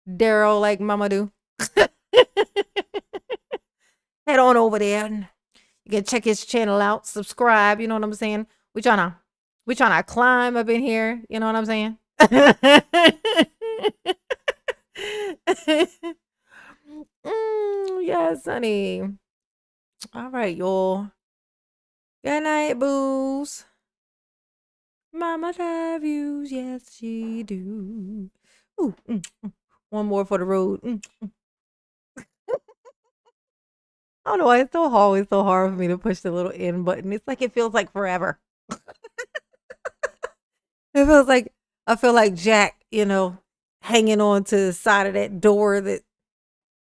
Daryl like Mama do. Head on over there and you can check his channel out, subscribe, you know what I'm saying? We trying to climb up in here, you know what I'm saying? Yes, honey. All right, y'all. Good night, boos. Mama love you, yes she do. Ooh, one more for the road. I don't know why it's always so hard for me to push the little end button. It's like it feels like forever. It feels like I feel like Jack, you know, hanging on to the side of that door that,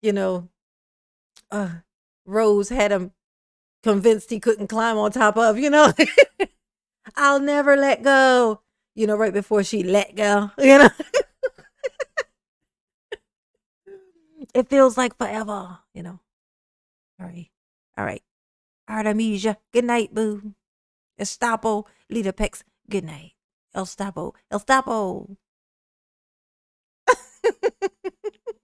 you know, Rose had him convinced he couldn't climb on top of, you know. I'll never let go. You know, right before she let go, you know. It feels like forever, you know. All right. All right. Artemisia, good night, boo. Estapo, Lita Pex, good night. El Stapo, El Stapo.